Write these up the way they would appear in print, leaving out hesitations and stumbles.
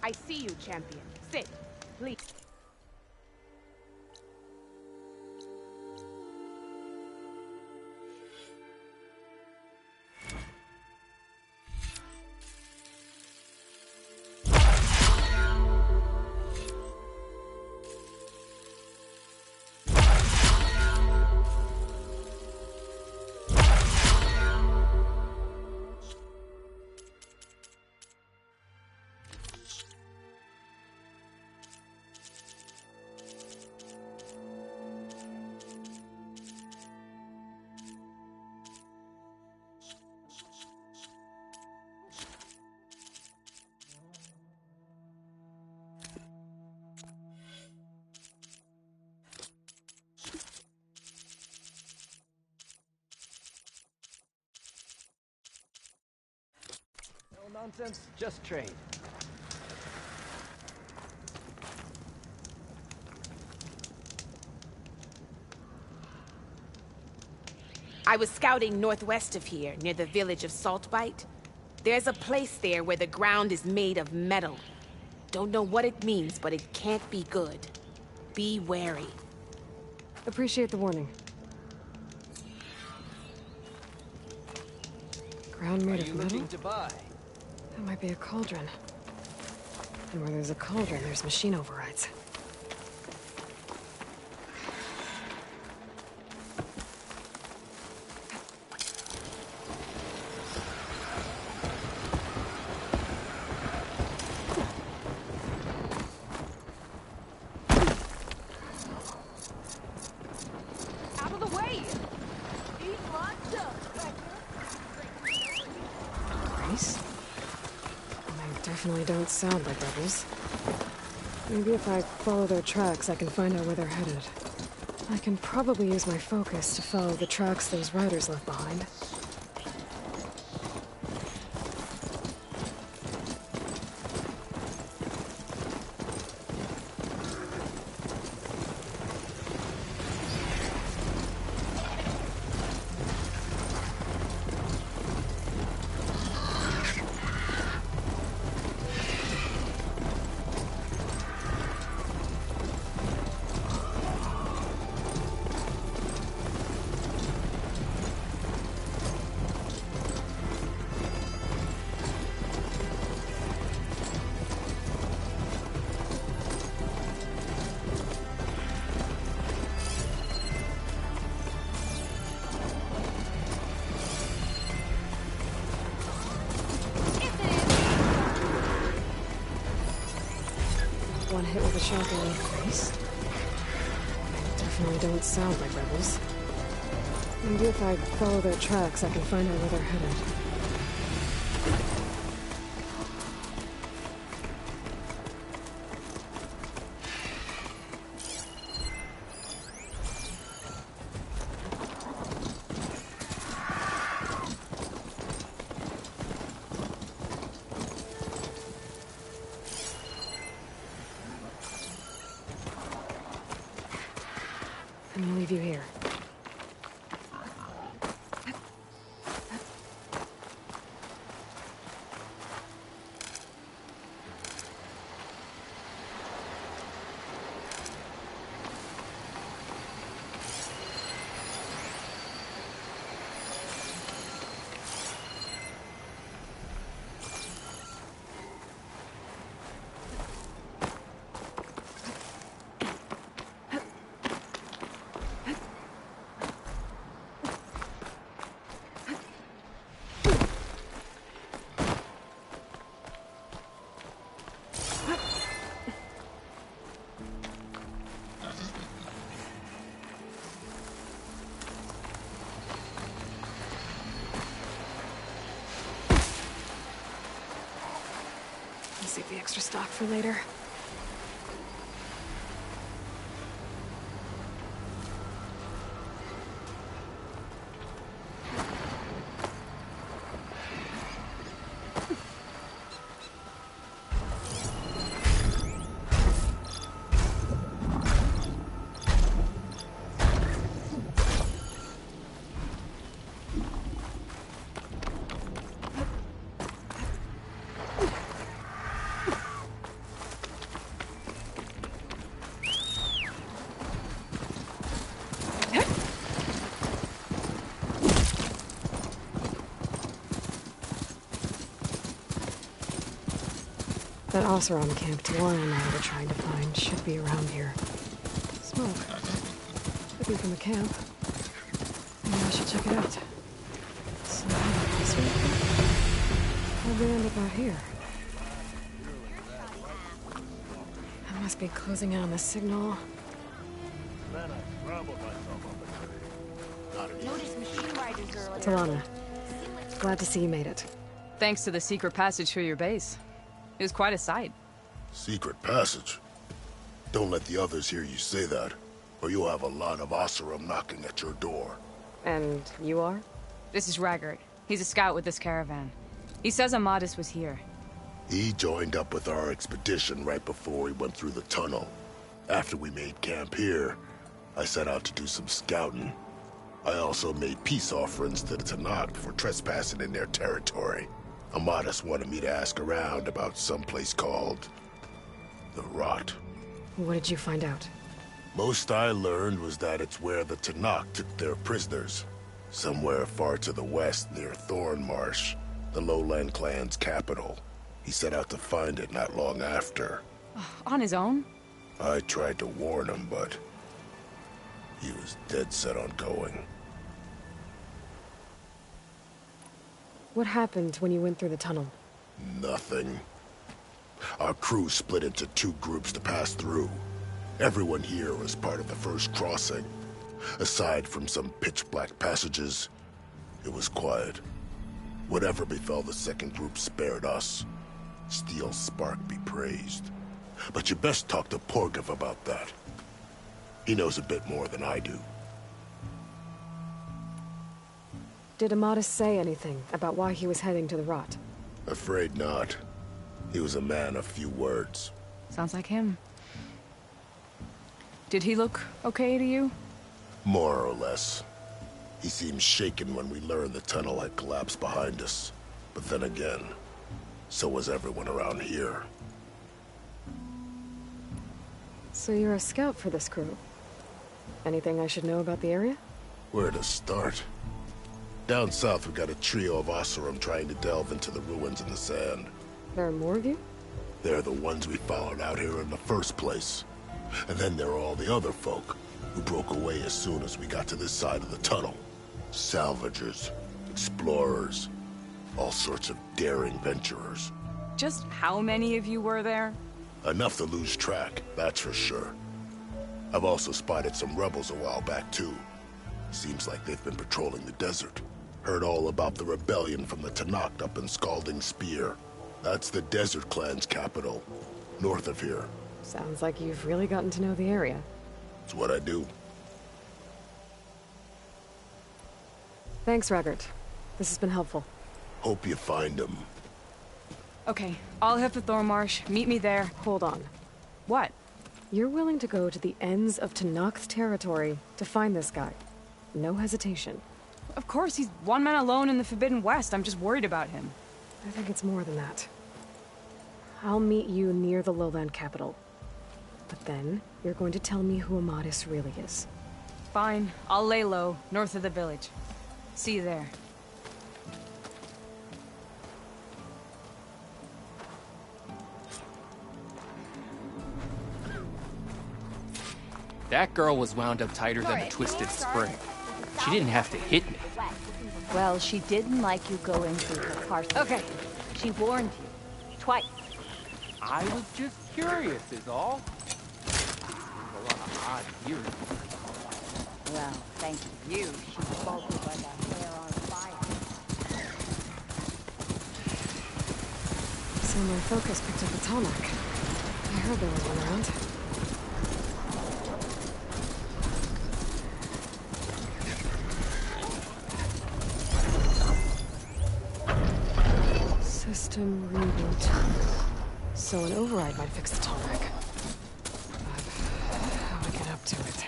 I see you, champion. Sit, please. No nonsense, just trade. I was scouting northwest of here, near the village of Saltbite. There's a place there where the ground is made of metal. Don't know what it means, but it can't be good. Be wary. Appreciate the warning. Ground made of metal? Looking to buy? That might be a cauldron. And where there's a cauldron, there's machine overrides. Out of the way! Grace? They definitely don't sound like rebels. Maybe if I follow their tracks, I can find out where they're headed. I can probably use my focus to follow the tracks those riders left behind. One hit with a shotgun in the face. Definitely don't sound like rebels. Maybe if I follow their tracks, I can find out where they're headed. I'm gonna leave you here. Save the extra stock for later. That Oseram camp Tuan and I were trying to find should be around here. Smoke. Could be from the camp. Maybe I should check it out. So, how'd we end up out here? I must be closing in on the signal. Talana, glad to see you made it. Thanks to the secret passage through your base. It was quite a sight. Secret passage? Don't let the others hear you say that, or you'll have a lot of Oseram knocking at your door. And you are? This is Raggart. He's a scout with this caravan. He says Amadis was here. He joined up with our expedition right before we went through the tunnel. After we made camp here, I set out to do some scouting. I also made peace offerings to the Tanakh for trespassing in their territory. Amadis wanted me to ask around about some place called the Rot. What did you find out? Most I learned was that it's where the Tanakh took their prisoners. Somewhere far to the west near Thornmarsh, the Lowland clan's capital. He set out to find it not long after. On his own? I tried to warn him, but he was dead set on going. What happened when you went through the tunnel? Nothing. Our crew split into two groups to pass through. Everyone here was part of the first crossing. Aside from some pitch-black passages, it was quiet. Whatever befell the second group spared us. Steel Spark be praised. But you best talk to Porgov about that. He knows a bit more than I do. Did Amadis say anything about why he was heading to the Rot? Afraid not. He was a man of few words. Sounds like him. Did he look okay to you? More or less. He seemed shaken when we learned the tunnel had collapsed behind us. But then again, so was everyone around here. So you're a scout for this crew? Anything I should know about the area? Where to start? Down south, we got a trio of Oseram trying to delve into the ruins in the sand. There are more of you? They're the ones we followed out here in the first place. And then there are all the other folk, who broke away as soon as we got to this side of the tunnel. Salvagers, explorers, all sorts of daring venturers. Just how many of you were there? Enough to lose track, that's for sure. I've also spotted some rebels a while back, too. Seems like they've been patrolling the desert. Heard all about the rebellion from the Tanakh up in Scalding Spear. That's the Desert Clan's capital, north of here. Sounds like you've really gotten to know the area. It's what I do. Thanks, Raggart. This has been helpful. Hope you find him. Okay, I'll head for Thornmarsh. Meet me there. Hold on. What? You're willing to go to the ends of Tanakh's territory to find this guy. No hesitation. Of course, he's one man alone in the Forbidden West. I'm just worried about him. I think it's more than that. I'll meet you near the lowland capital. But then, you're going to tell me who Amadis really is. Fine. I'll lay low, north of the village. See you there. That girl was wound up tighter than a twisted spring. She didn't have to hit me. Well, she didn't like you going through her parcel. Okay. She warned you. Twice. I was just curious, is all. There's a lot of odd ears. Well, thank you. She spoke you like a hair on fire. So my focus picked up a Tanakh. I heard there was one around. System reboot. So an override might fix the Tanakh. But how to get up to it?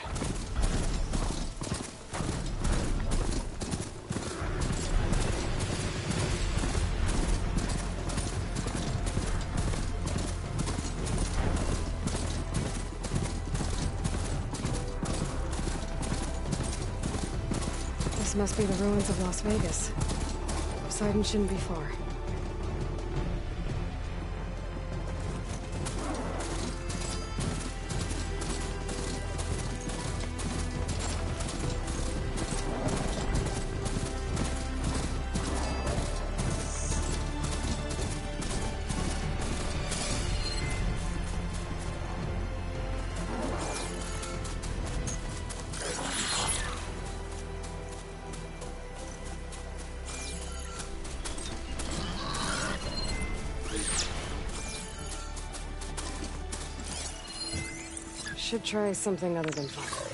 This must be the ruins of Las Vegas. Poseidon shouldn't be far. Should try something other than fire.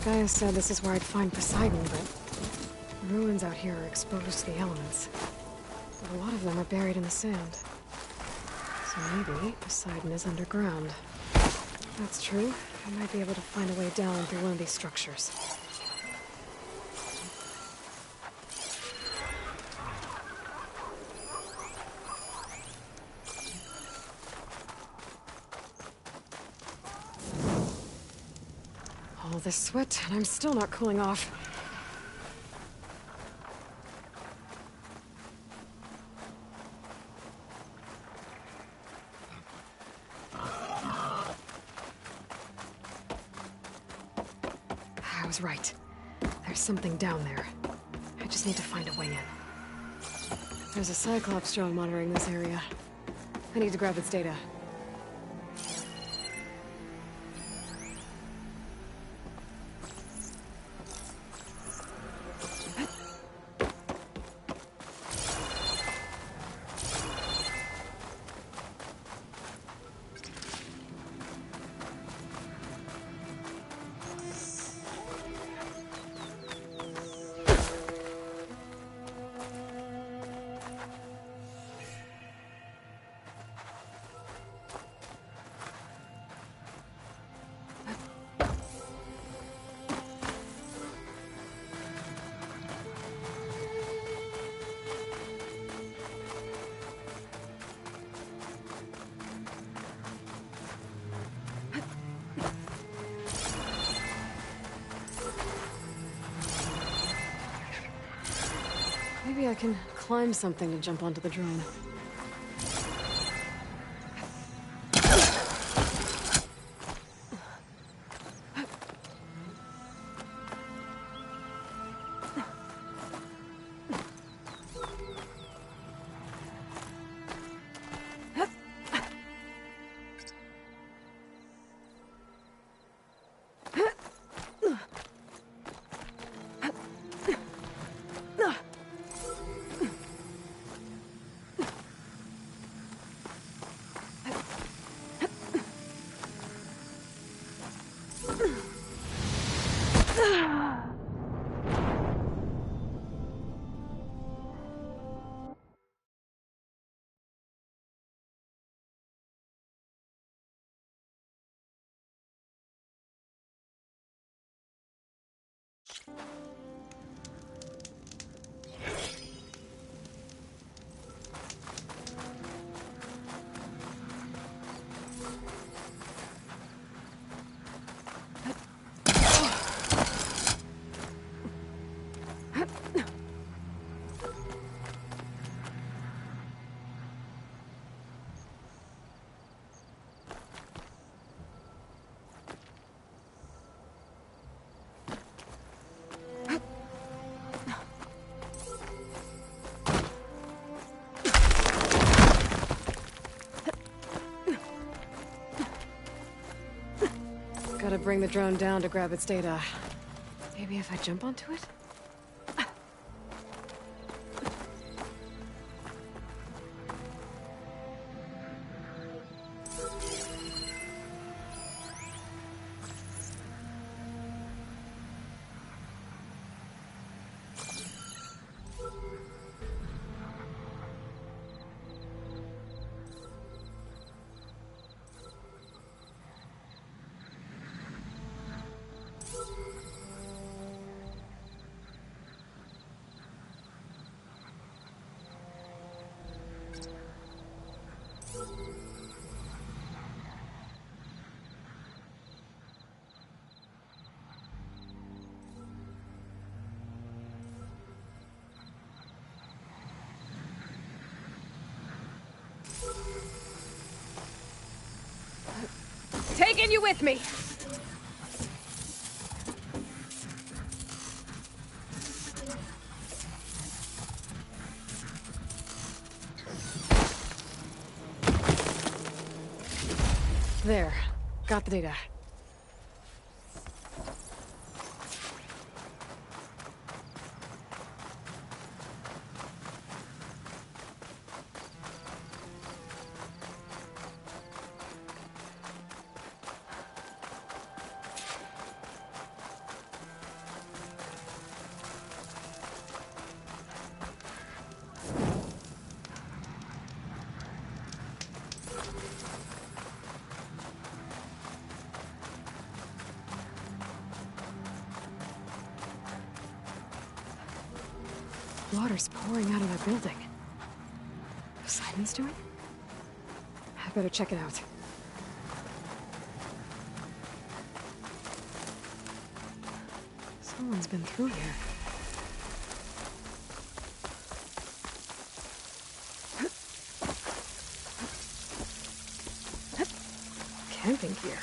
Gaia said this is where I'd find Poseidon, but the ruins out here are exposed to the elements. But a lot of them are buried in the sand. So maybe Poseidon is underground. If that's true, I might be able to find a way down through one of these structures. All this sweat, and I'm still not cooling off. I was right. There's something down there. I just need to find a way in. There's a Cyclops drone monitoring this area. I need to grab its data. Maybe I can climb something to jump onto the drone. Gotta bring the drone down to grab its data. Maybe if I jump onto it? Taking you with me! There. Got the data. Water's pouring out of that building. Poseidon's doing? I better check it out. Someone's been through here. Camping gear.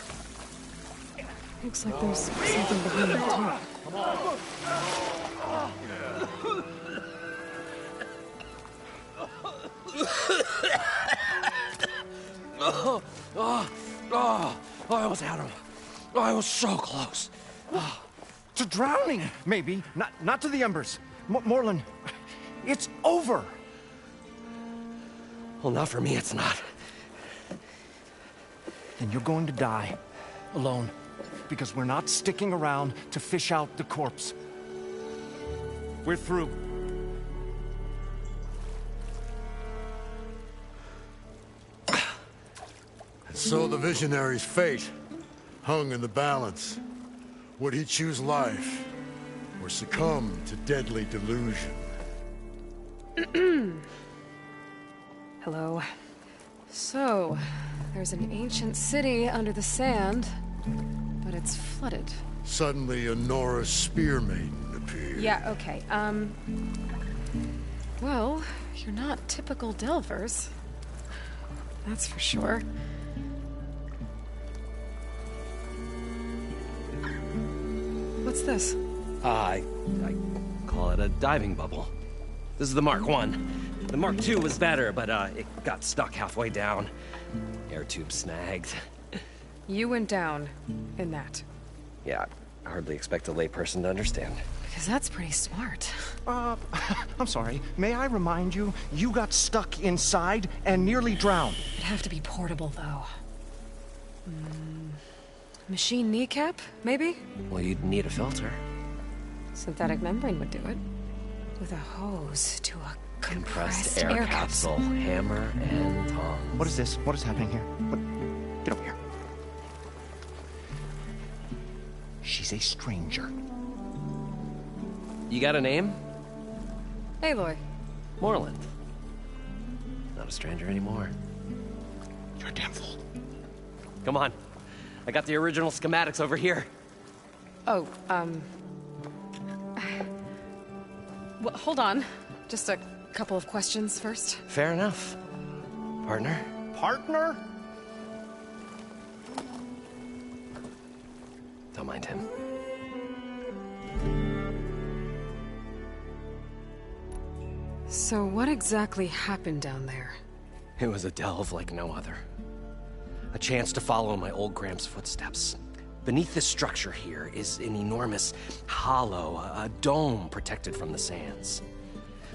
Looks like there's something behind the top. I almost had him. I was so close. To drowning, maybe. Not to the embers. Morlund, it's over. Well, not for me, it's not. Then you're going to die. Alone. Because we're not sticking around to fish out the corpse. We're through. So the visionary's fate hung in the balance. Would he choose life, or succumb to deadly delusion? Hello. So, there's an ancient city under the sand, but it's flooded. Suddenly, a Norse spear maiden appeared. Yeah, okay, well, you're not typical Delvers. That's for sure. What's this? I call it a diving bubble. This is the Mark 1. The Mark 2 was better, but it got stuck halfway down. Air tube snagged. You went down in that. Yeah, I hardly expect a layperson to understand. Because that's pretty smart. I'm sorry. May I remind you, you got stuck inside and nearly drowned. It'd have to be portable, though. Machine kneecap, maybe? Well, you'd need a filter. Synthetic membrane would do it. With a hose to a compressed air capsule. Hammer and tongs. What is this? What is happening here? What? Get over here. She's a stranger. You got a name? Aloy. Moreland. Not a stranger anymore. You're a damn fool. Come on. I got the original schematics over here. Oh, well, hold on. Just a couple of questions first. Fair enough. Partner? Partner? Don't mind him. So what exactly happened down there? It was a delve like no other. A chance to follow in my old Graham's footsteps. Beneath this structure here is an enormous hollow, a dome protected from the sands.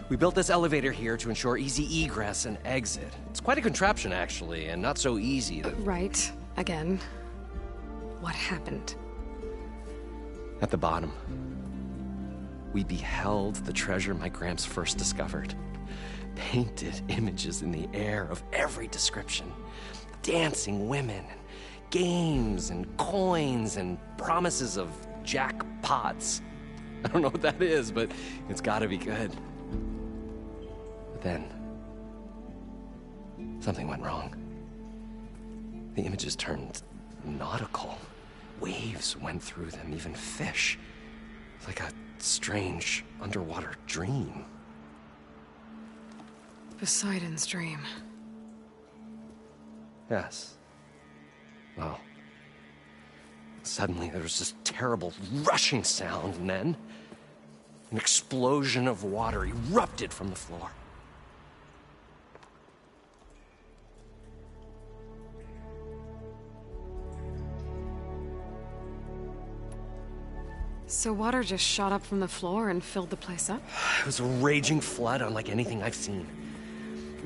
We built this elevator here to ensure easy egress and exit. It's quite a contraption, actually, and not so easy to... Right. Again. What happened? At the bottom, we beheld the treasure my Gramps first discovered. Painted images in the air of every description. Dancing women, and games, and coins, and promises of jackpots. I don't know what that is, but it's gotta be good. But then, something went wrong. The images turned nautical. Waves went through them, even fish. It's like a strange underwater dream. Poseidon's dream. Yes. Well, suddenly there was this terrible rushing sound, and then an explosion of water erupted from the floor. So water just shot up from the floor and filled the place up? It was a raging flood unlike anything I've seen.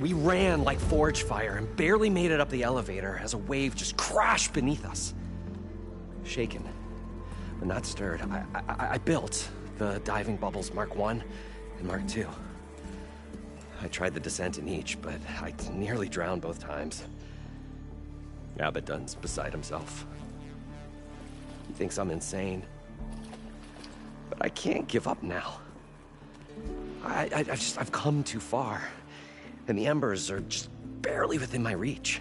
We ran like forge fire and barely made it up the elevator as a wave just crashed beneath us. Shaken, but not stirred, I built the diving bubbles Mark I and Mark II. I tried the descent in each, but I nearly drowned both times. Abaddon's beside himself. He thinks I'm insane. But I can't give up now. I've come too far. And the embers are just barely within my reach.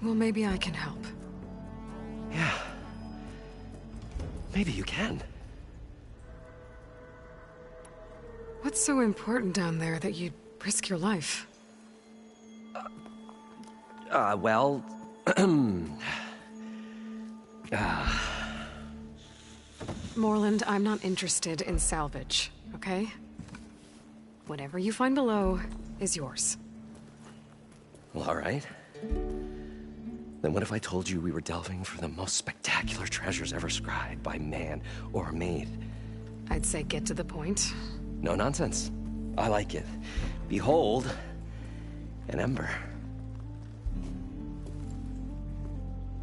Well, maybe I can help. Yeah. Maybe you can. What's so important down there that you'd risk your life? Well... Moreland, I'm not interested in salvage, okay? Whatever you find below is yours. Well, all right. Then what if I told you we were delving for the most spectacular treasures ever scribed by man or maid? I'd say get to the point. No nonsense. I like it. Behold, an ember.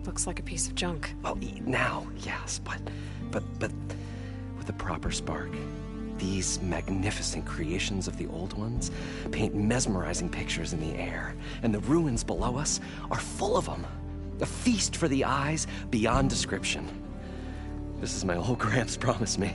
Looks like a piece of junk. Well, now, yes, but with a proper spark. These magnificent creations of the old ones paint mesmerizing pictures in the air, and the ruins below us are full of them. A feast for the eyes beyond description. This is my old Gramps promised me.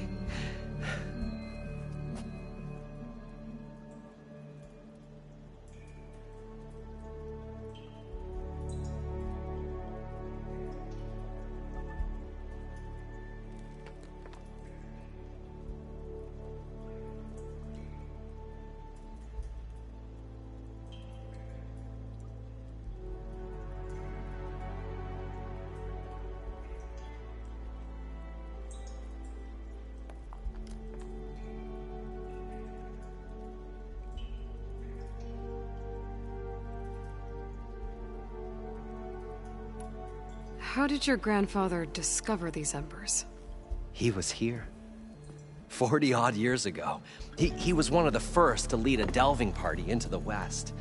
How did your grandfather discover these embers? He was here. 40-odd years ago. He was one of the first to lead a delving party into the West.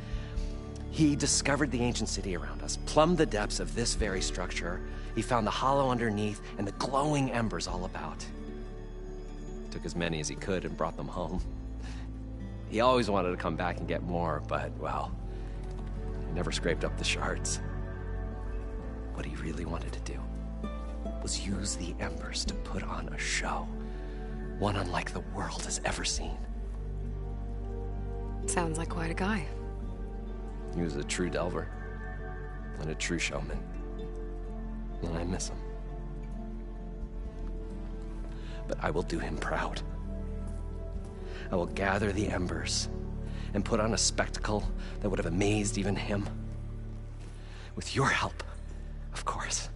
He discovered the ancient city around us, plumbed the depths of this very structure. He found the hollow underneath and the glowing embers all about. Took as many as he could and brought them home. He always wanted to come back and get more, but, well, he never scraped up the shards. What he really wanted to do was use the embers to put on a show, one unlike the world has ever seen. Sounds like quite a guy. He was a true delver and a true showman, and I miss him. But I will do him proud. I will gather the embers and put on a spectacle that would have amazed even him. With your help, of course.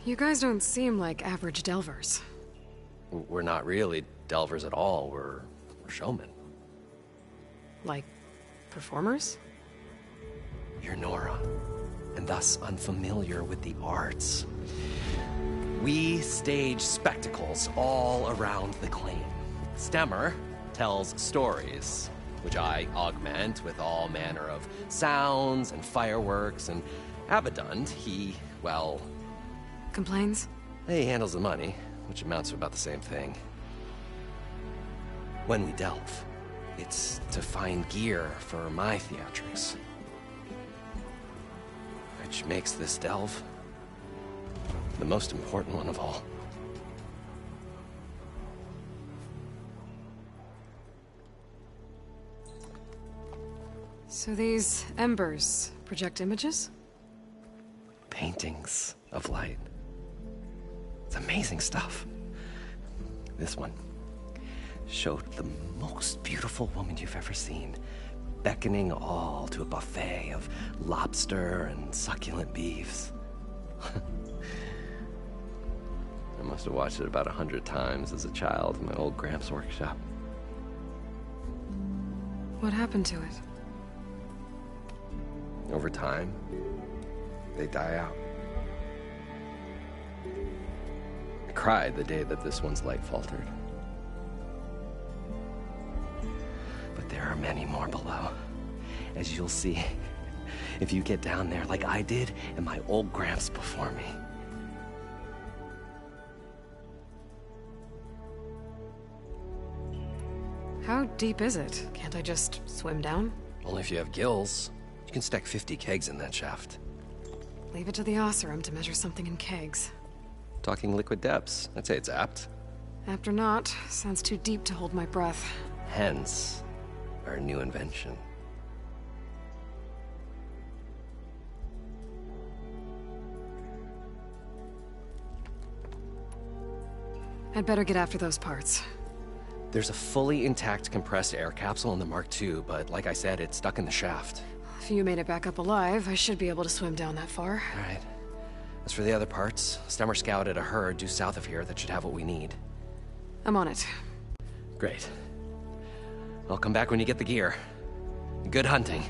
You guys don't seem like average delvers. We're not really delvers at all. We're showmen. Like, performers? You're Nora, and thus unfamiliar with the arts. We stage spectacles all around the claim. Stemmer tells stories, which I augment with all manner of sounds and fireworks, and Abaddon, he, well... Complains? He handles the money, which amounts to about the same thing. When we delve, it's to find gear for my theatrics. Which makes this delve the most important one of all. So these embers project images? Paintings of light. It's amazing stuff. This one showed the most beautiful woman you've ever seen, beckoning all to a buffet of lobster and succulent beefs. I must have watched it about 100 times as a child in my old Gramps' workshop. What happened to it? Over time, they die out. I cried the day that this one's light faltered. But there are many more below, as you'll see if you get down there like I did and my old Gramps before me. How deep is it? Can't I just swim down? Only if you have gills. You can stack 50 kegs in that shaft. Leave it to the Oseram to measure something in kegs. Talking liquid depths, I'd say it's apt. Apt or not, sounds too deep to hold my breath. Hence, our new invention. I'd better get after those parts. There's a fully intact compressed air capsule in the Mark II, but like I said, it's stuck in the shaft. If you made it back up alive, I should be able to swim down that far. All right. As for the other parts, Stemmer scouted a herd due south of here that should have what we need. I'm on it. Great. I'll come back when you get the gear. Good hunting.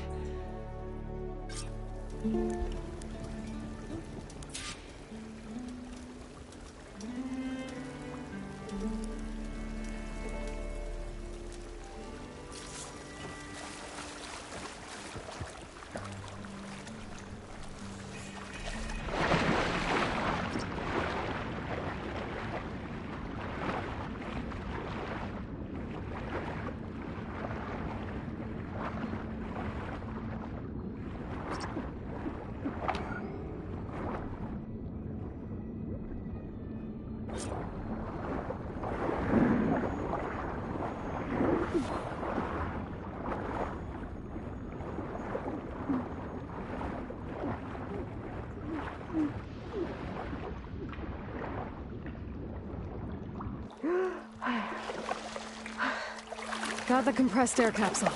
Got the compressed air capsule.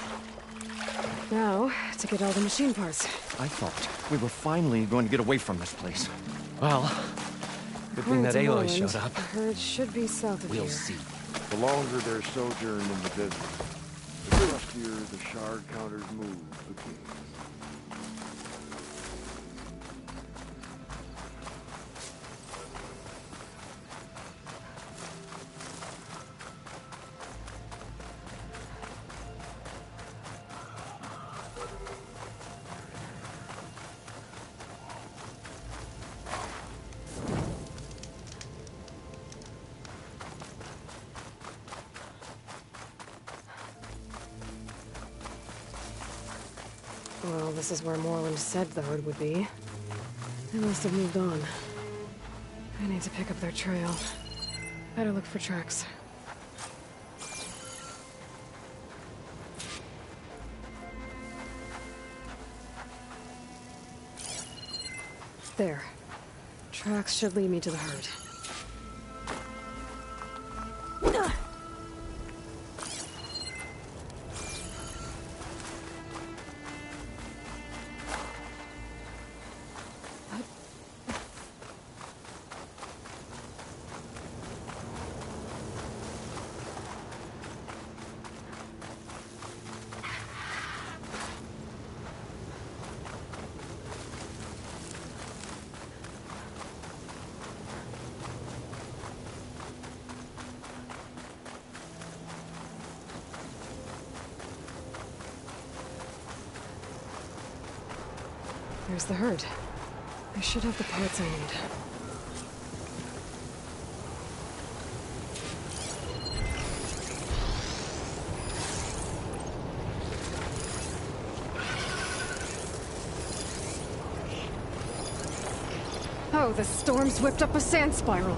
Now, to get all the machine parts. I thought we were finally going to get away from this place. Well, good thing that According to Aloy Moreland, showed up. The herd should be south of We'll here. see. The longer their sojourn in the desert, the trustier the shard counters move the kings. Well, this is where Moreland said the herd would be. They must have moved on. I need to pick up their trail. Better look for tracks. There. Tracks should lead me to the herd. There's the herd. I should have the parts I need. Oh, the storm's whipped up a sand spiral.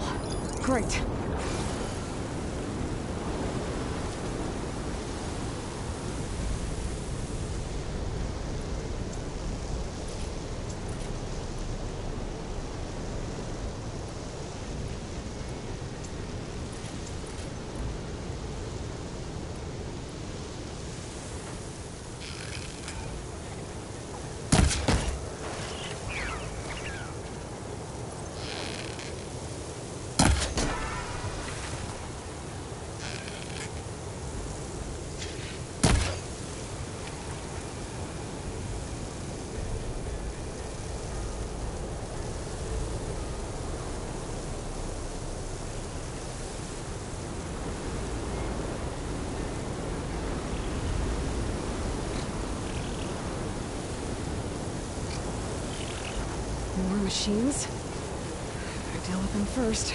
Great. machines. Better deal with them first.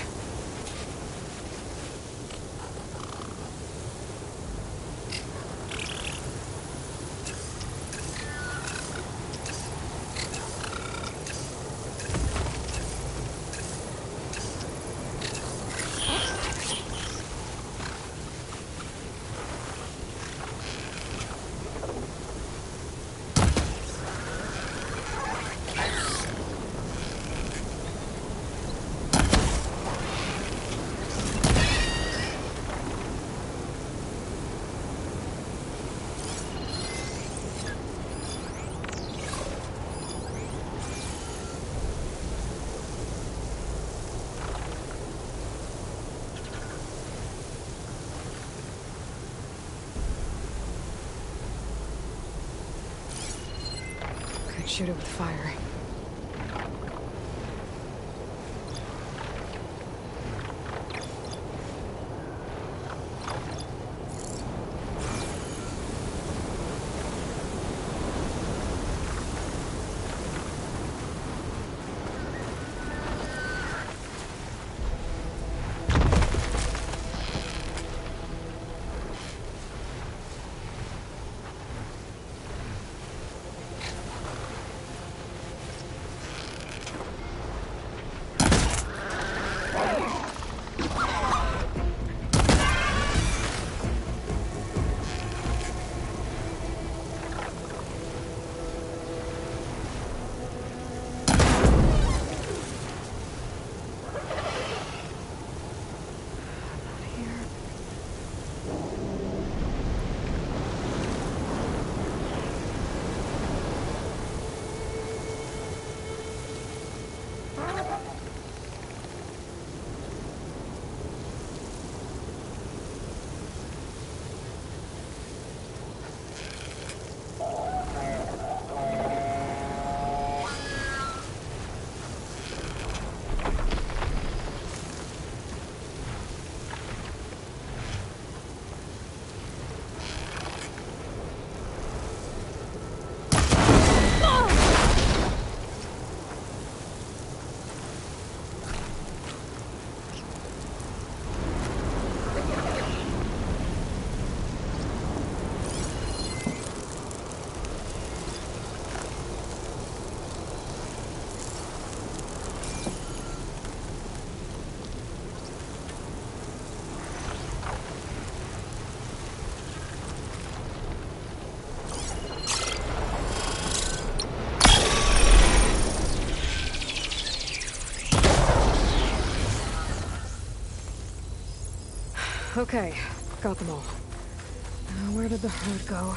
Shoot it with fire. Okay, got them all. Now, where did the herd go?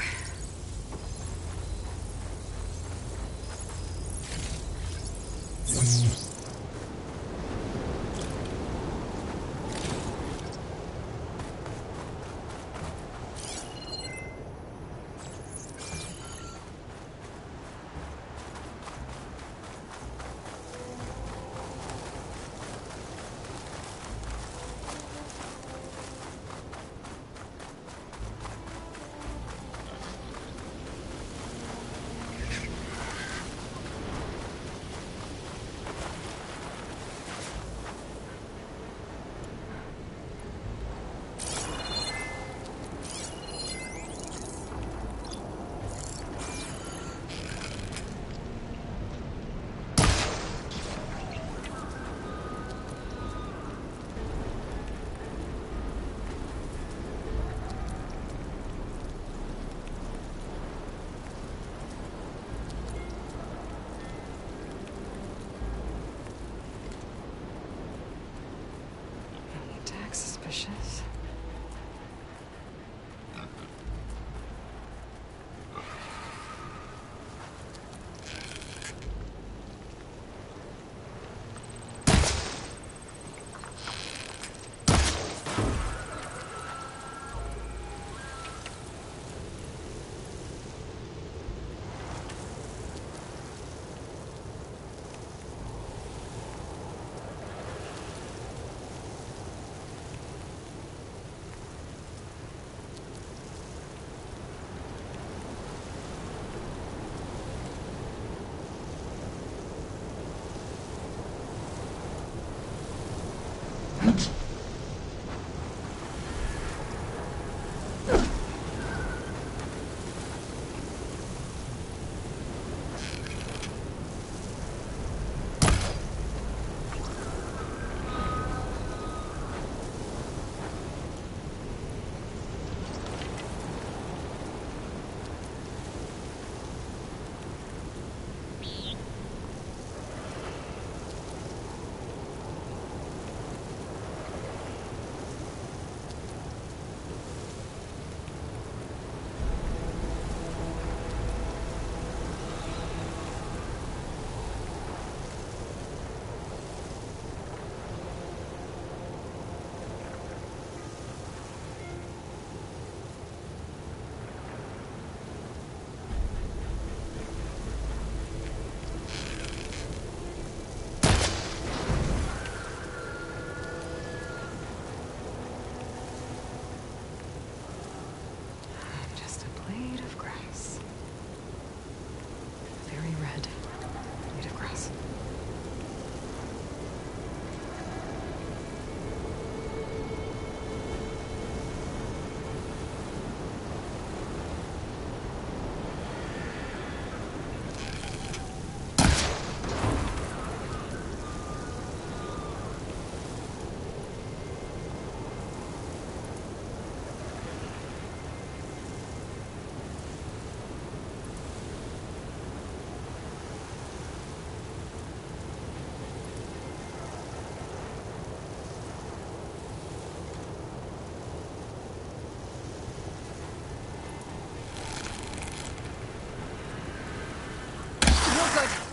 Suspicious. Just a blade of grass. Very red blade of grass.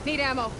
Need ammo.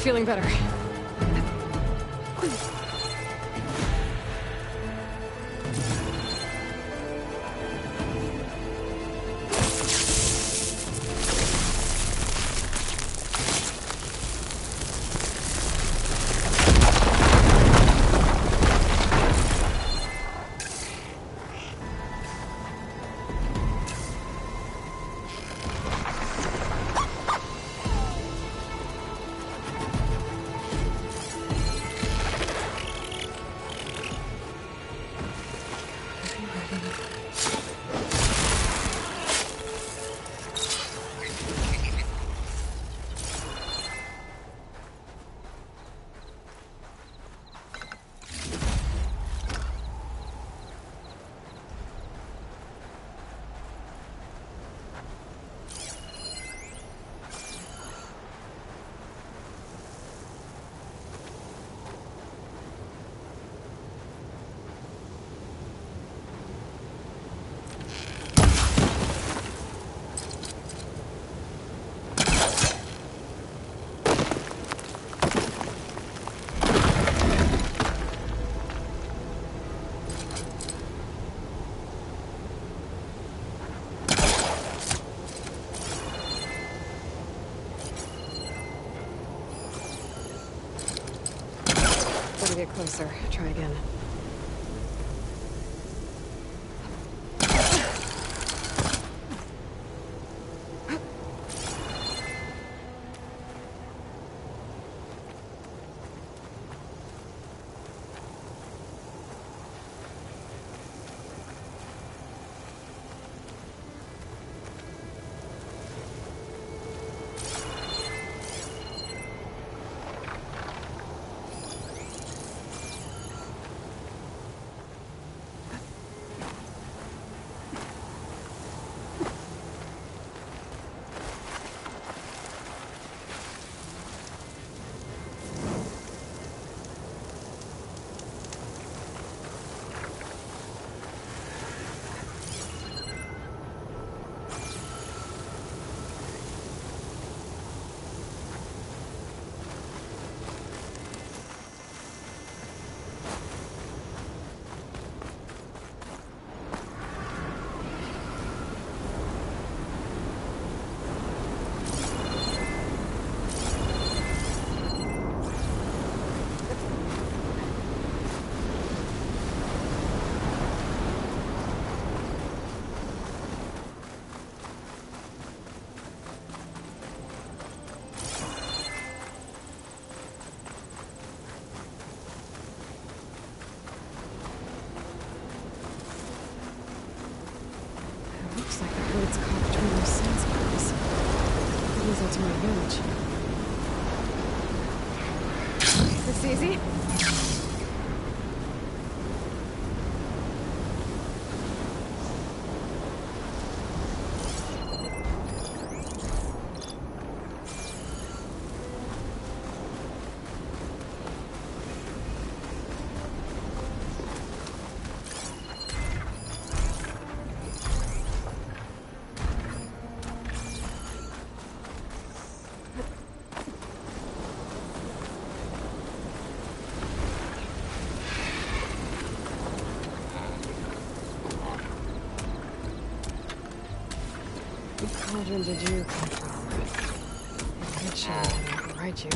Feeling better. to get closer. Try again. Looks like the road's caught between those sand spirals. That leads out to my village. This easy? What cauldron did you come from? A good shot. I can write you.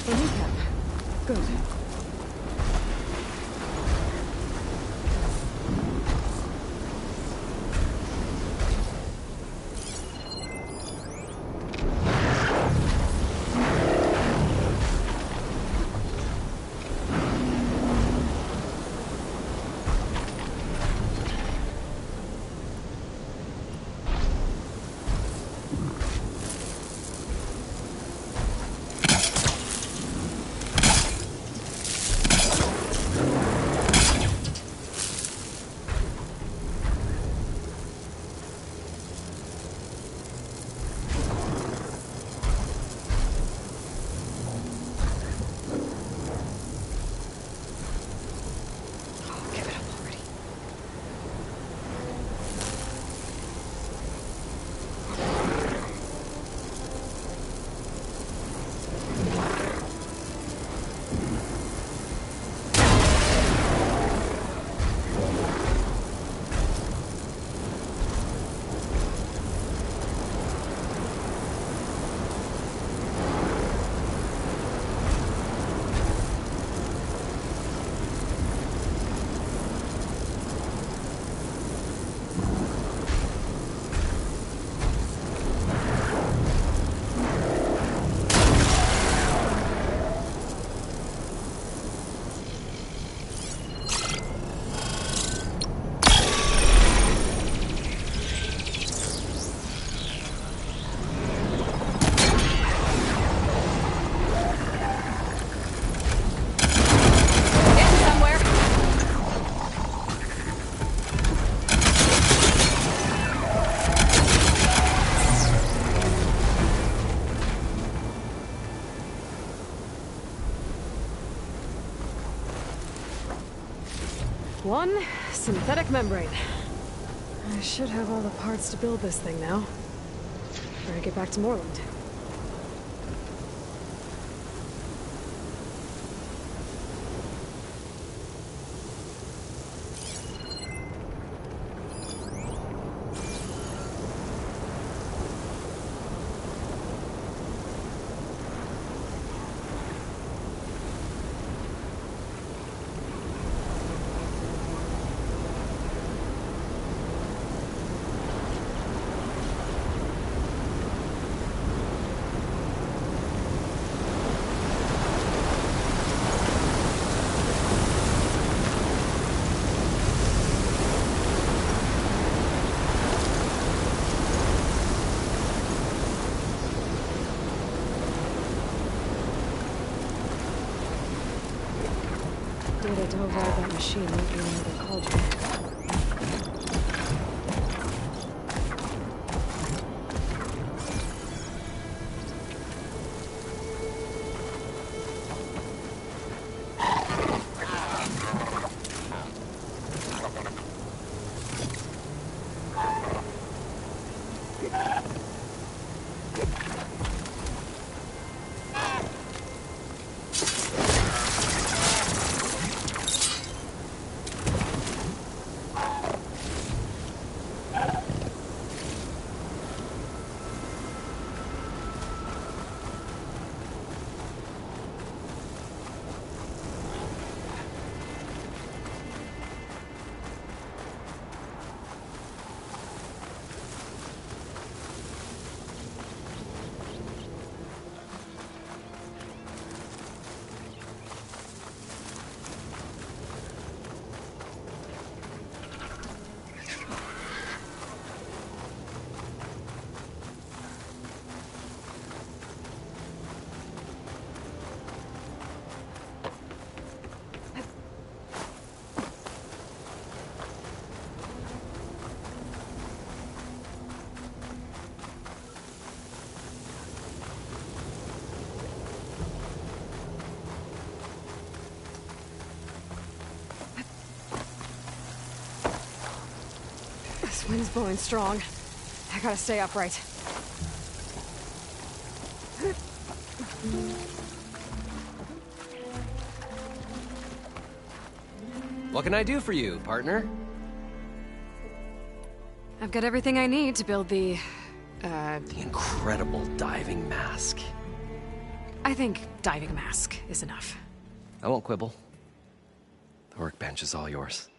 A kneecap. Good. Give it up already. One synthetic membrane. I should have all the parts to build this thing now. Better get back to Moreland. Data to override that machine might be another cauldron. This wind's blowing strong. I gotta stay upright. What can I do for you, partner? I've got everything I need to build the The incredible diving mask. I I think diving mask is enough. I won't quibble. The workbench is all yours.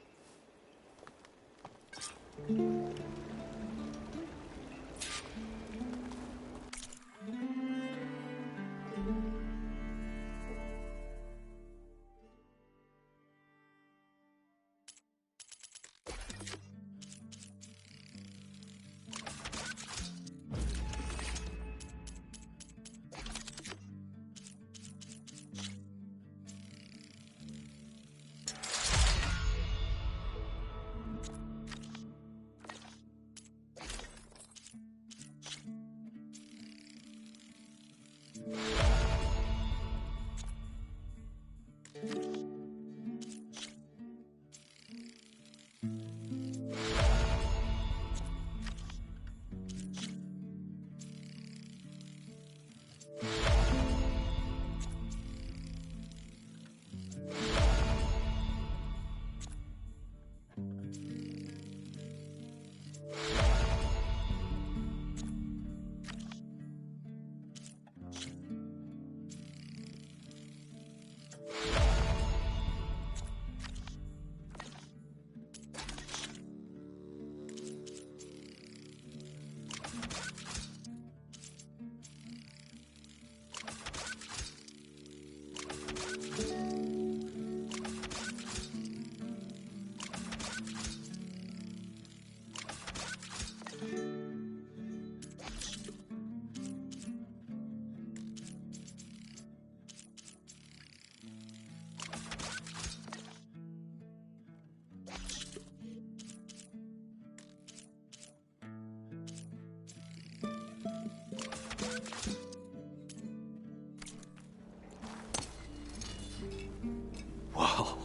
Whoa.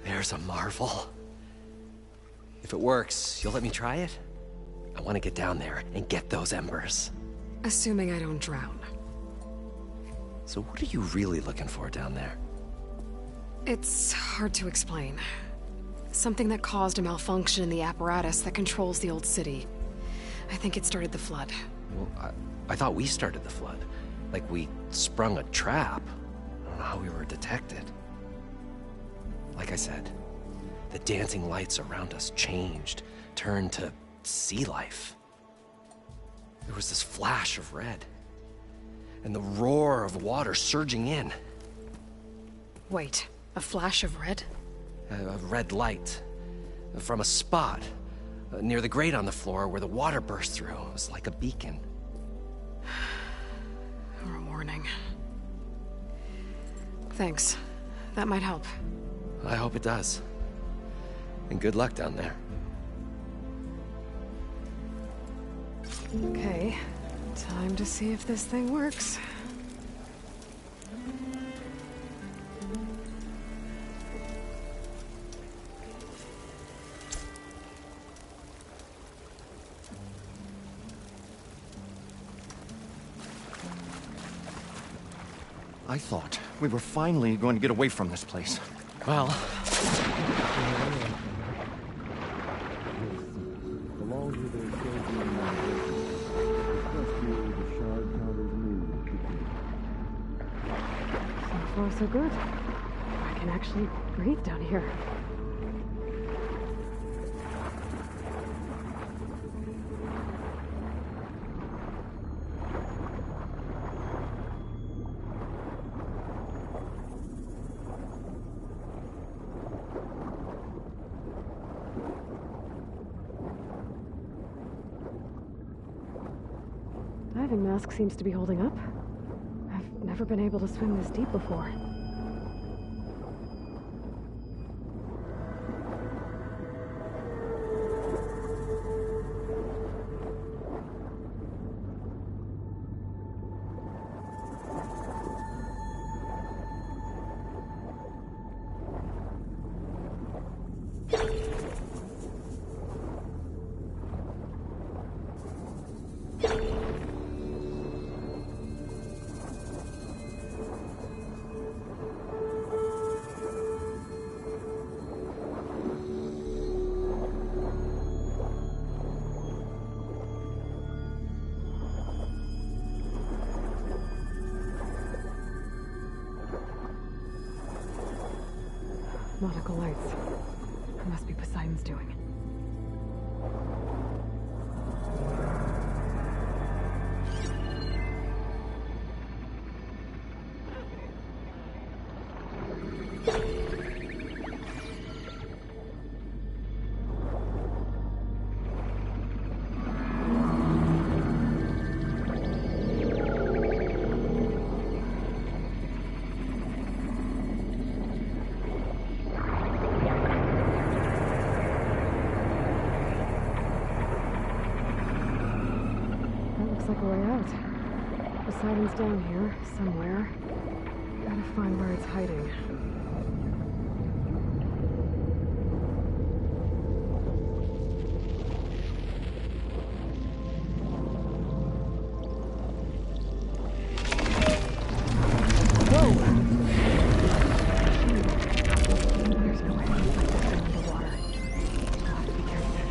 There's a marvel. If it works, you'll let me try it? I want to get down there and get those embers. Assuming I don't drown. So what are you really looking for down there? It's hard to explain. Something that caused a malfunction in the apparatus that controls the old city. I think it started the flood. Well, I thought we started the flood. Like we sprung a trap. I don't know how we were detected. Like I said, the dancing lights around us changed, turned to sea life. There was this flash of red, and the roar of water surging in. Wait, a flash of red? A red light from a spot near the grate on the floor where the water burst through. It was like a beacon. Or a warning. Thanks. That might help. I hope it does. And good luck down there. Okay, time to see if this thing works. I thought we were finally going to get away from this place. Well, Along with their children and rescue the shard counters move. So far, so good. I can actually breathe down here. Diving mask seems to be holding up. I've never been able to swim this deep before. Nautical lights. It must be Poseidon's doing. Poseidon's down here, somewhere. Gotta find where it's hiding. There's no way I can fight that thing underwater. I'll have to be careful.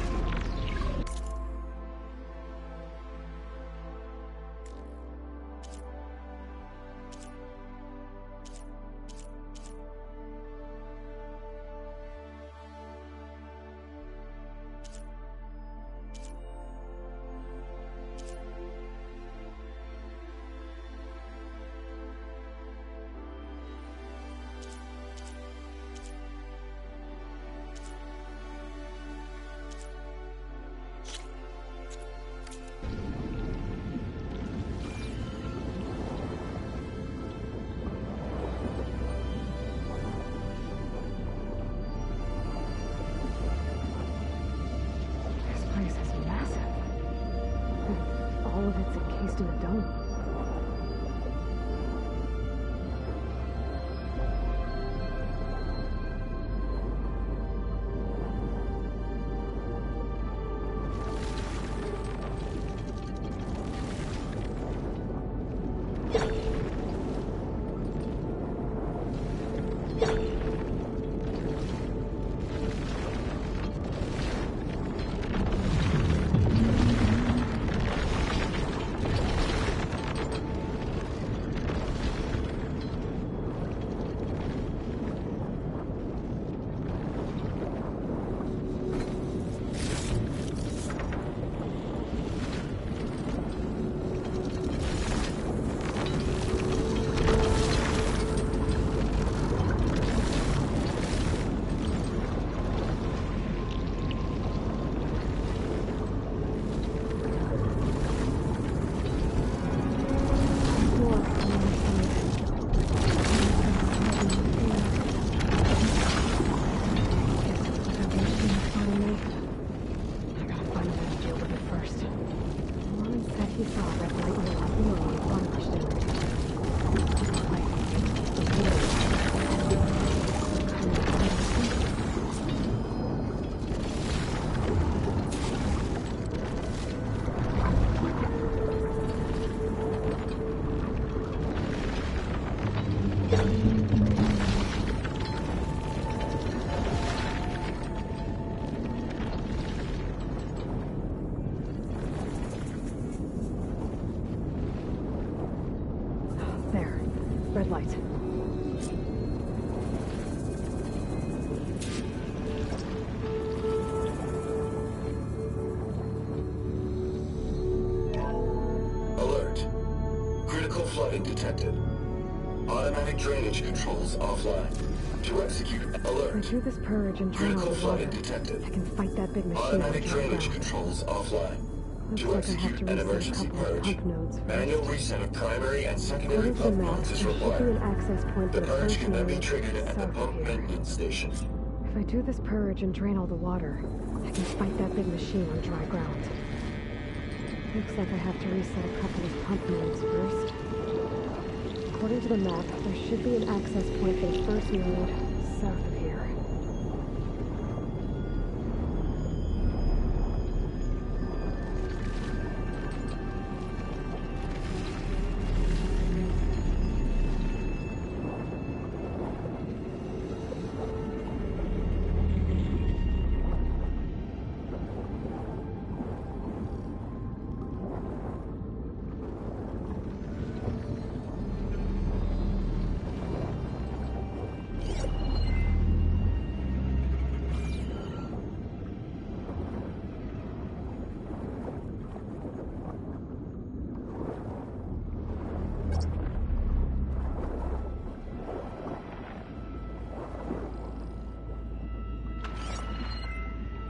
All of it's encased in a dome. There. Red light. Alert. Critical flooding detected. Automatic drainage controls offline. To execute, alert. If I do this purge and drain all Critical the water, flooding detected. I can fight that big machine. Automatic on dry drainage ground. controls offline. Looks To like I have execute to an reset a emergency couple of purge, pump nodes first. manual reset of primary and secondary According to the pump map, nodes there is should be an required. access point The for the purge first can then be node triggered at the south of pump here. maintenance station. If I do this purge and drain all the water, I can fight that big machine on dry ground. Looks like I have to reset a couple of pump nodes first. According to the map, there should be an access point for the first node south of here.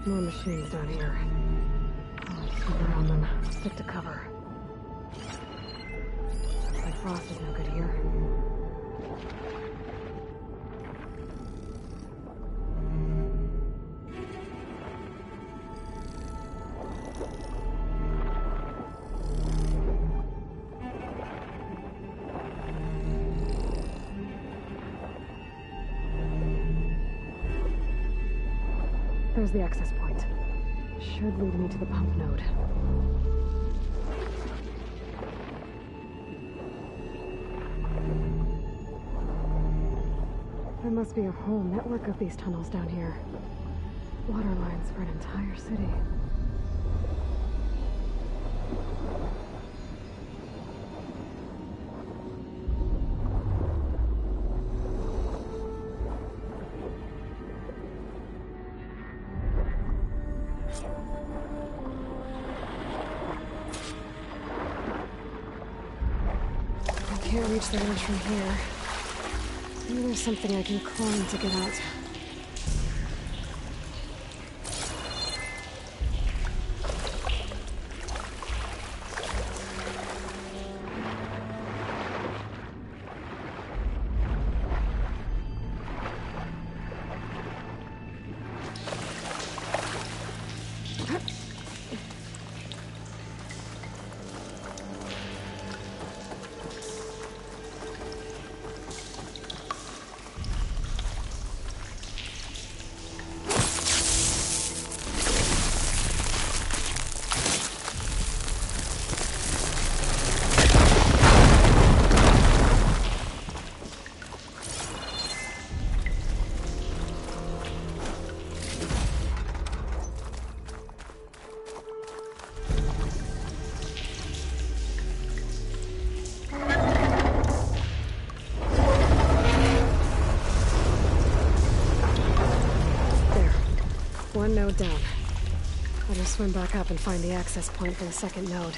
More machines down here. Oh, sweep around them. Stick to cover. Looks like frost is no good here. There's the access point. Should lead me to the pump node. There must be a whole network of these tunnels down here. Water lines for an entire city. Can't reach the ledge from here. Maybe there's something I can climb to get out. One node down. I'll just swim back up and find the access point for the second node.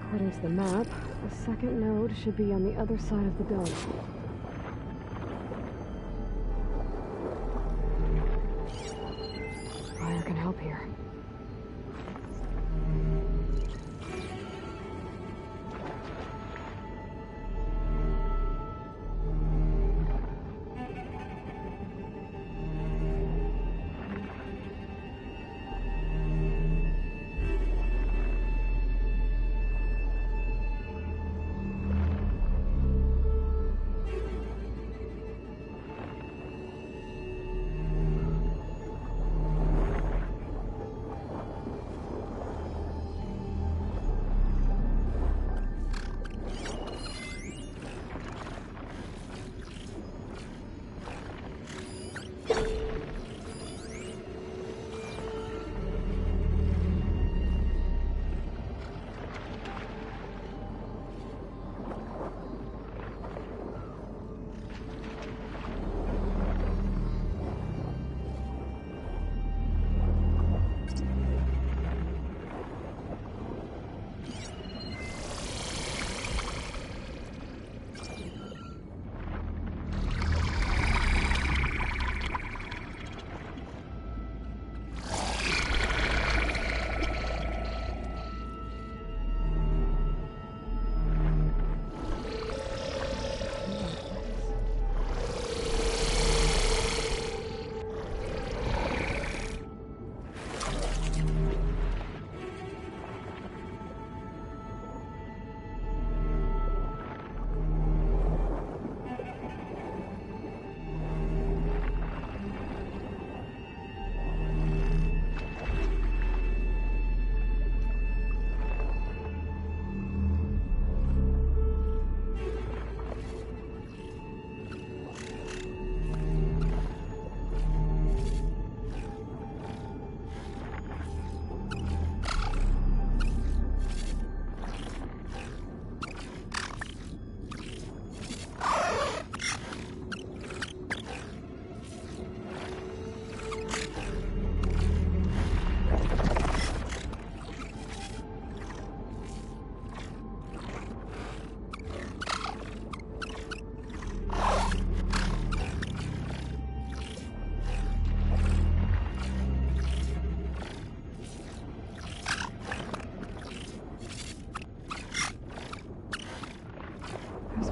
According to the map, the second node should be on the other side of the dome. Fire can help here.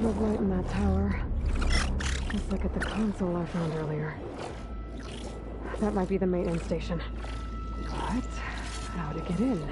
No light in that tower. Let's look at the console I found earlier. That might be the maintenance station. But how to get in?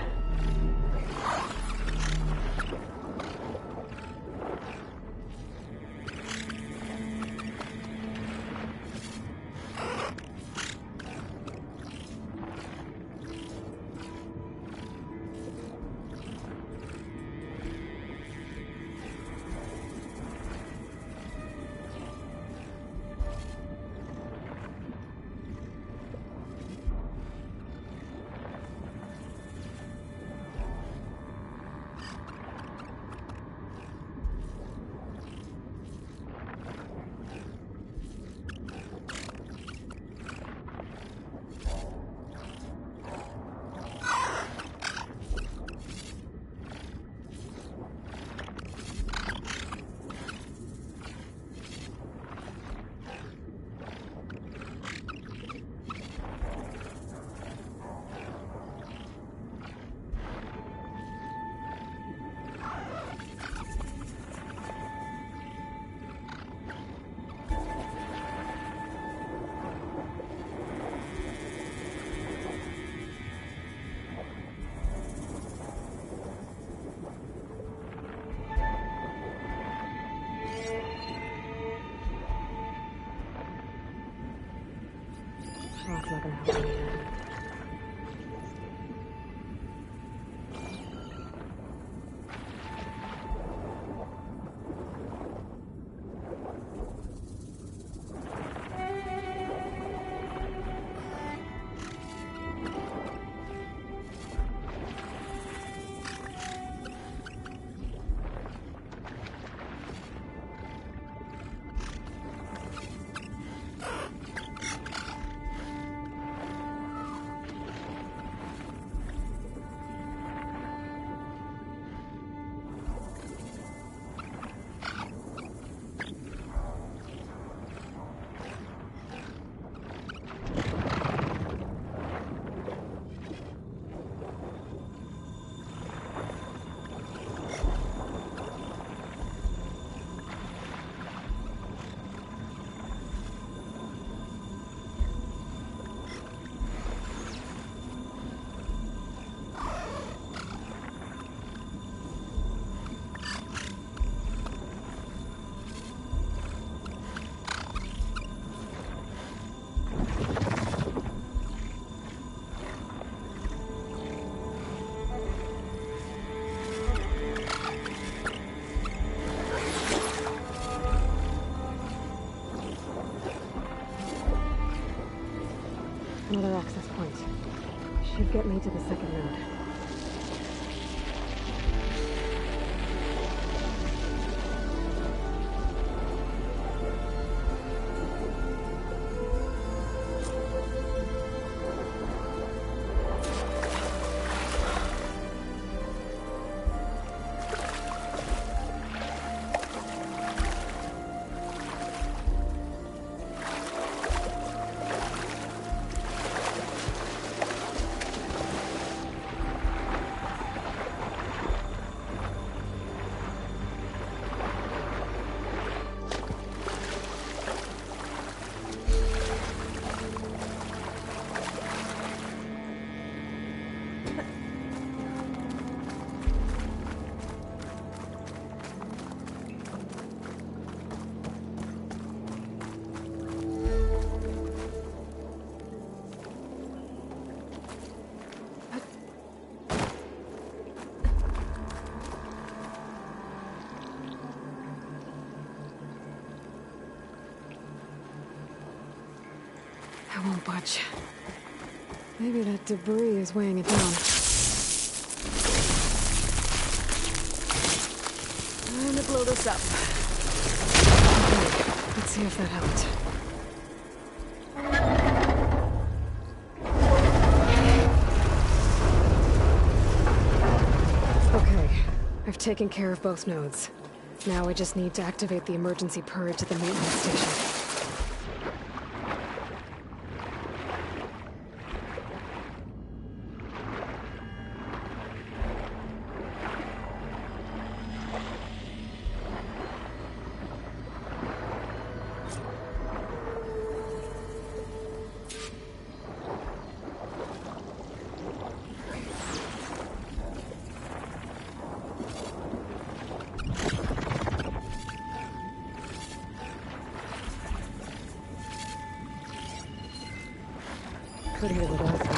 That's not gonna help me. Another access point. Should get me to the second node. I won't budge. Maybe that debris is weighing it down. Time to blow this up. Okay, let's see if that helped. Okay, I've taken care of both nodes. Now I just need to activate the emergency purge at the maintenance station. could hear the dolphin.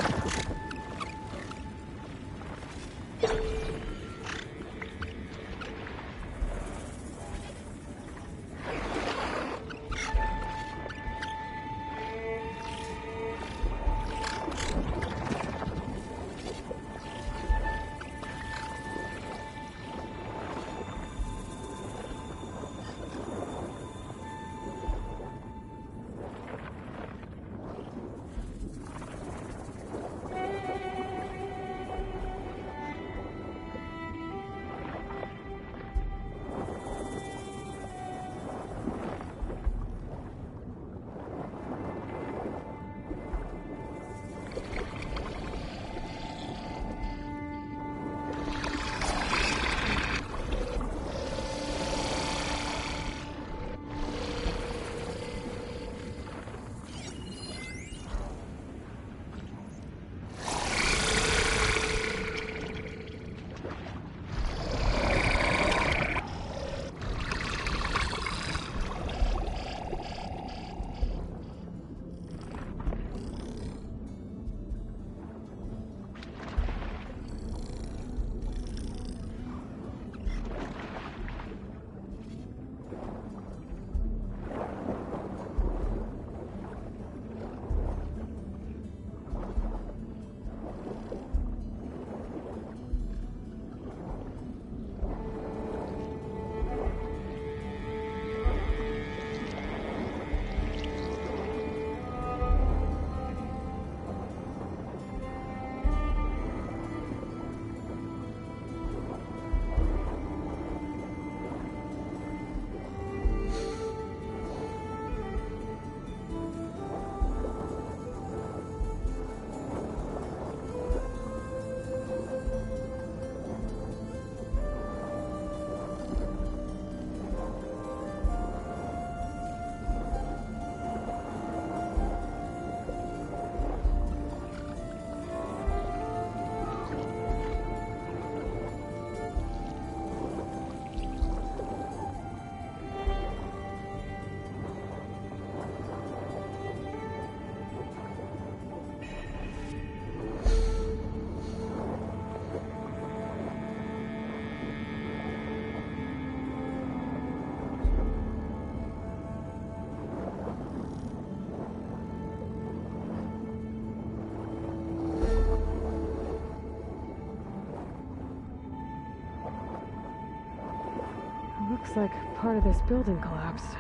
Looks like part of this building collapsed.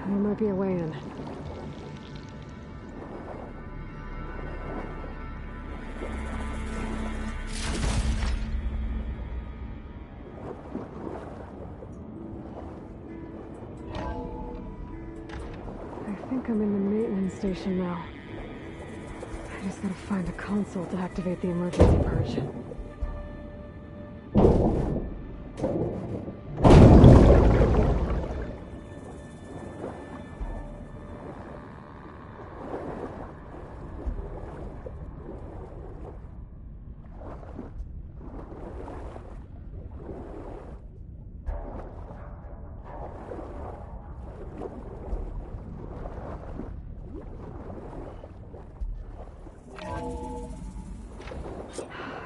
There might be a way in. I think I'm in the maintenance station now. I just gotta find a console to activate the emergency purge.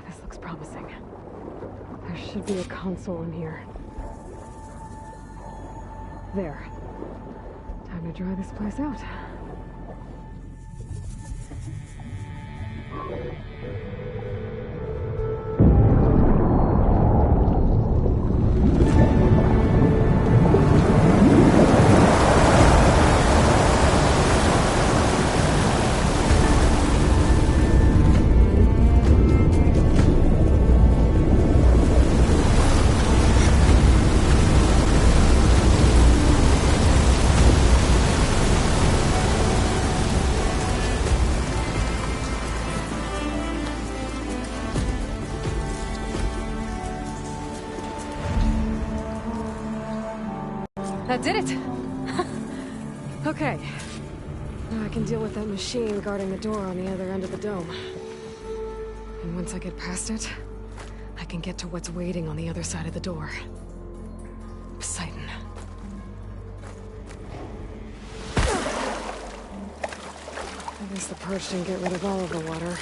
This looks promising. There should be a console in here. There. Time to dry this place out. That did it! Okay. Now I can deal with that machine guarding the door on the other end of the dome. And once I get past it, I can get to what's waiting on the other side of the door. Poseidon. Guess the purge didn't get rid of all of the water.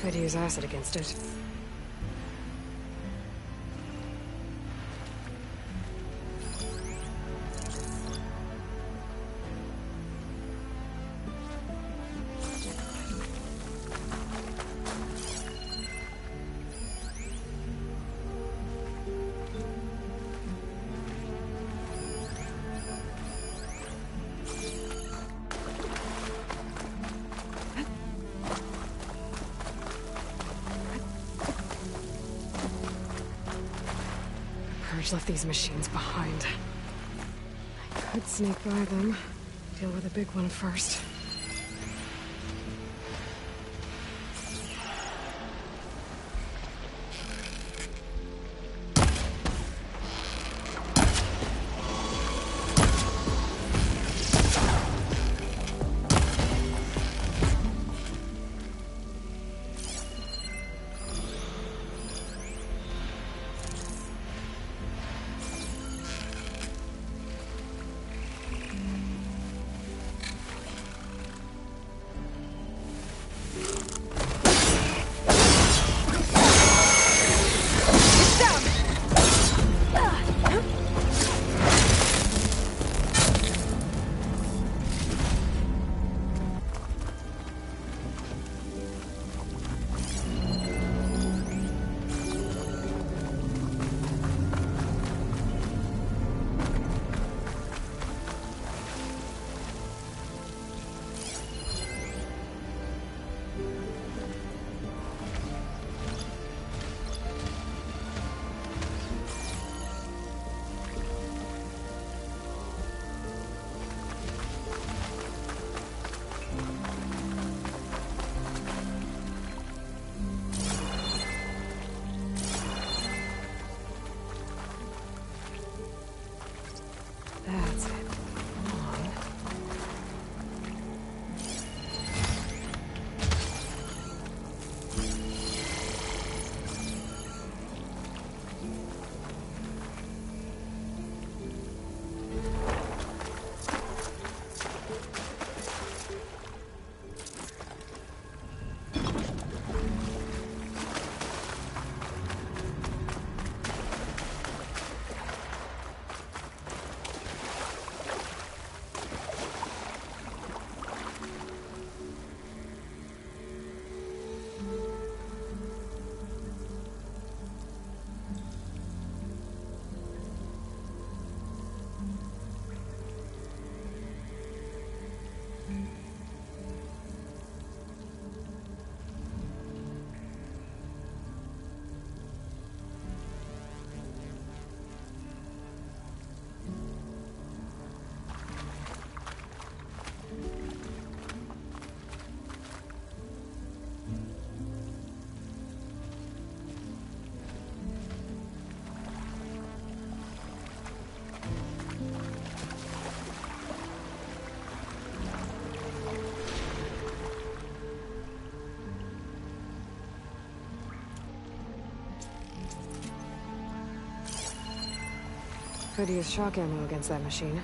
Could use acid against it. Purge left these machines behind. I could sneak by them. Deal with the big one first. That's it. Come on. Could use shock ammo against that machine.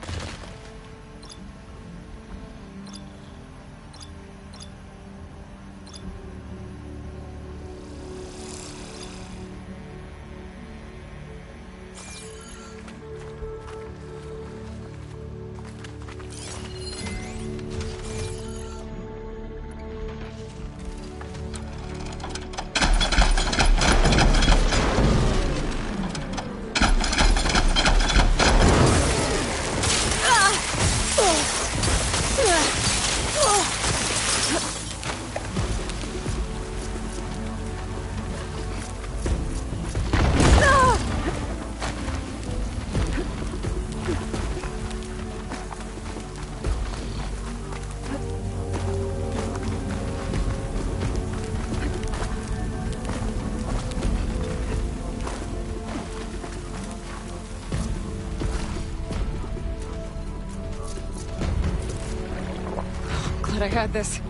glad I had this.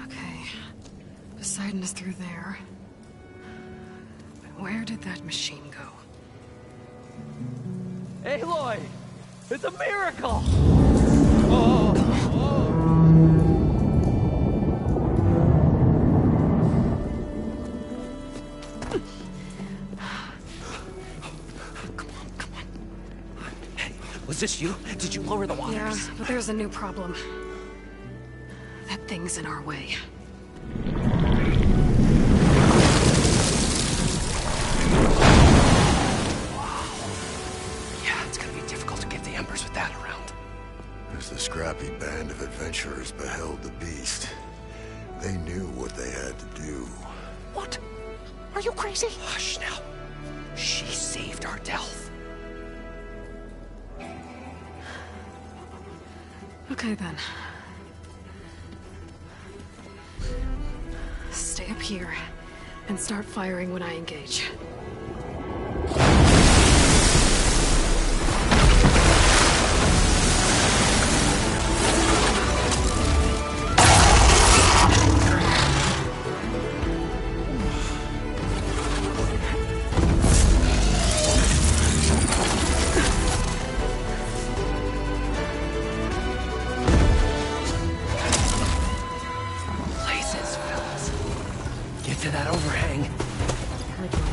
Okay. Poseidon is through there. But where did that machine go? Aloy! It's a miracle! Was this you? Did you lower the waters? Yeah, but there's a new problem. That thing's in our way. Yeah, it's gonna be difficult to get the Embers with that around. As the scrappy band of adventurers beheld the beast, they knew what they had to do. What? Are you crazy? Hush now. She saved our Delph. Okay then. Stay up here and start firing when I engage. Blazes, fellas. Get to that overhang. Heard one.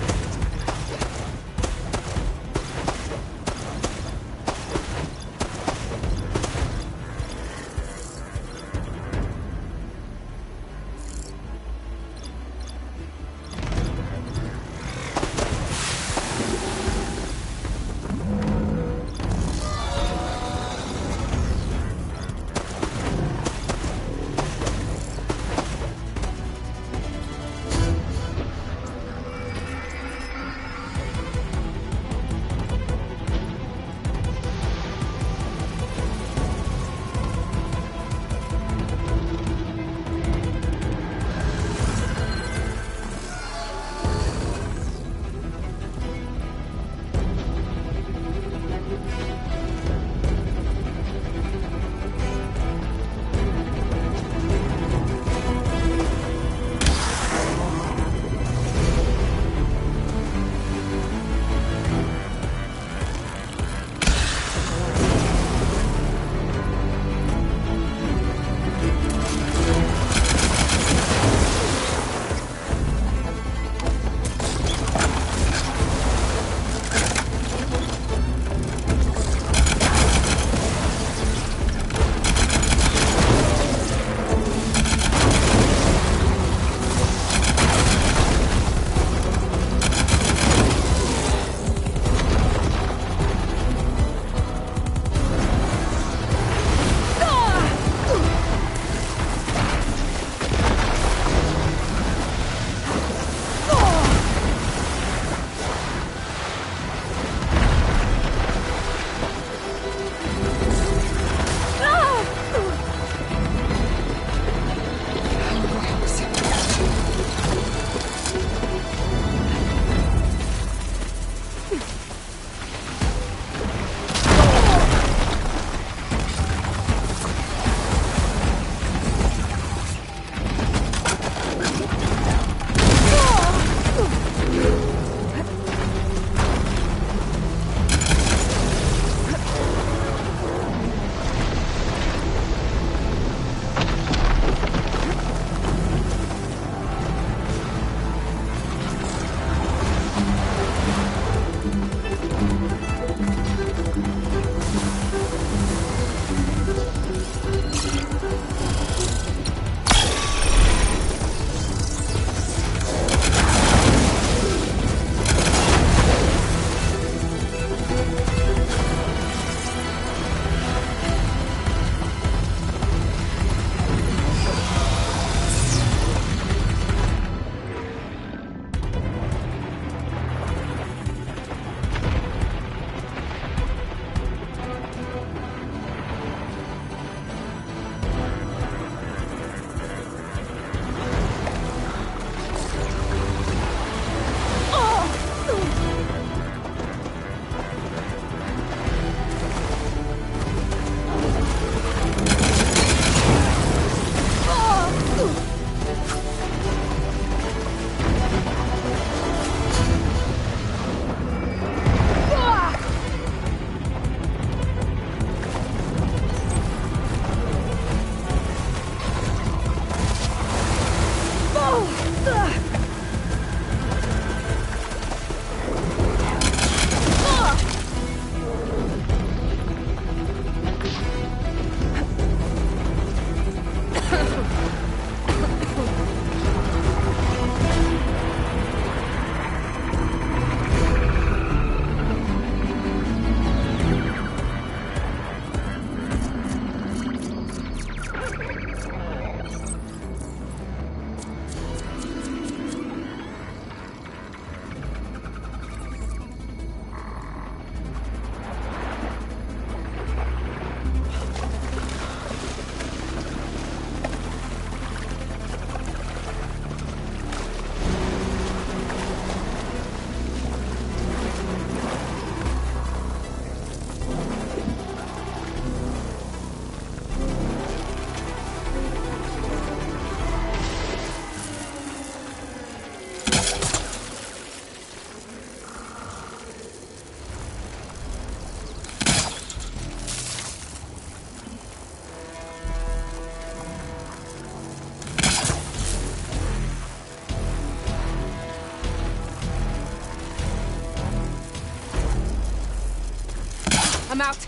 I'm out.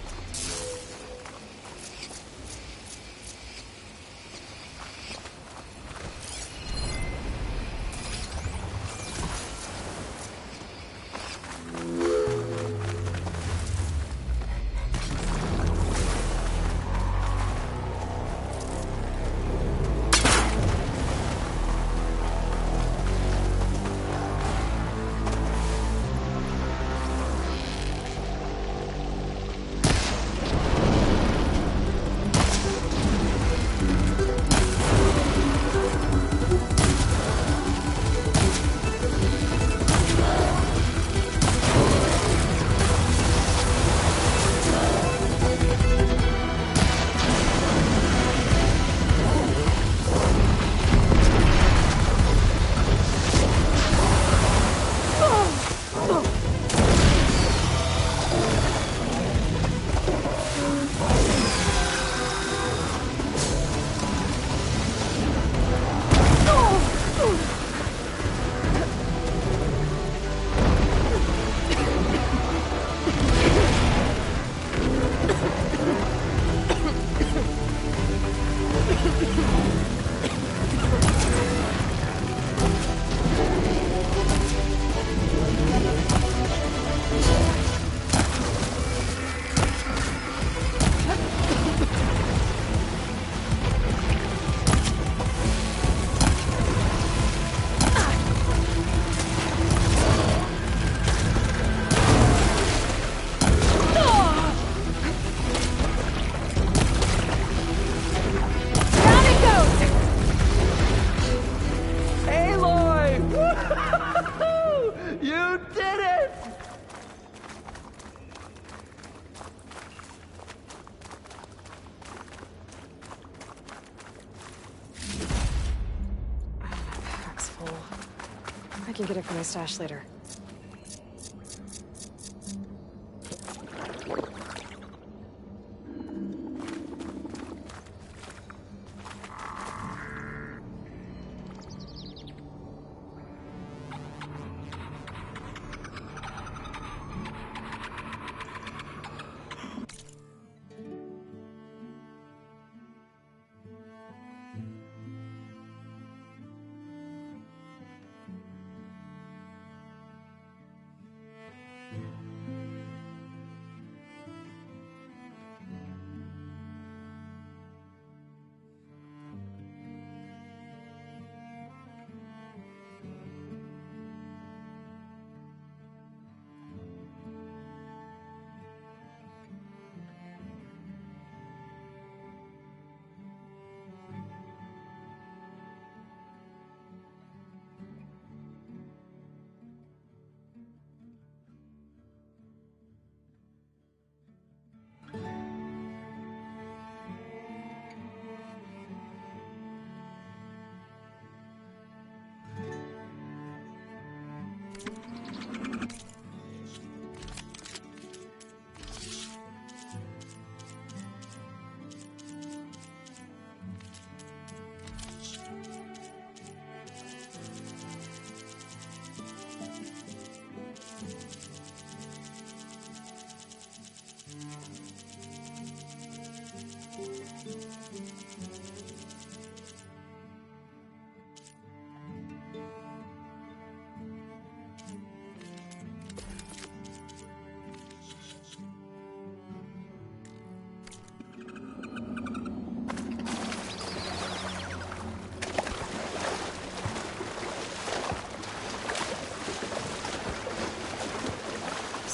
You did it! Pack's full. I can get it from my stash later.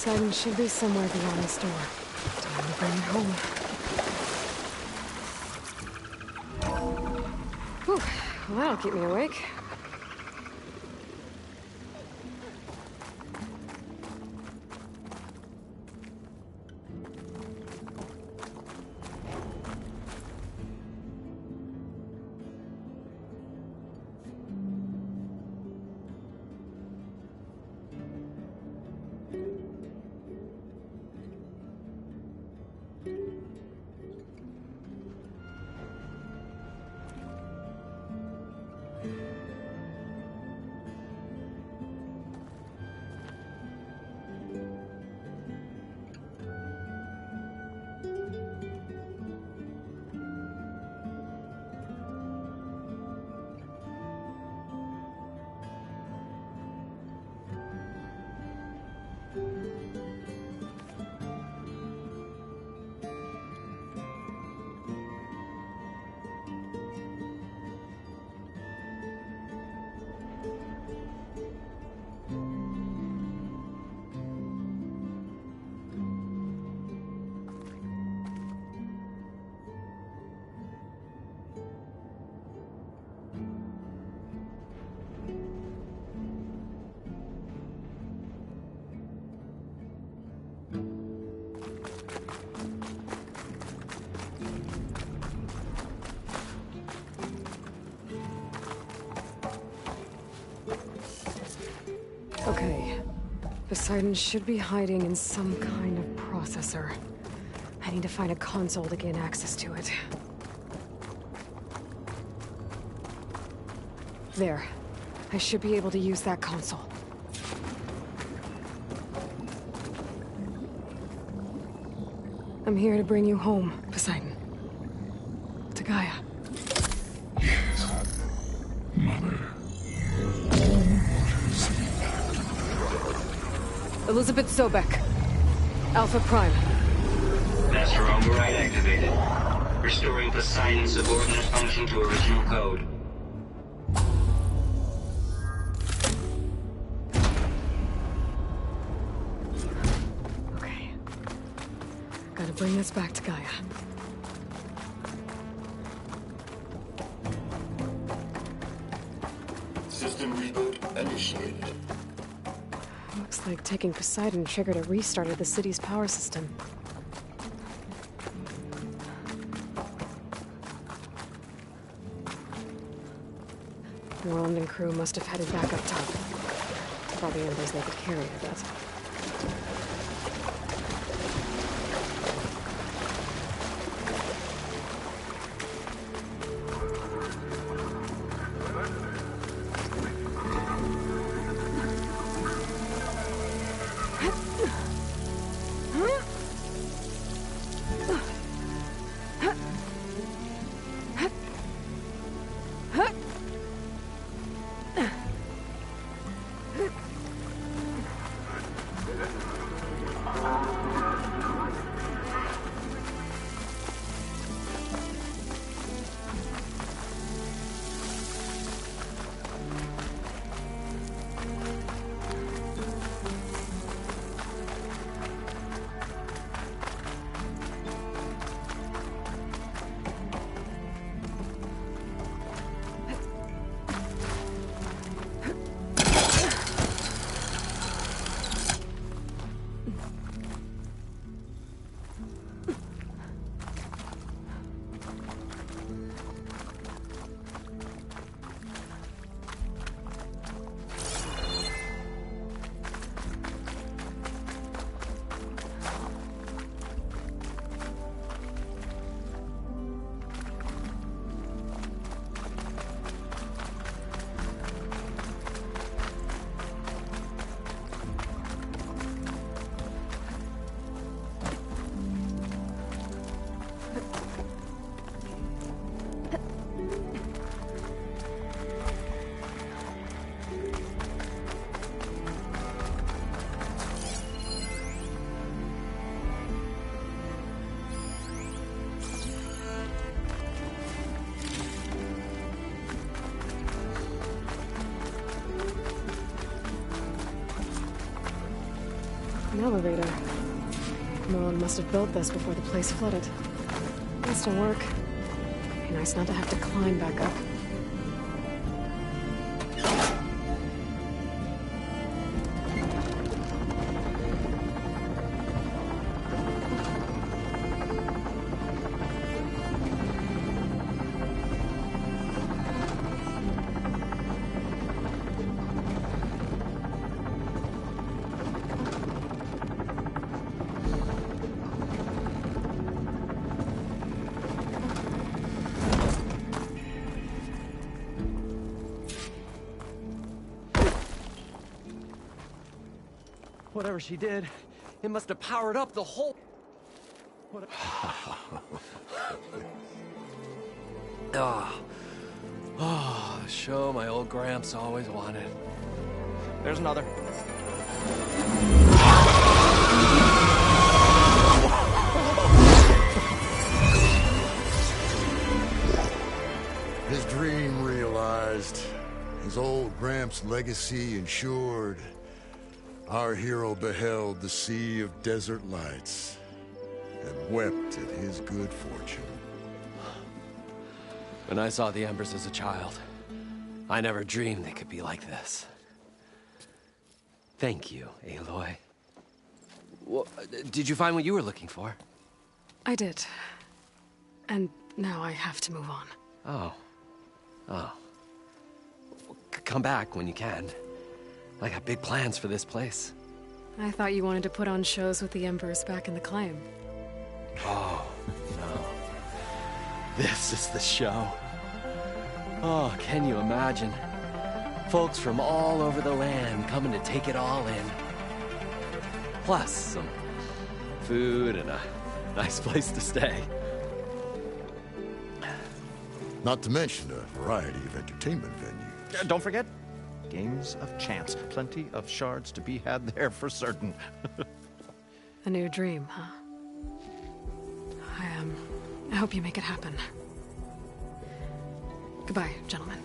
Poseidon should be somewhere beyond this door. Time to bring it home. Whew, well, that'll keep me awake. Okay. Poseidon should be hiding in some kind of processor. I need to find a console to gain access to it. There. I should be able to use that console. I'm here to bring you home, Poseidon. To Gaia. Yes, Mother. Elizabeth Sobek. Alpha Prime. Master override activated. Restoring Poseidon's subordinate function to original code. Okay. Gotta bring this back to Gaia. System reboot initiated. Looks like taking Poseidon triggered a restart of the city's power system. Moreland and crew must have headed back up top. Took all the embers they could carry, I bet. An elevator. Moreland must have built this before the place flooded. Needs to work. Be nice not to have to climb back up. Whatever she did, it must have powered up the whole... the show my old Gramps always wanted. There's another. His dream realized, his old Gramps' legacy ensured. Our hero beheld the sea of desert lights and wept at his good fortune. When I saw the embers as a child, I never dreamed they could be like this. Thank you, Aloy. Well, did you find what you were looking for? I did. And now I have to move on. Oh. Well, come back when you can. I got big plans for this place. I thought you wanted to put on shows with the Embers back in the claim. Oh, no. This is the show. Oh, can you imagine? Folks from all over the land coming to take it all in. Plus some food and a nice place to stay. Not to mention a variety of entertainment venues. Don't forget, games of chance. Plenty of shards to be had there for certain. A new dream, huh? I hope you make it happen. Goodbye, gentlemen.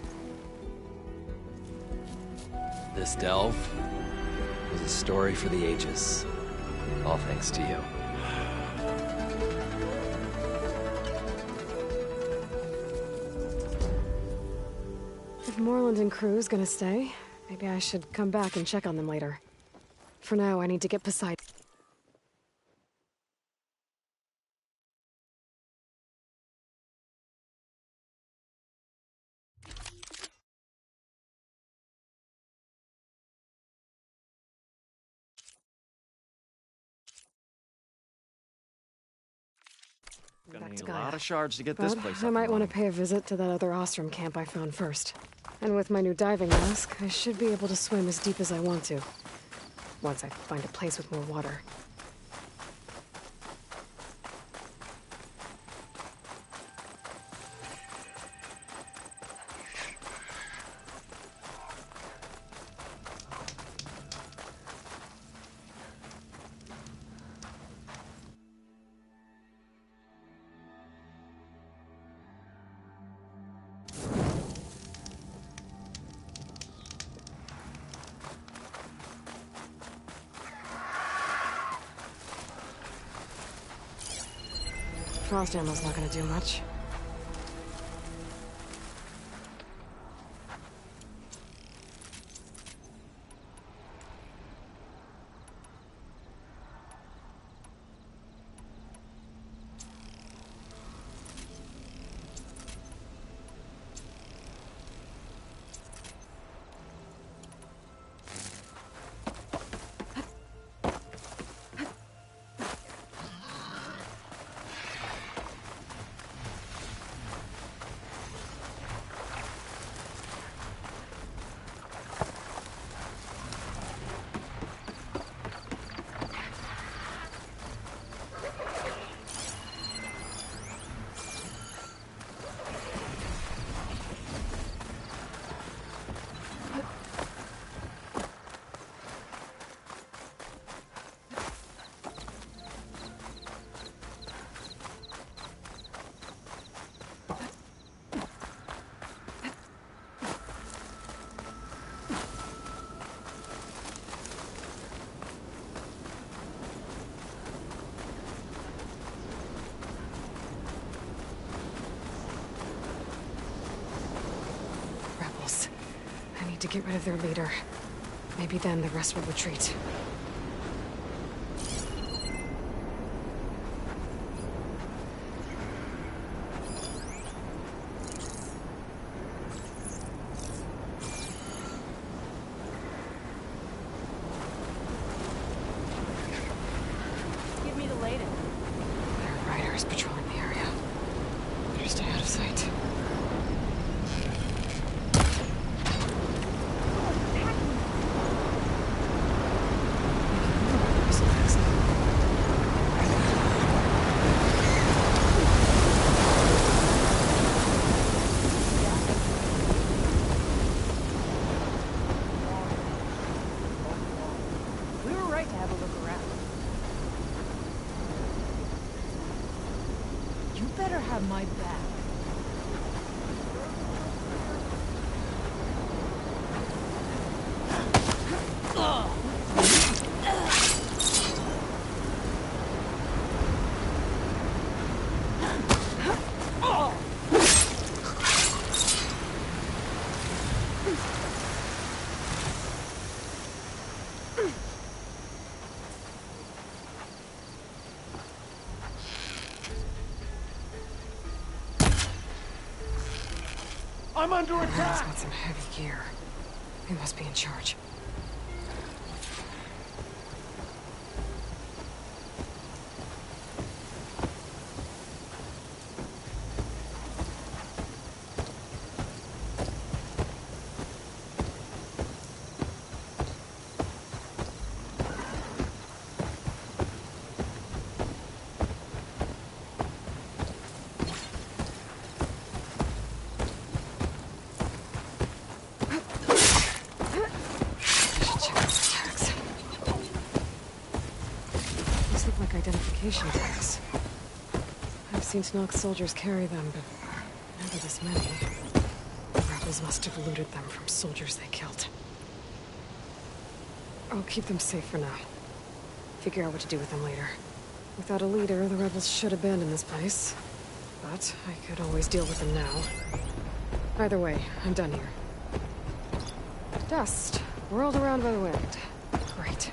This delve was a story for the ages. All thanks to you. If Moreland and crew's gonna stay, maybe I should come back and check on them later. For now, I need to get Poseidon. Gonna need a lot of shards to get But this place I up might and want to running. pay a visit to that other Ostrom camp I found first. And with my new diving mask, I should be able to swim as deep as I want to. Once I find a place with more water. Frost ammo's not gonna do much. To get rid of their leader. Maybe then the rest will retreat. Give me the latest. There are riders patrolling the area. Better stay out of sight. We were right to have a look around. You better have my back. I'm under Man's attack! got some heavy gear. They must be in charge. communication tags. I've seen Snock's soldiers carry them, but never this many. The rebels must have looted them from soldiers they killed. I'll keep them safe for now. Figure out what to do with them later. Without a leader, the rebels should abandon this place. But I could always deal with them now. Either way, I'm done here. Dust. Whirled around by the wind. Great.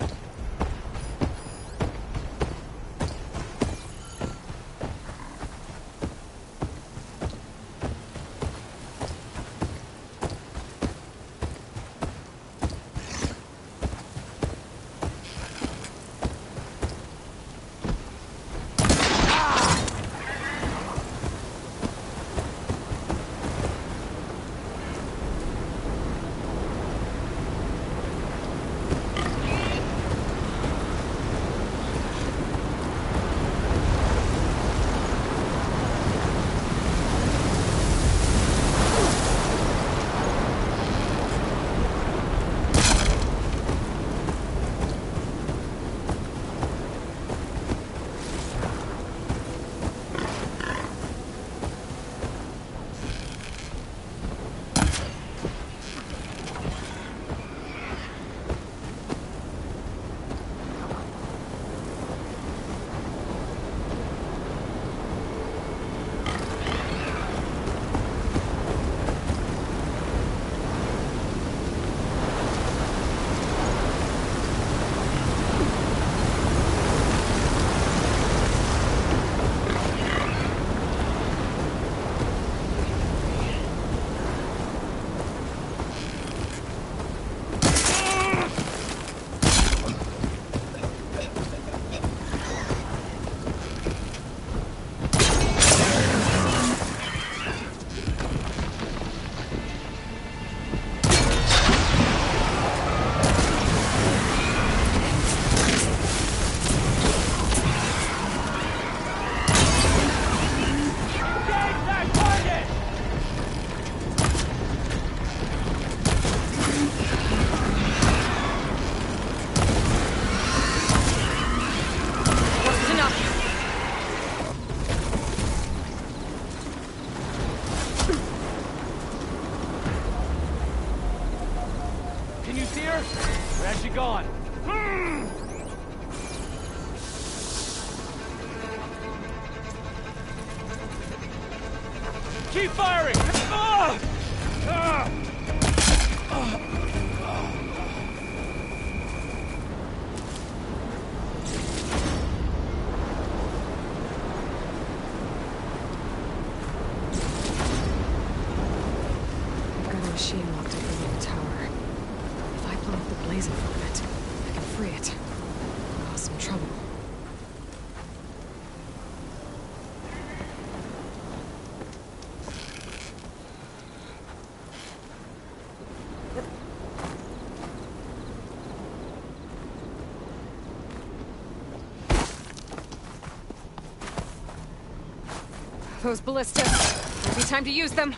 Keep firing! I've got a machine locked up in the little tower. If I blow up the blaze in front of it, I can free it. Cause some trouble. Those ballistas. Might be time to use them.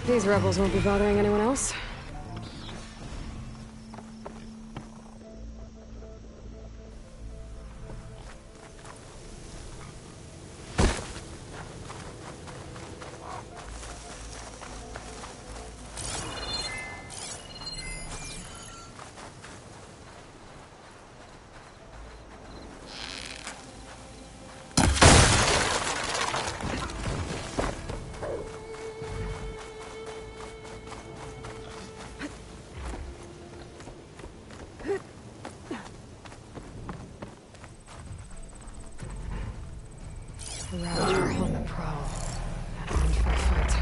These rebels won't be bothering anyone else. The Ravager on the prowl. And armed for a fight.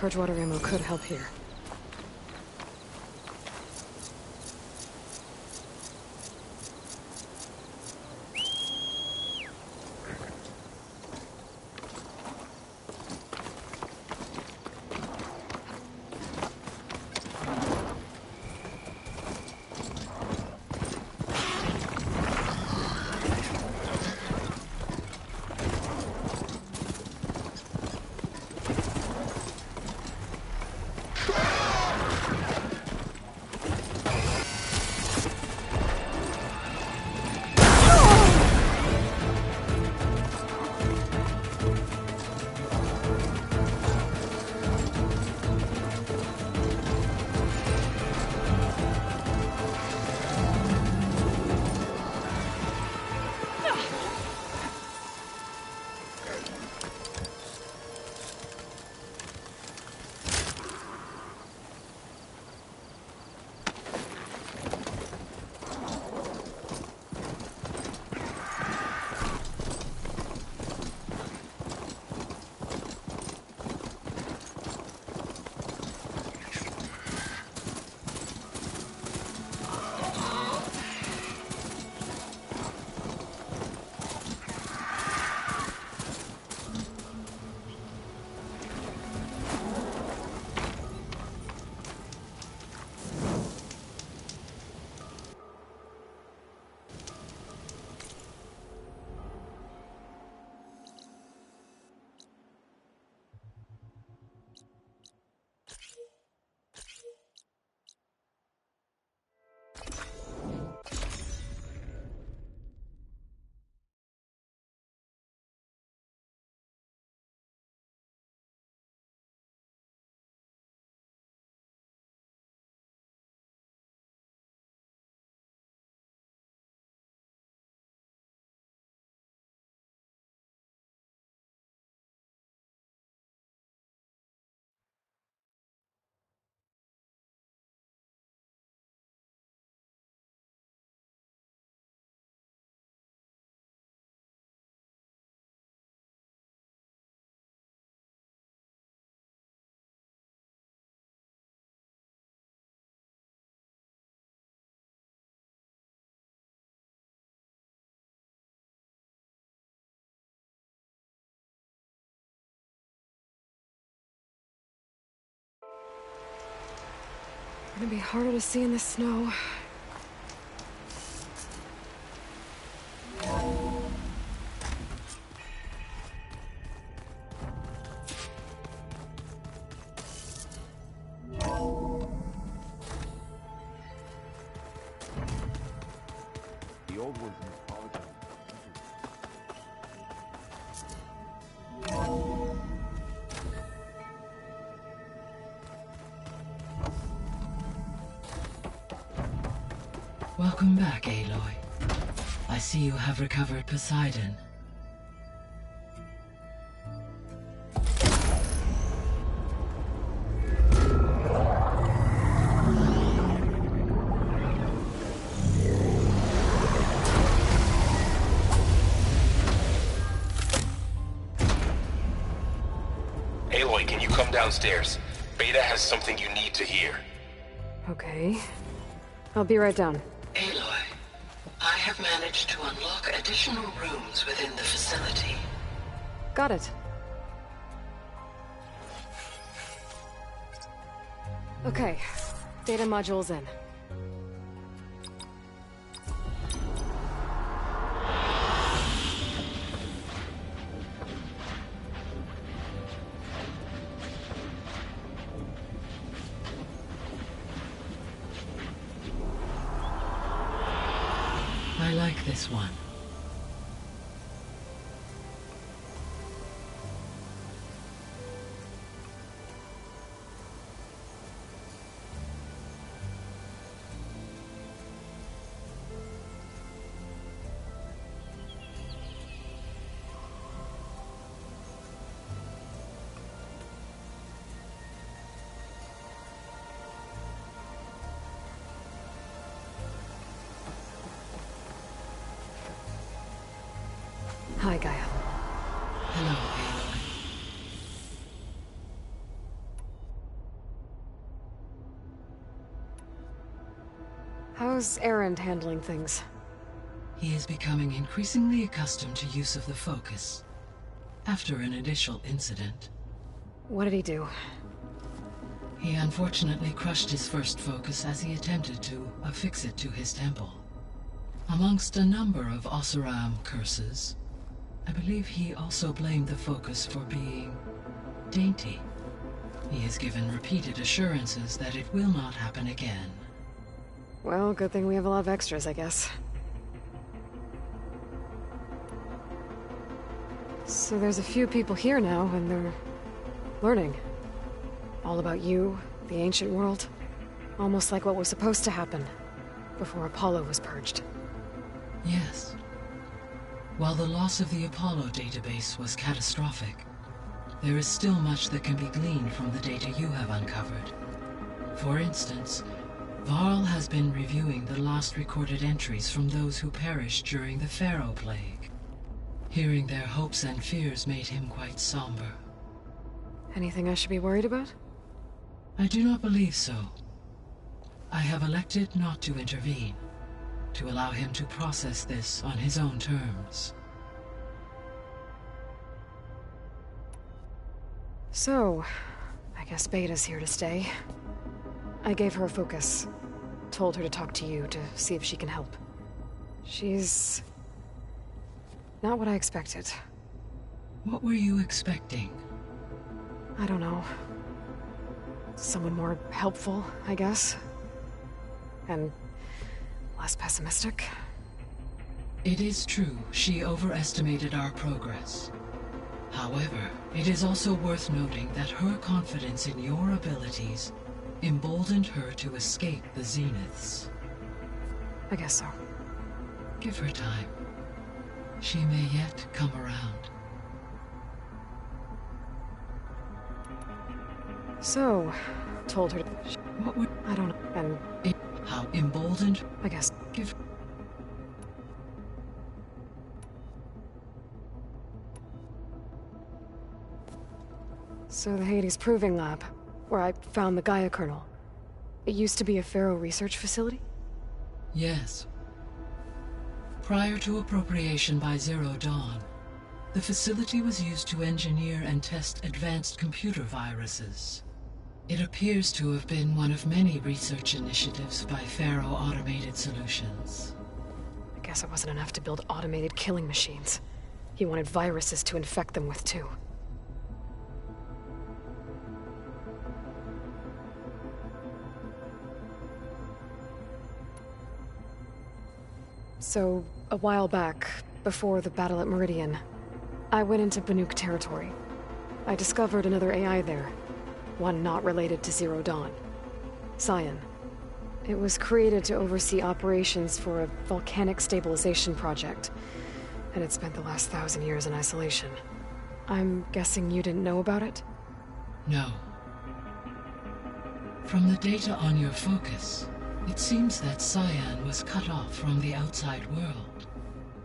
purge water ammo could help here. Gonna be harder to see in the snow. The old ones in Poseidon. Welcome back, Aloy. I see you have recovered Poseidon. Aloy, can you come downstairs? Beta has something you need to hear. Okay. I'll be right down. Aloy, I have managed to unlock additional rooms within the facility. Got it. Okay. Data module's in. I like this one. Hi, Gaia. Hello, Aloy. How's Erend handling things? He is becoming increasingly accustomed to use of the focus. After an initial incident. What did he do? He unfortunately crushed his first focus as he attempted to affix it to his temple. Amongst a number of Oseram curses, I believe he also blamed the focus for being dainty. He has given repeated assurances that it will not happen again. Well, good thing we have a lot of extras, I guess. So there's a few people here now, and they're learning. All about you, the ancient world. Almost like what was supposed to happen before Apollo was purged. Yes. While the loss of the Apollo database was catastrophic, there is still much that can be gleaned from the data you have uncovered. For instance, Varl has been reviewing the last recorded entries from those who perished during the Pharaoh Plague. Hearing their hopes and fears made him quite somber. Anything I should be worried about? I do not believe so. I have elected not to intervene, to allow him to process this on his own terms. So, I guess Beta's here to stay. I gave her a focus. Told her to talk to you to see if she can help. She's not what I expected. What were you expecting? I don't know. Someone more helpful, I guess. And less pessimistic. It is true, she overestimated our progress. However, it is also worth noting that her confidence in your abilities emboldened her to escape the Zeniths. I guess so. Give her time. She may yet come around. So, told her. What would I don't know. And how emboldened? I guess. Give. So the Hades Proving Lab, where I found the Gaia kernel. It used to be a Pharaoh research facility? Yes. Prior to appropriation by Zero Dawn, the facility was used to engineer and test advanced computer viruses. It appears to have been one of many research initiatives by Pharaoh Automated Solutions. I guess it wasn't enough to build automated killing machines. He wanted viruses to infect them with too. So, a while back, before the battle at Meridian, I went into Banuk territory. I discovered another AI there, one not related to Zero Dawn. Cyan. It was created to oversee operations for a volcanic stabilization project, and it spent the last 1,000 years in isolation. I'm guessing you didn't know about it? No. From the data on your focus, it seems that Cyan was cut off from the outside world,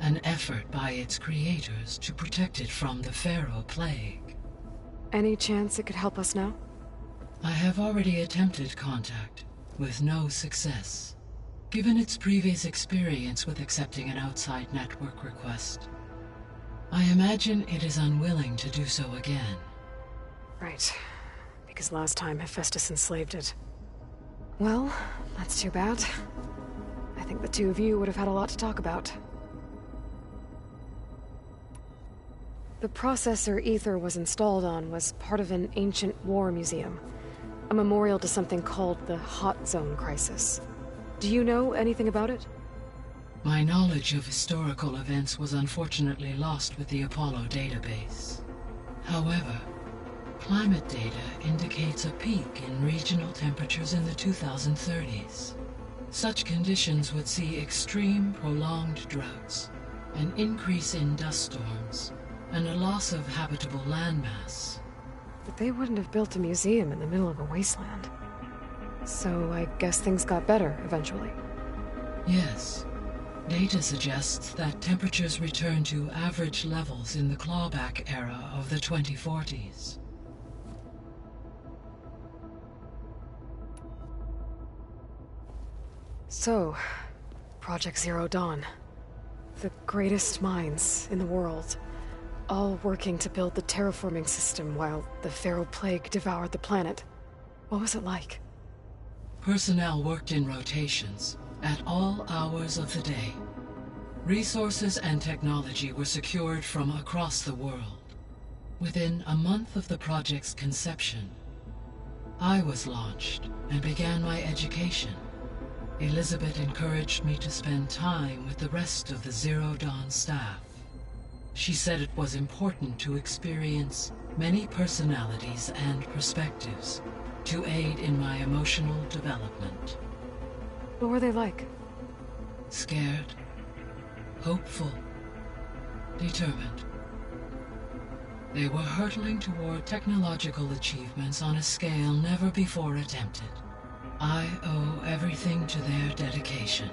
an effort by its creators to protect it from the Pharaoh Plague. Any chance it could help us now? I have already attempted contact, with no success. Given its previous experience with accepting an outside network request, I imagine it is unwilling to do so again. Right. Because last time Hephaestus enslaved it. Well, that's too bad. I think the two of you would have had a lot to talk about. The processor Ether was installed on was part of an ancient war museum. A memorial to something called the Hot Zone Crisis. Do you know anything about it? My knowledge of historical events was unfortunately lost with the Apollo database. However, climate data indicates a peak in regional temperatures in the 2030s. Such conditions would see extreme, prolonged droughts, an increase in dust storms, and a loss of habitable landmass. But they wouldn't have built a museum in the middle of a wasteland. So I guess things got better eventually. Yes. Data suggests that temperatures returned to average levels in the clawback era of the 2040s. So, Project Zero Dawn. The greatest minds in the world, all working to build the terraforming system while the Pharaoh Plague devoured the planet. What was it like? Personnel worked in rotations, at all hours of the day. Resources and technology were secured from across the world. Within a month of the project's conception, I was launched and began my education. Elizabeth encouraged me to spend time with the rest of the Zero Dawn staff. She said it was important to experience many personalities and perspectives to aid in my emotional development. What were they like? Scared, hopeful, determined. They were hurtling toward technological achievements on a scale never before attempted. I owe everything to their dedication.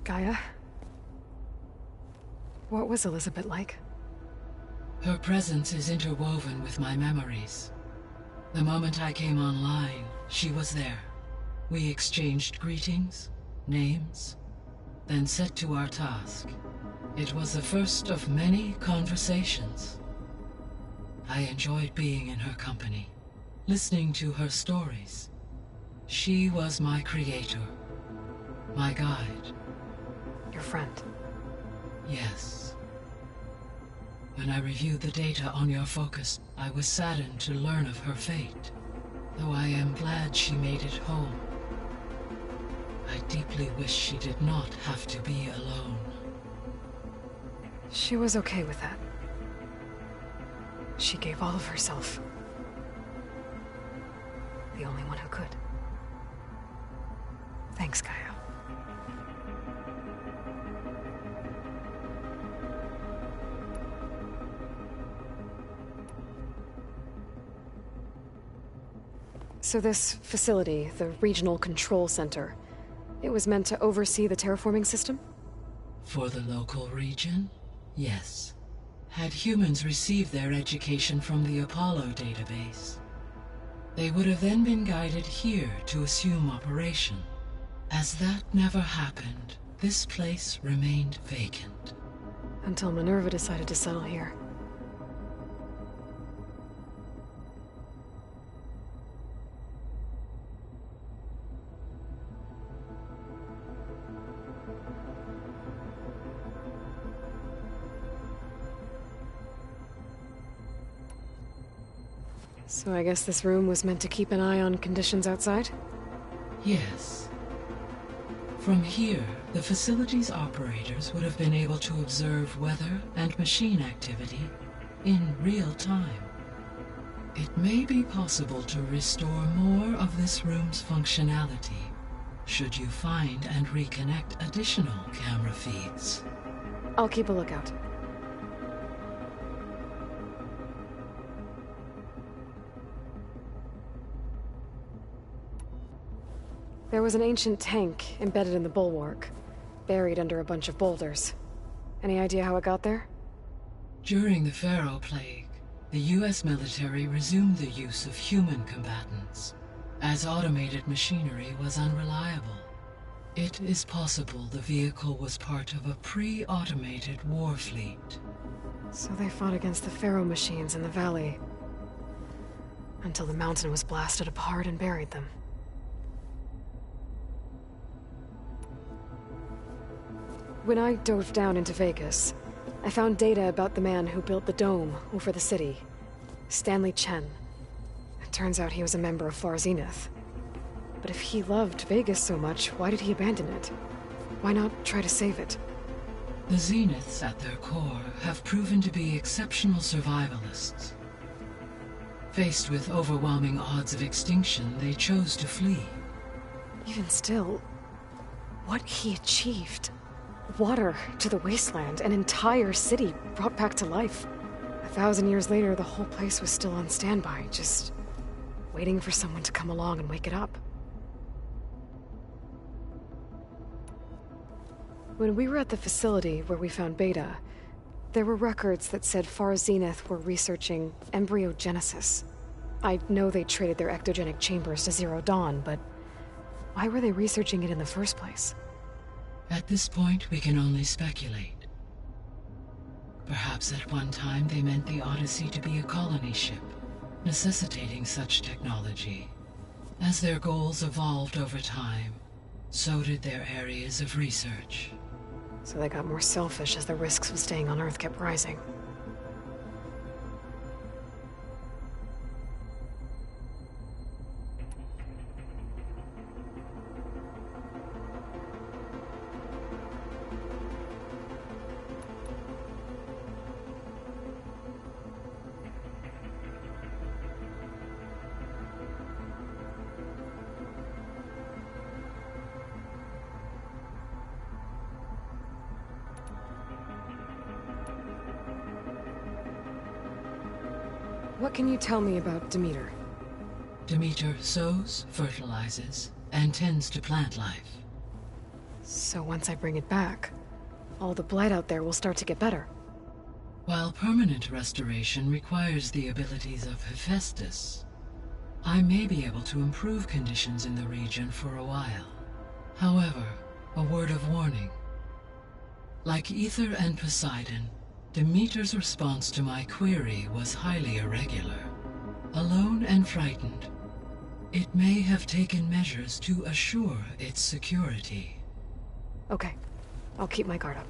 Gaia? What was Elizabeth like? Her presence is interwoven with my memories. The moment I came online, she was there. We exchanged greetings, names, then set to our task. It was the first of many conversations. I enjoyed being in her company, listening to her stories. She was my creator, my guide. Your friend? Yes. When I reviewed the data on your focus, I was saddened to learn of her fate, though I am glad she made it home. I deeply wish she did not have to be alone. She was okay with that. She gave all of herself. The only one who could. Thanks, Gaia. So this facility, the Regional Control Center, it was meant to oversee the terraforming system? For the local region, yes. Had humans received their education from the Apollo database, they would have then been guided here to assume operation. As that never happened, this place remained vacant. Until Minerva decided to settle here. So I guess this room was meant to keep an eye on conditions outside? Yes. From here, the facility's operators would have been able to observe weather and machine activity in real time. It may be possible to restore more of this room's functionality, should you find and reconnect additional camera feeds. I'll keep a lookout. There was an ancient tank embedded in the bulwark, buried under a bunch of boulders. Any idea how it got there? During the Pharaoh Plague, the US military resumed the use of human combatants, as automated machinery was unreliable. It is possible the vehicle was part of a pre-automated war fleet. So they fought against the Pharaoh machines in the valley, until the mountain was blasted apart and buried them. When I dove down into Vegas, I found data about the man who built the dome over the city, Stanley Chen. It turns out he was a member of Far Zenith. But if he loved Vegas so much, why did he abandon it? Why not try to save it? The Zeniths at their core have proven to be exceptional survivalists. Faced with overwhelming odds of extinction, they chose to flee. Even still, what he achieved. Water to the wasteland, an entire city brought back to life. 1,000 years later, the whole place was still on standby, just waiting for someone to come along and wake it up. When we were at the facility where we found Beta, there were records that said Far Zenith were researching embryogenesis. I know they traded their ectogenic chambers to Zero Dawn, but why were they researching it in the first place? At this point, we can only speculate. Perhaps at one time they meant the Odyssey to be a colony ship, necessitating such technology. As their goals evolved over time, so did their areas of research. So they got more selfish as the risks of staying on Earth kept rising. What can you tell me about Demeter? Demeter sows, fertilizes, and tends to plant life. So once I bring it back, all the blight out there will start to get better. While permanent restoration requires the abilities of Hephaestus, I may be able to improve conditions in the region for a while. However, a word of warning. Like Ether and Poseidon, Demeter's response to my query was highly irregular. Alone and frightened, it may have taken measures to assure its security. Okay, I'll keep my guard up.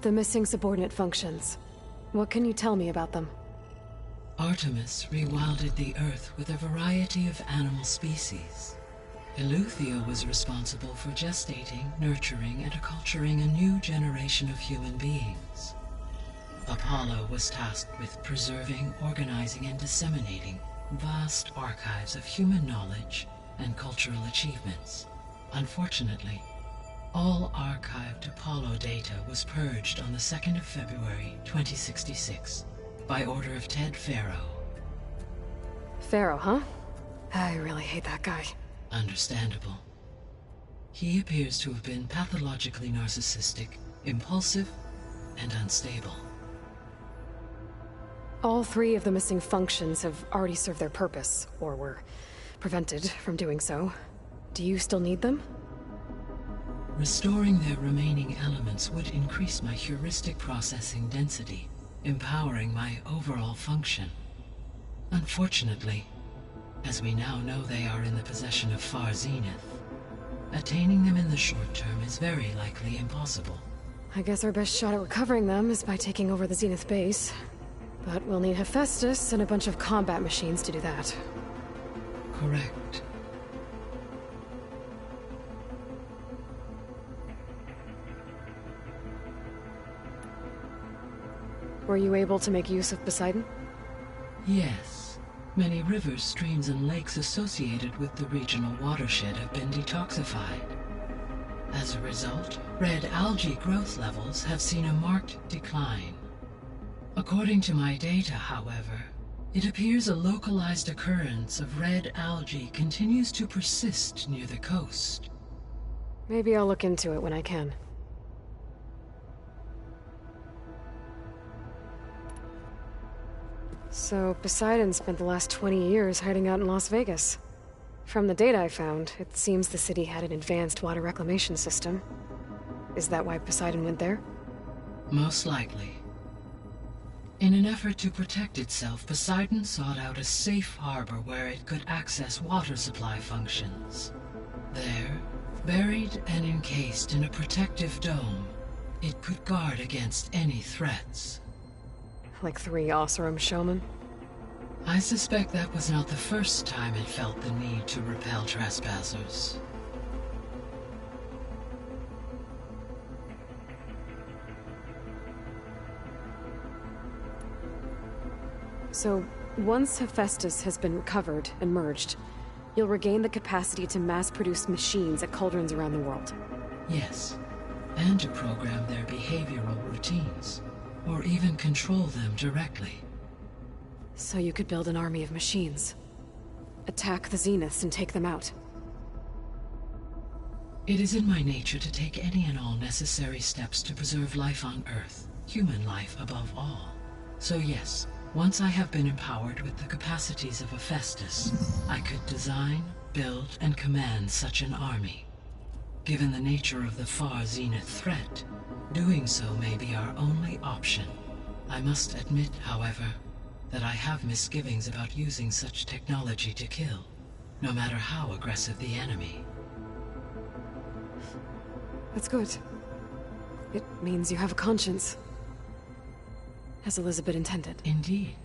The missing subordinate functions. What can you tell me about them? Artemis rewilded the Earth with a variety of animal species. Eleuthia was responsible for gestating, nurturing, and acculturating a new generation of human beings. Apollo was tasked with preserving, organizing, and disseminating vast archives of human knowledge and cultural achievements. Unfortunately, all archived Apollo data was purged on the 2nd of February, 2066, by order of Ted Faro. Pharaoh, huh? I really hate that guy. Understandable. He appears to have been pathologically narcissistic, impulsive, and unstable. All 3 of the missing functions have already served their purpose, or were prevented from doing so. Do you still need them? Restoring their remaining elements would increase my heuristic processing density, empowering my overall function. Unfortunately, as we now know they are in the possession of Far Zenith, attaining them in the short term is very likely impossible. I guess our best shot at recovering them is by taking over the Zenith base. But we'll need Hephaestus and a bunch of combat machines to do that. Correct. Were you able to make use of Poseidon? Yes. Many rivers, streams, and lakes associated with the regional watershed have been detoxified. As a result, red algae growth levels have seen a marked decline. According to my data, however, it appears a localized occurrence of red algae continues to persist near the coast. Maybe I'll look into it when I can. So, Poseidon spent the last 20 years hiding out in Las Vegas. From the data I found, it seems the city had an advanced water reclamation system. Is that why Poseidon went there? Most likely. In an effort to protect itself, Poseidon sought out a safe harbor where it could access water supply functions. There, buried and encased in a protective dome, it could guard against any threats. Like 3 Oseram showmen? I suspect that was not the first time it felt the need to repel trespassers. So, once Hephaestus has been recovered and merged, you'll regain the capacity to mass-produce machines at cauldrons around the world. Yes, and to program their behavioral routines, or even control them directly. So you could build an army of machines. attack the Zeniths and take them out. It is in my nature to take any and all necessary steps to preserve life on Earth, human life above all. So yes, once I have been empowered with the capacities of a Festus, I could design, build, and command such an army. Given the nature of the far Zenith threat, doing so may be our only option. I must admit, however, that I have misgivings about using such technology to kill, no matter how aggressive the enemy. That's good. It means you have a conscience. As Elizabeth intended. Indeed.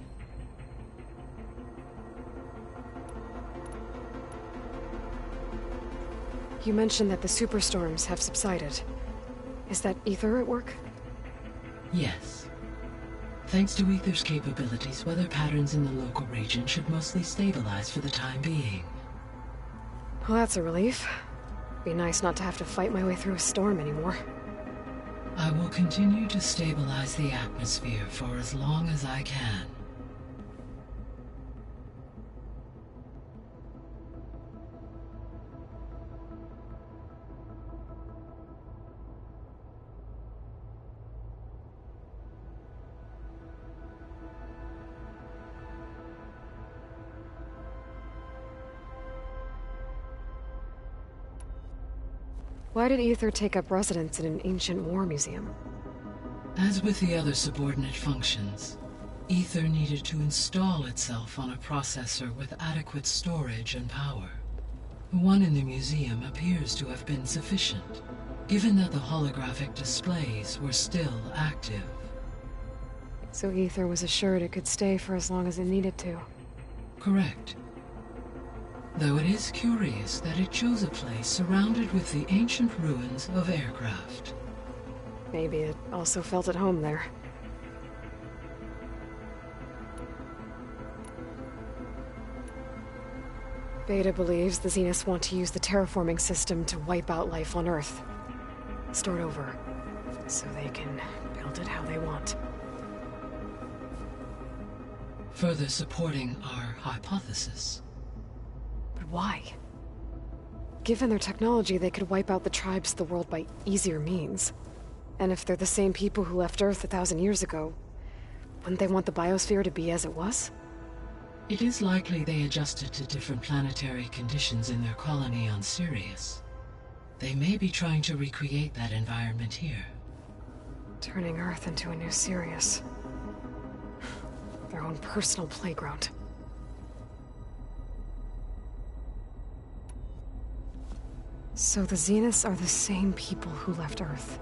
You mentioned that the superstorms have subsided. Is that Ether at work? Yes. Thanks to Ether's capabilities, weather patterns in the local region should mostly stabilize for the time being. Well, that's a relief. Be nice not to have to fight my way through a storm anymore. I will continue to stabilize the atmosphere for as long as I can. Why did Ether take up residence in an ancient war museum? As with the other subordinate functions, Ether needed to install itself on a processor with adequate storage and power. The one in the museum appears to have been sufficient, given that the holographic displays were still active. So Ether was assured it could stay for as long as it needed to. Correct. Though it is curious that it chose a place surrounded with the ancient ruins of aircraft. Maybe it also felt at home there. Beta believes the Zeniths want to use the terraforming system to wipe out life on Earth. Start over, so they can build it how they want. Further supporting our hypothesis. But why? Given their technology, they could wipe out the tribes of the world by easier means. And if they're the same people who left Earth 1,000 years ago, wouldn't they want the biosphere to be as it was? It is likely they adjusted to different planetary conditions in their colony on Sirius. They may be trying to recreate that environment here. Turning Earth into a new Sirius. Their own personal playground. So the Zeniths are the same people who left Earth.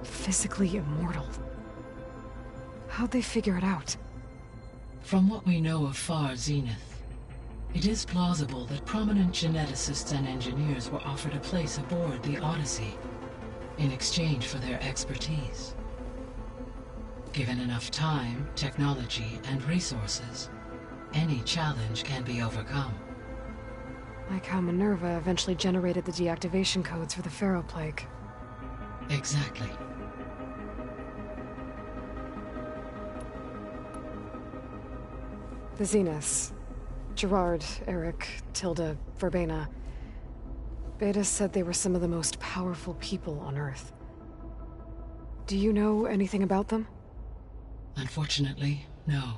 Physically immortal. How'd they figure it out? From what we know of Far Zenith, it is plausible that prominent geneticists and engineers were offered a place aboard the Odyssey in exchange for their expertise. Given enough time, technology, and resources, any challenge can be overcome. Like how Minerva eventually generated the deactivation codes for the Pharaoh Plague. Exactly. The Zeniths. Gerard, Eric, Tilda, Verbena. Beta said they were some of the most powerful people on Earth. Do you know anything about them? Unfortunately, no.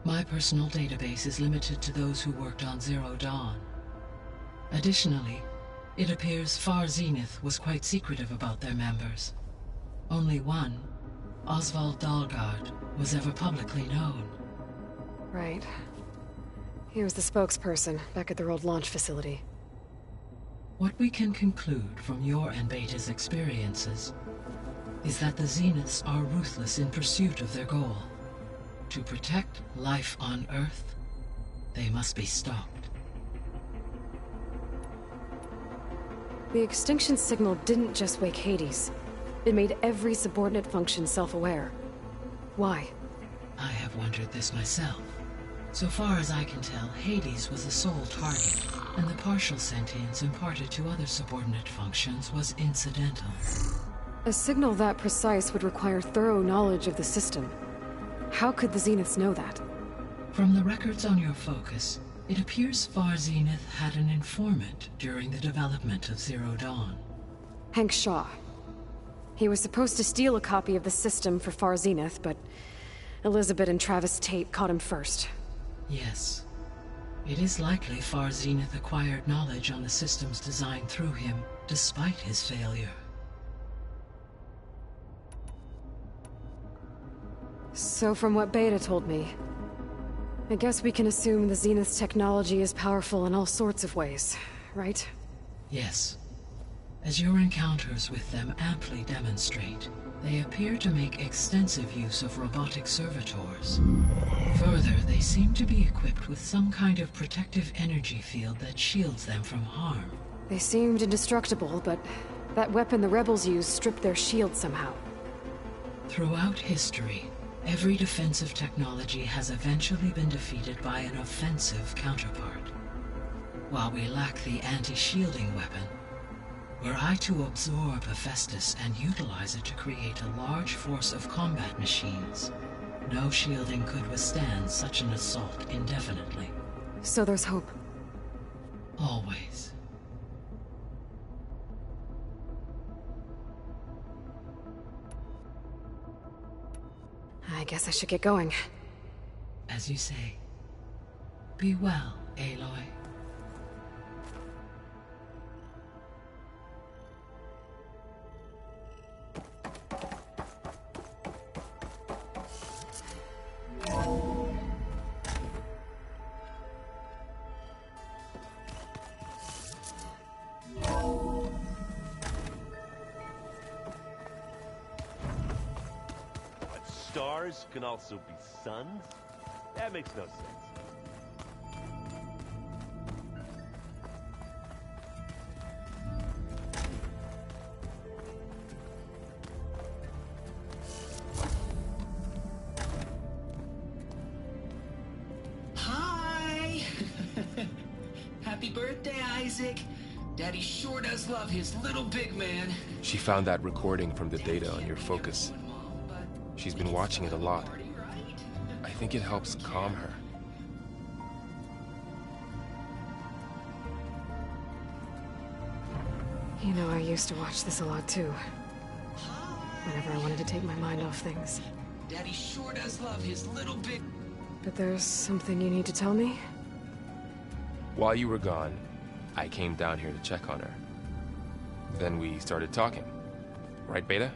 My personal database is limited to those who worked on Zero Dawn. Additionally, it appears Far Zenith was quite secretive about their members. Only one, Oswald Dahlgard, was ever publicly known. Right. He was the spokesperson back at their old launch facility. What we can conclude from your and Beta's experiences is that the Zeniths are ruthless in pursuit of their goal. To protect life on Earth, they must be stopped. The extinction signal didn't just wake Hades. It made every subordinate function self-aware. Why? I have wondered this myself. So far as I can tell, Hades was the sole target, and the partial sentience imparted to other subordinate functions was incidental. A signal that precise would require thorough knowledge of the system. How could the Zeniths know that? From the records on your focus, It appears Far Zenith had an informant during the development of Zero Dawn. Hank Shaw. He was supposed to steal a copy of the system for Far Zenith, but Elizabeth and Travis Tate caught him first. Yes. It is likely Far Zenith acquired knowledge on the systems designed through him, despite his failure. So from what Beta told me, I guess we can assume the Zenith's technology is powerful in all sorts of ways, right? Yes. As your encounters with them amply demonstrate, they appear to make extensive use of robotic servitors. Further, they seem to be equipped with some kind of protective energy field that shields them from harm. They seemed indestructible, but that weapon the rebels used stripped their shield somehow. Throughout history, every defensive technology has eventually been defeated by an offensive counterpart. While we lack the anti-shielding weapon, were I to absorb Hephaestus and utilize it to create a large force of combat machines, no shielding could withstand such an assault indefinitely. So there's hope. Always. I guess I should get going. As you say. Be well, Aloy. Stars can also be suns? That makes no sense. Hi! Happy birthday, Isaac. Daddy sure does love his little big man. She found that recording from the data on your focus. She's been watching it a lot. I think it helps calm her. You know, I used to watch this a lot too. Whenever I wanted to take my mind off things. Daddy sure does love his little big... But there's something you need to tell me? While you were gone, I came down here to check on her. Then we started talking. Right, Beta?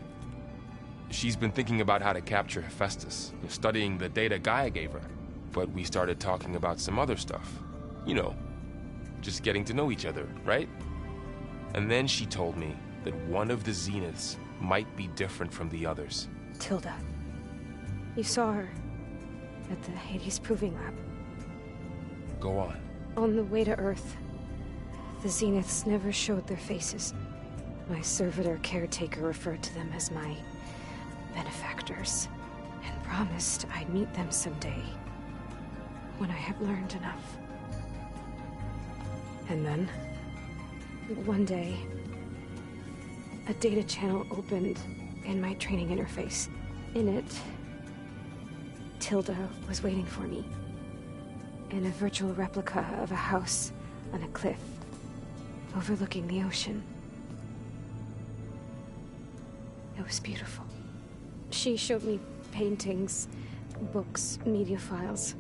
She's been thinking about how to capture Hephaestus, studying the data Gaia gave her. But we started talking about some other stuff. You know, just getting to know each other, right? And then she told me that one of the Zeniths might be different from the others. Tilda. You saw her at the Hades Proving Lab. Go on. On the way to Earth, the Zeniths never showed their faces. My servitor caretaker referred to them as my benefactors, and promised I'd meet them someday, when I have learned enough. And then? One day, a data channel opened in my training interface. In it, Tilda was waiting for me, in a virtual replica of a house on a cliff, overlooking the ocean. It was beautiful. She showed me paintings, books, media files.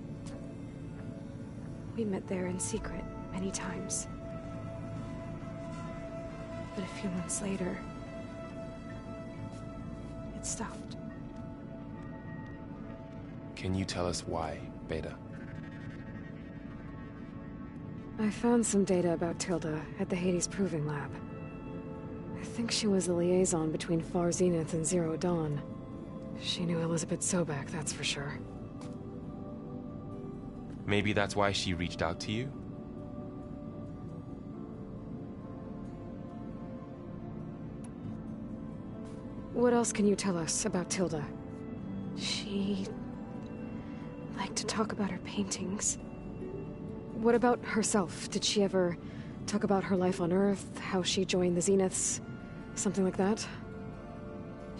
We met there in secret many times. But a few months later, it stopped. Can you tell us why, Beta? I found some data about Tilda at the Hades Proving Lab. I think she was a liaison between Far Zenith and Zero Dawn. She knew Elizabeth Sobek, that's for sure. Maybe that's why she reached out to you? What else can you tell us about Tilda? She liked to talk about her paintings. What about herself? Did she ever talk about her life on Earth, how she joined the Zeniths, something like that?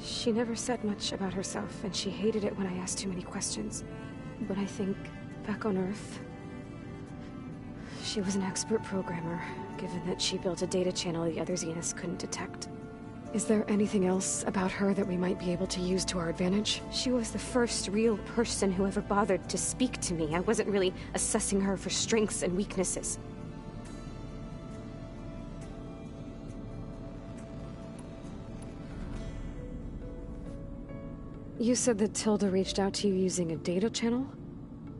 She never said much about herself, and she hated it when I asked too many questions. But I think, back on Earth, She was an expert programmer, given that she built a data channel the other Zeniths couldn't detect. Is there anything else about her that we might be able to use to our advantage? She was the first real person who ever bothered to speak to me. I wasn't really assessing her for strengths and weaknesses. You said that Tilda reached out to you using a data channel?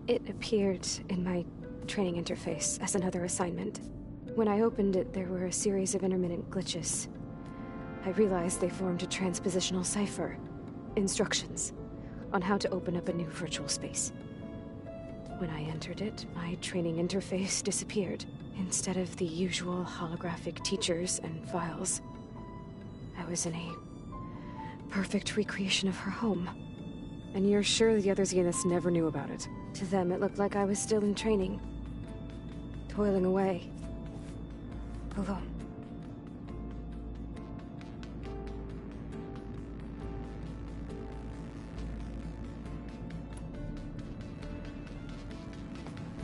It appeared in my training interface as another assignment. When I opened it, there were a series of intermittent glitches. I realized they formed a transpositional cipher. Instructions on how to open up a new virtual space. When I entered it, my training interface disappeared. Instead of the usual holographic teachers and files, I was in a perfect recreation of her home. And you're sure the other Zeniths never knew about it? To them, it looked like I was still in training. Toiling away. Alone.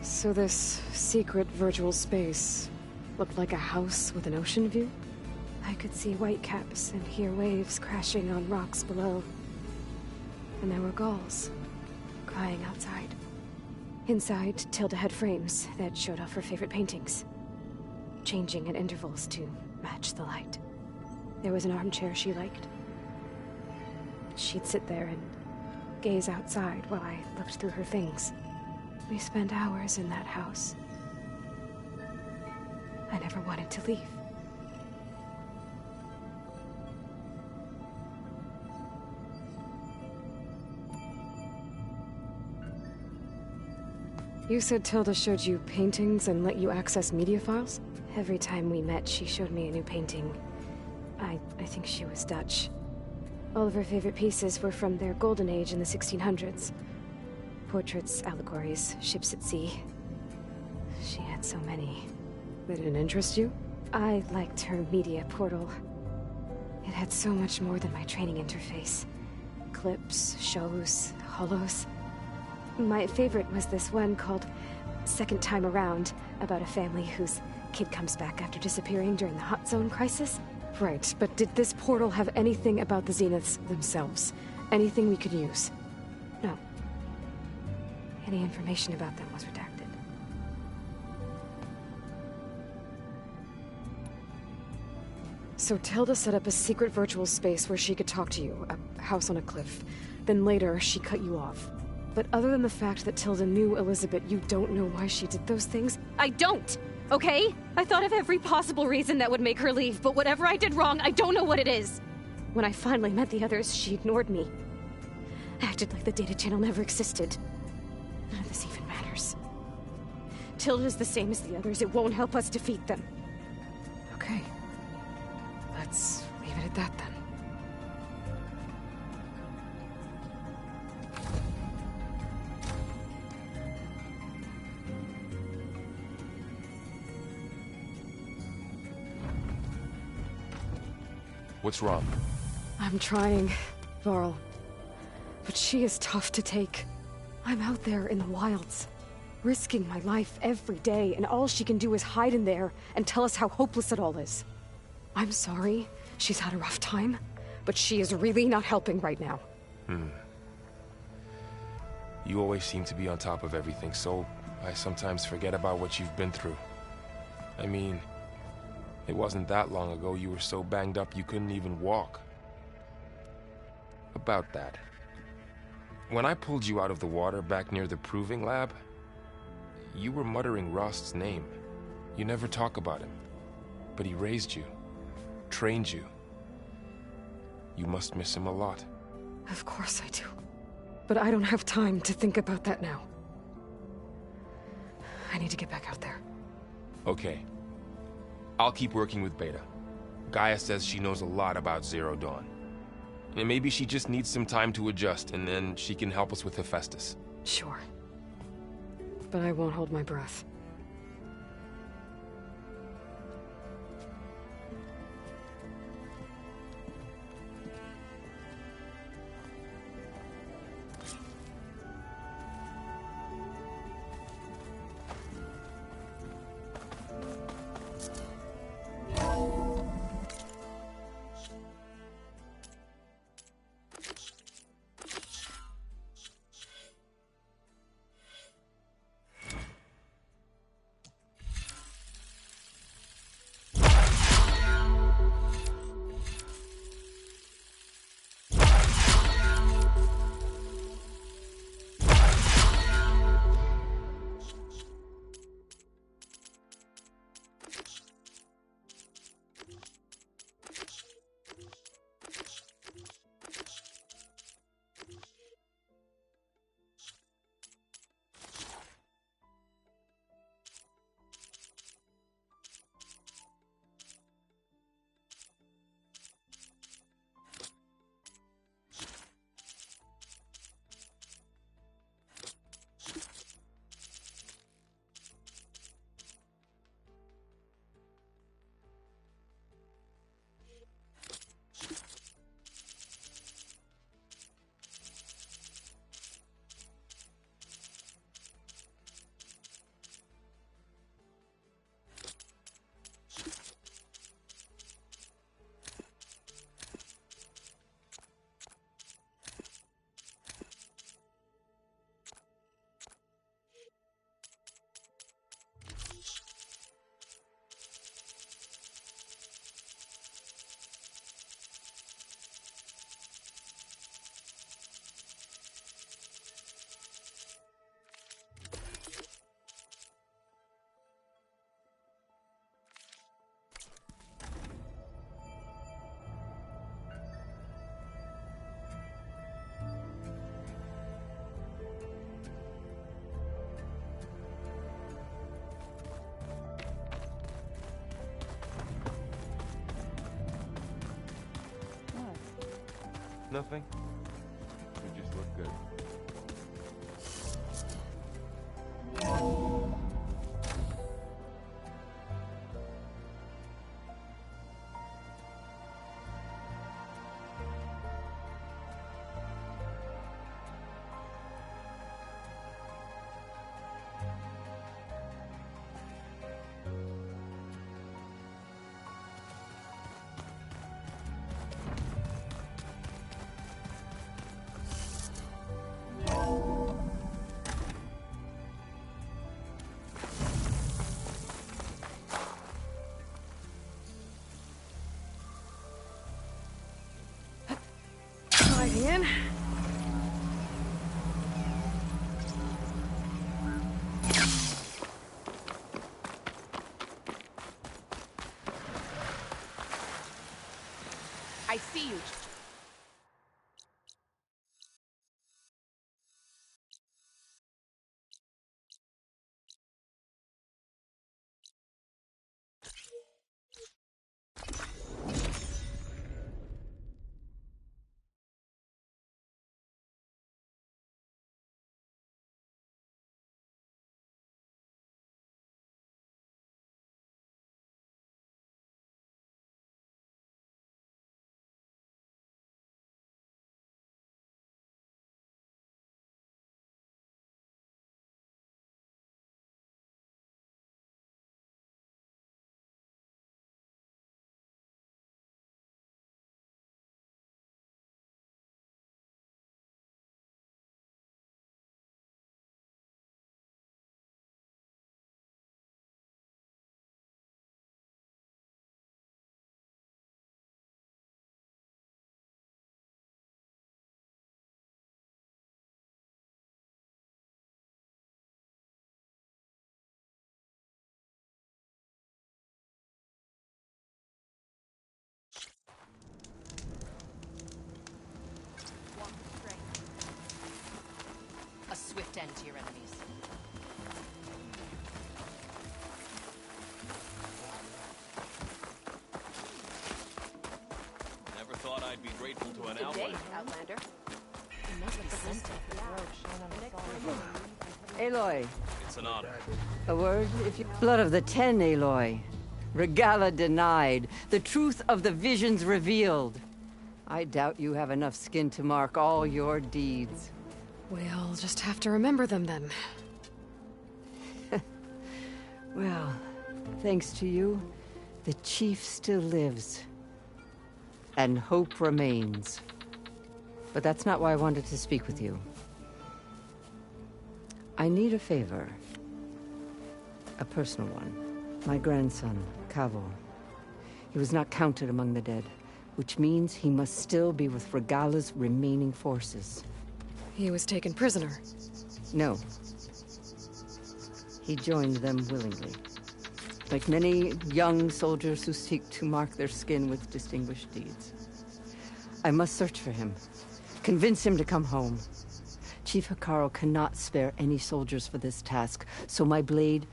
So this secret virtual space looked like a house with an ocean view? I could see whitecaps and hear waves crashing on rocks below. And there were gulls crying outside. Inside, Tilda had frames that showed off her favorite paintings, changing at intervals to match the light. There was an armchair she liked. She'd sit there and gaze outside while I looked through her things. We spent hours in that house. I never wanted to leave. You said Tilda showed you paintings and let you access media files? Every time we met, she showed me a new painting. I think she was Dutch. All of her favorite pieces were from their golden age in the 1600s. Portraits, allegories, ships at sea. She had so many. They didn't interest you? I liked her media portal. It had so much more than my training interface. Clips, shows, holos. My favorite was this one called Second Time Around, about a family whose kid comes back after disappearing during the Hot Zone crisis. Right, but did this portal have anything about the Zeniths themselves? Anything we could use? No. Any information about them was redacted. So Tilda set up a secret virtual space where she could talk to you, a house on a cliff. Then later, she cut you off. But other than the fact that Tilda knew Elizabeth, you don't know why she did those things? I don't! Okay? I thought of every possible reason that would make her leave, but whatever I did wrong, I don't know what it is. When I finally met the others, she ignored me. Acted like the data channel never existed. None of this even matters. Tilda's the same as the others. It won't help us defeat them. Okay. Let's leave it at that then. What's wrong? I'm trying, Varl. But she is tough to take. I'm out there in the wilds, risking my life every day, and all she can do is hide in there and tell us how hopeless it all is. I'm sorry she's had a rough time, but she is really not helping right now. You always seem to be on top of everything, so I sometimes forget about what you've been through. I mean, it wasn't that long ago you were so banged up you couldn't even walk. About that. When I pulled you out of the water back near the proving lab, you were muttering Rost's name. You never talk about him. But he raised you, trained you. You must miss him a lot. Of course I do. But I don't have time to think about that now. I need to get back out there. Okay. I'll keep working with Beta. Gaia says she knows a lot about Zero Dawn. And maybe she just needs some time to adjust, and then she can help us with Hephaestus. Sure. But I won't hold my breath. Nothing. You just look good. Sliding in. I see you. A swift end to your enemies. Never thought I'd be grateful to an Good day, outlander. Outlander. Aloy. It's an honor. A word, if you... Blood of the Ten, Aloy. Regala denied. The truth of the visions revealed. I doubt you have enough skin to mark all your deeds. We'll just have to remember them then. Well, thanks to you, the chief still lives. And hope remains. But that's not why I wanted to speak with you. I need a favor. A personal one. My grandson, Cavo. He was not counted among the dead, which means he must still be with Regala's remaining forces. He was taken prisoner. No. He joined them willingly. Like many young soldiers who seek to mark their skin with distinguished deeds. I must search for him. Convince him to come home. Chief Hikaru cannot spare any soldiers for this task, so my blade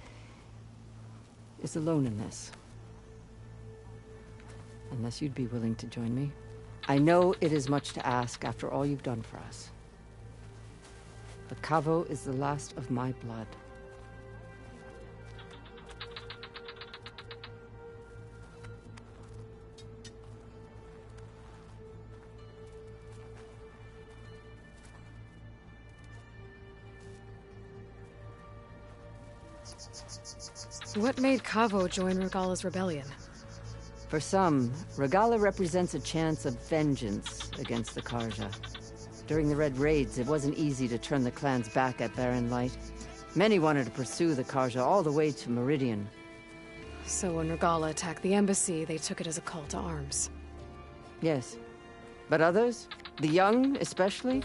is alone in this. Unless you'd be willing to join me. I know it is much to ask after all you've done for us. But Cavo is the last of my blood. What made Cavo join Regala's rebellion? For some, Regala represents a chance of vengeance against the Karja. During the Red Raids, it wasn't easy to turn the clans back at Barren Light. Many wanted to pursue the Karja all the way to Meridian. So when Regala attacked the embassy, they took it as a call to arms. Yes. But others, the young especially,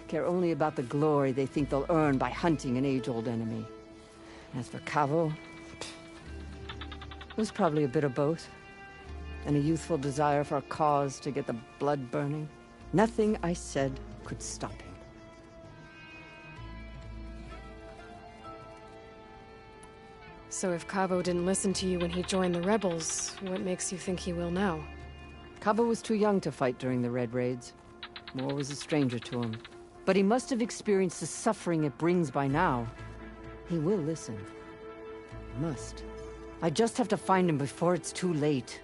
care only about the glory they think they'll earn by hunting an age-old enemy. As for Cavo, it was probably a bit of both. And a youthful desire for a cause to get the blood burning. Nothing I said could stop him. So if Cavo didn't listen to you when he joined the rebels, what makes you think he will now? Cabo was too young to fight during the Red Raids. War was a stranger to him. But he must have experienced the suffering it brings by now. He will listen. He must. I just have to find him before it's too late.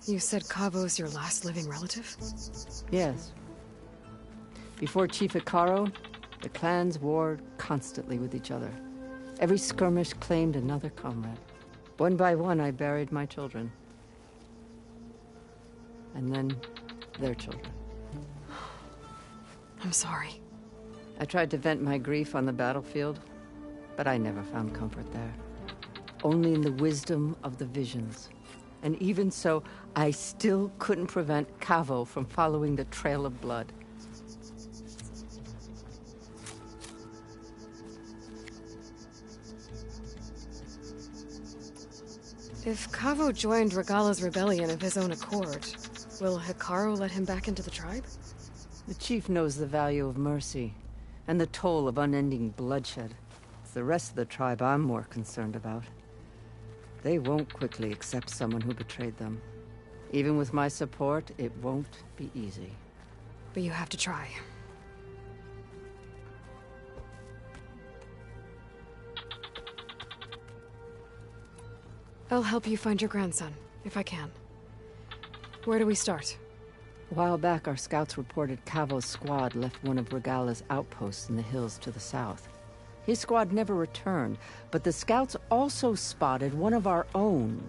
You said Cavo's your last living relative? Yes. Before Chief Icaro, the clans warred constantly with each other. Every skirmish claimed another comrade. One by one, I buried my children. And then, their children. I'm sorry. I tried to vent my grief on the battlefield, but I never found comfort there. Only in the wisdom of the visions. And even so, I still couldn't prevent Cavo from following the trail of blood. If Cavo joined Regala's rebellion of his own accord, will Hikaru let him back into the tribe? The chief knows the value of mercy, and the toll of unending bloodshed. It's the rest of the tribe I'm more concerned about. They won't quickly accept someone who betrayed them. Even with my support, it won't be easy. But you have to try. I'll help you find your grandson, if I can. Where do we start? A while back, our scouts reported Cavo's squad left one of Regala's outposts in the hills to the south. His squad never returned, but the scouts also spotted one of our own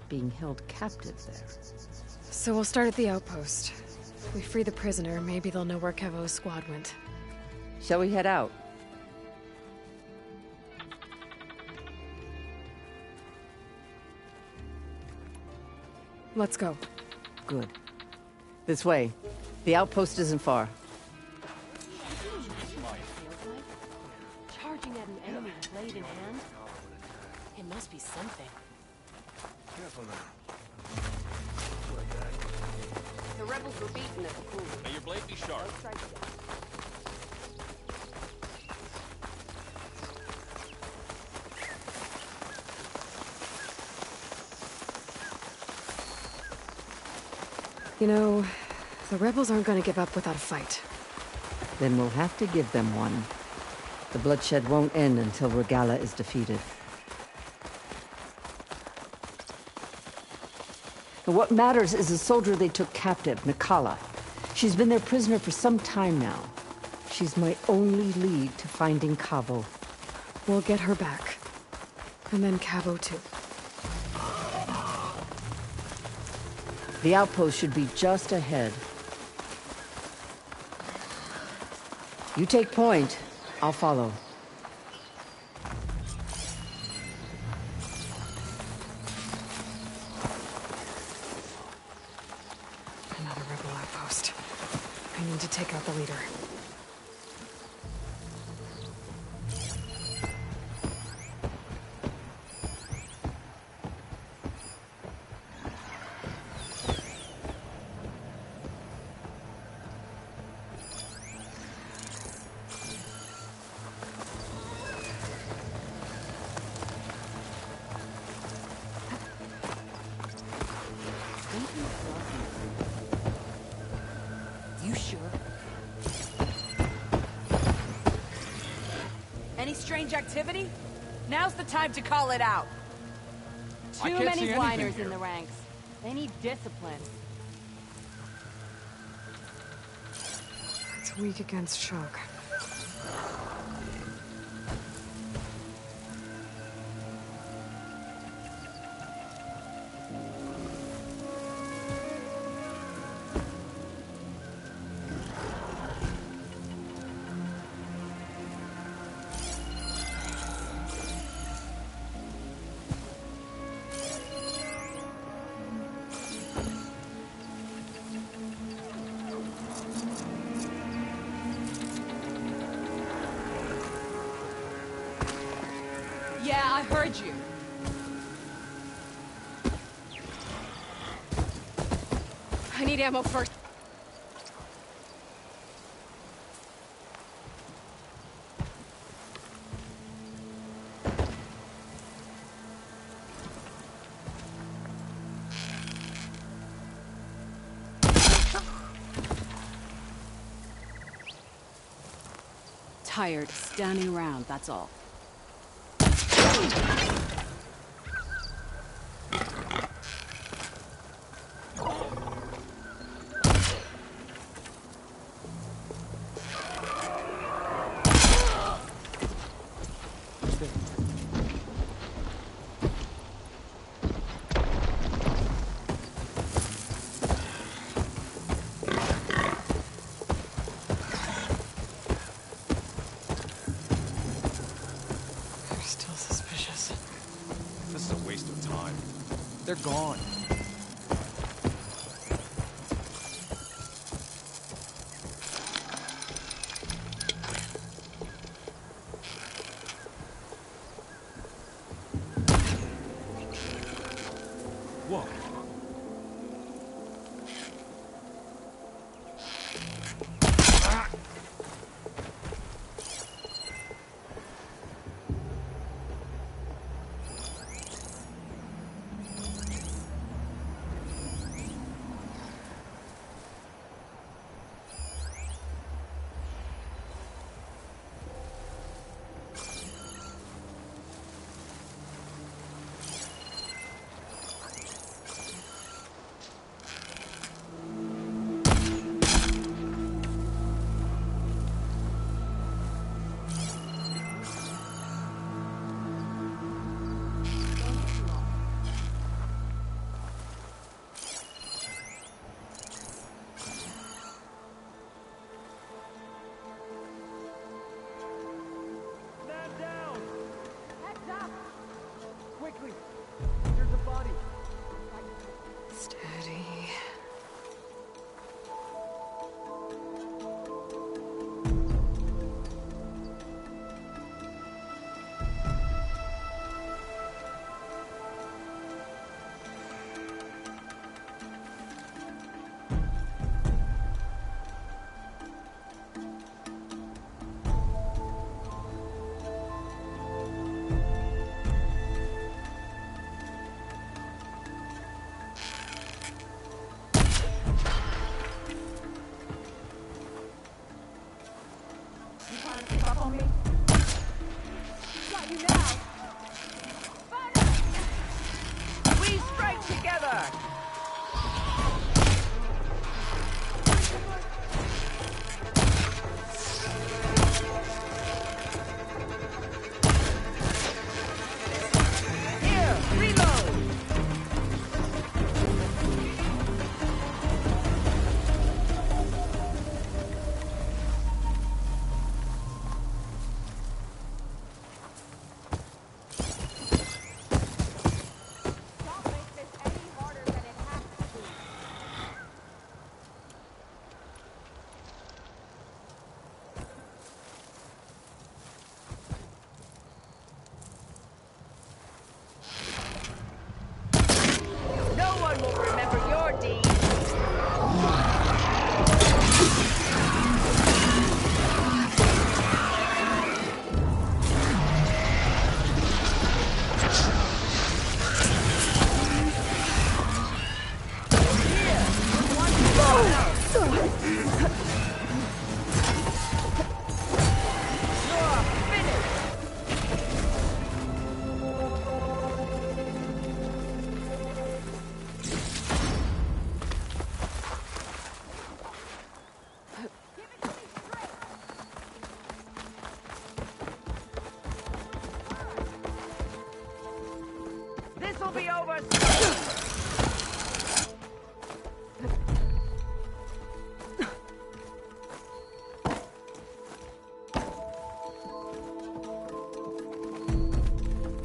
being held captive there. So we'll start at the outpost. If we free the prisoner, maybe they'll know where Cavo's squad went. Shall we head out? Let's go. Good. This way. The outpost isn't far. Charging at an enemy with blade in hand? It must be something. Careful now. The rebels were beaten at the pool. May your blade be sharp. You know, the rebels aren't going to give up without a fight. Then we'll have to give them one. The bloodshed won't end until Regala is defeated. But what matters is the soldier they took captive, Nikala. She's been their prisoner for some time now. She's my only lead to finding Cavo. We'll get her back. And then Cavo too. The outpost should be just ahead. You take point, I'll follow. Another rebel outpost. I need to take out the leader. You sure? Any strange activity? Now's the time to call it out. Too many whiners in the ranks. They need discipline. It's weak against shock. Yeah, I heard you. I need ammo first. Tired standing around, that's all. They're still suspicious. This is a waste of time. They're gone. Whoa. Quickly! There's a body! Steady. We strike together! Here, reload! No one will remember your deeds. You're finished. This'll be over soon.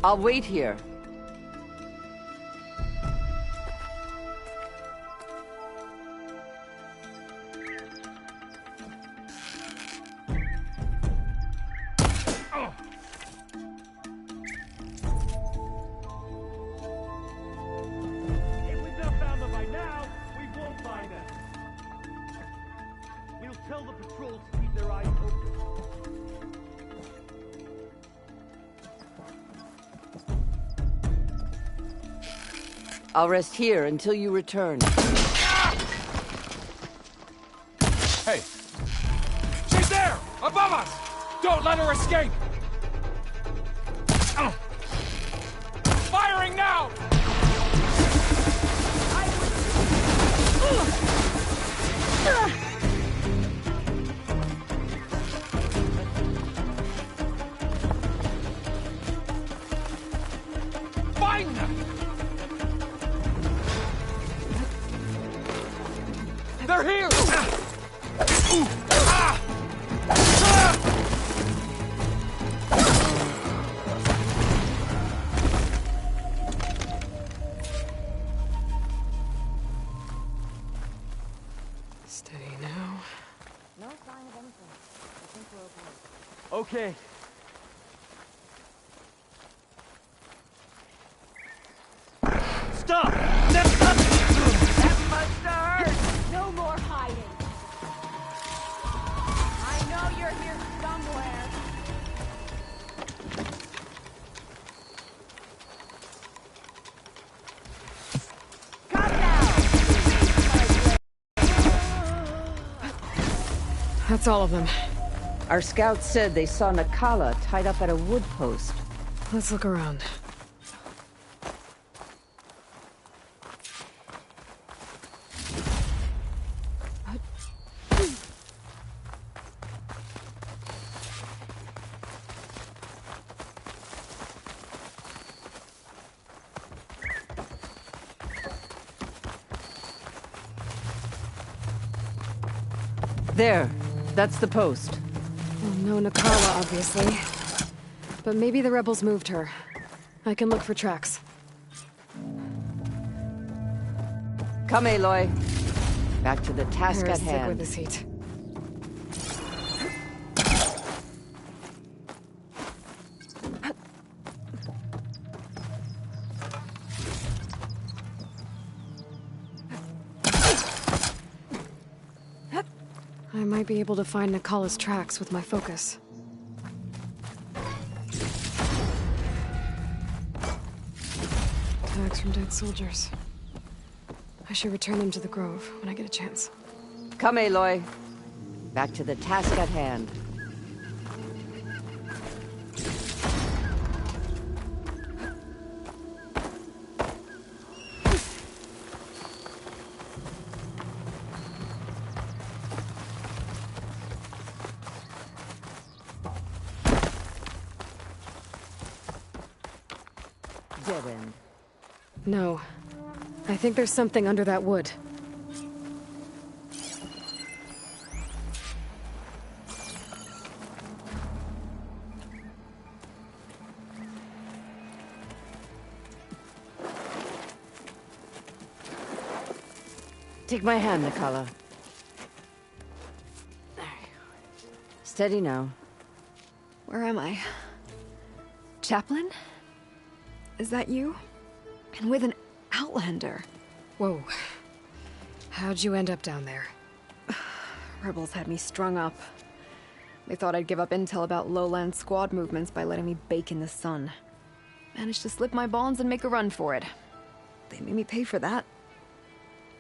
I'll wait here. I'll rest here until you return. Hey! She's there! Above us! Don't let her escape! Firing now! Find them! They're here! Steady now. No sign of anything. I think we're okay. Okay. Stop! That must have hurt. No more hiding. I know you're here somewhere. Come now. That's all of them. Our scouts said they saw Nakala tied up at a wood post. Let's look around. There. That's the post. Well, no Nakala, obviously. But maybe the rebels moved her. I can look for tracks. Come, Aloy. Back to the task Hair's at thick hand. with this heat. I might be able to find Nakala's tracks with my focus. Tags from dead soldiers. I should return them to the Grove when I get a chance. Come, Aloy. Back to the task at hand. Dead end. No. I think there's something under that wood. Take my hand, Nakala. Steady now. Where am I? Chaplain? Is that you? And with an Outlander. Whoa. How'd you end up down there? Rebels had me strung up. They thought I'd give up intel about lowland squad movements by letting me bake in the sun. Managed to slip my bonds and make a run for it. They made me pay for that.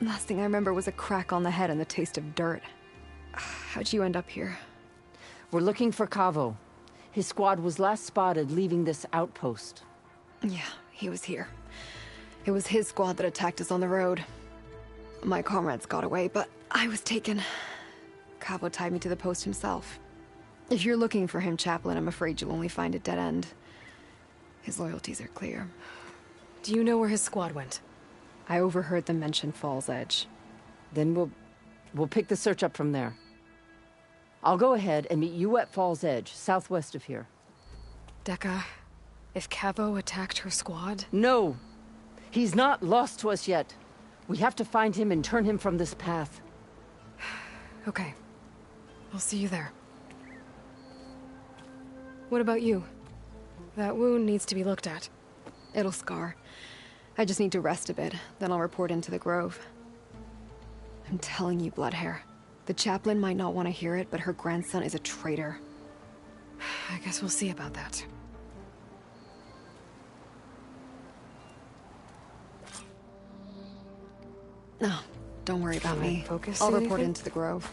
Last thing I remember was a crack on the head and the taste of dirt. How'd you end up here? We're looking for Cavo. His squad was last spotted leaving this outpost. Yeah, he was here. It was his squad that attacked us on the road. My comrades got away, but I was taken. Cavo tied me to the post himself. If you're looking for him, Chaplain, I'm afraid you'll only find a dead end. His loyalties are clear. Do you know where his squad went? I overheard them mention Fall's Edge. Then we'll pick the search up from there. I'll go ahead and meet you at Fall's Edge, southwest of here. Dekka, if Cavo attacked her squad? No! He's not lost to us yet. We have to find him and turn him from this path. Okay. I'll see you there. What about you? That wound needs to be looked at. It'll scar. I just need to rest a bit, then I'll report into the Grove. I'm telling you, Bloodhair. The chaplain might not want to hear it, but her grandson is a traitor. I guess we'll see about that. No, don't worry about me. Focus I'll see report anything? into the Grove.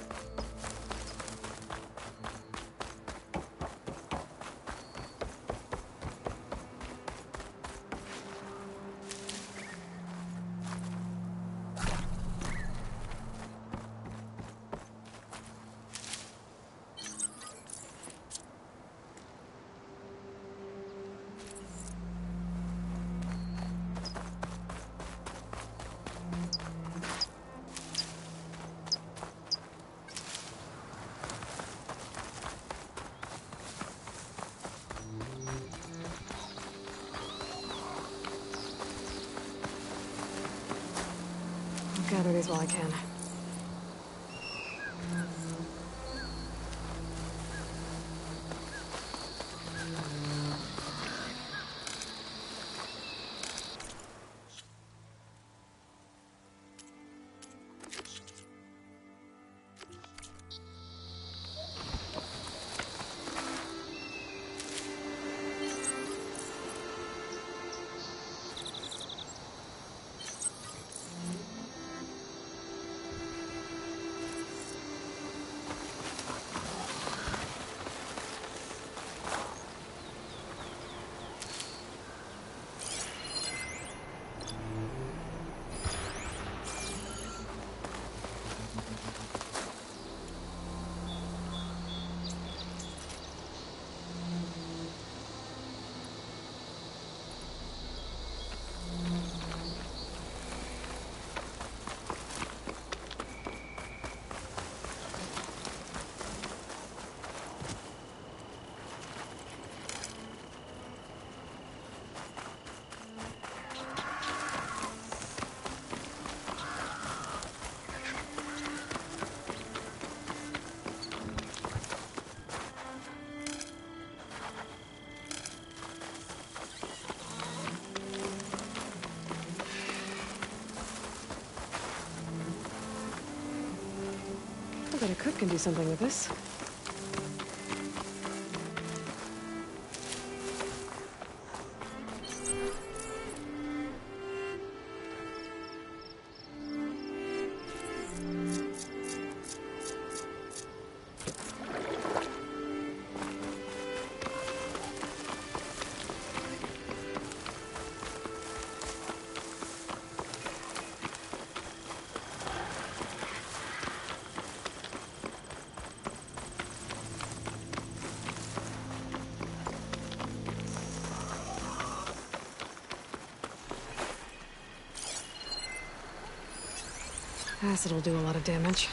I'll gather these while I can. I bet a cook can do something with this. Acid will do a lot of damage.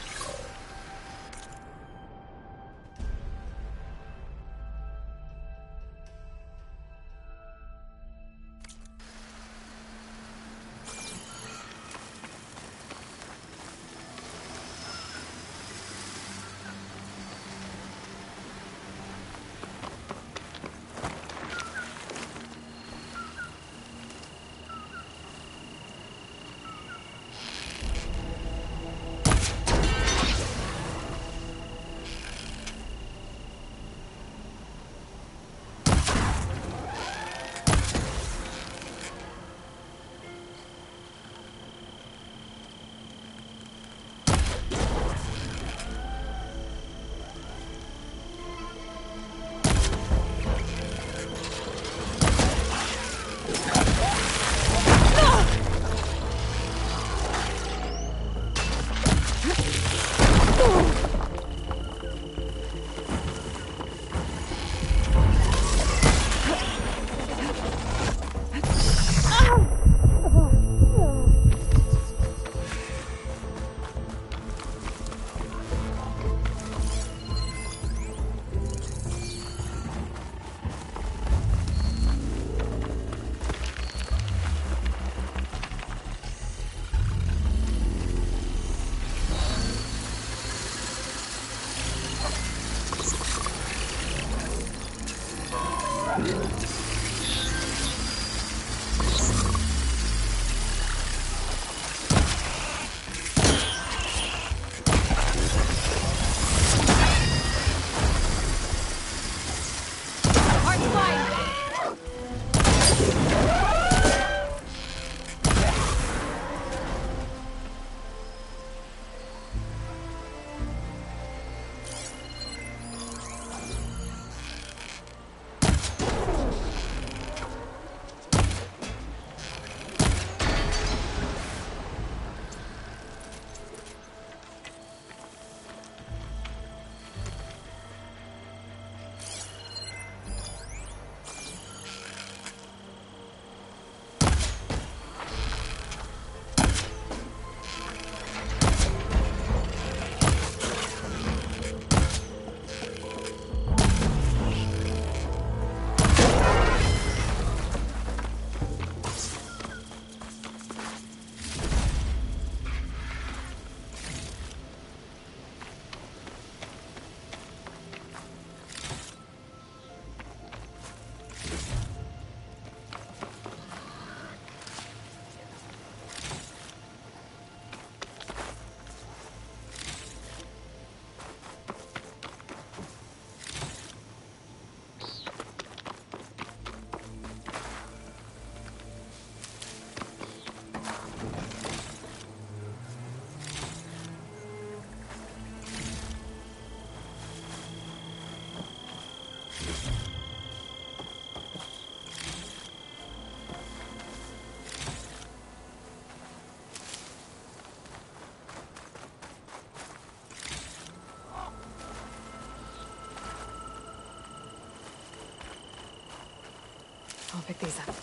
pick these up.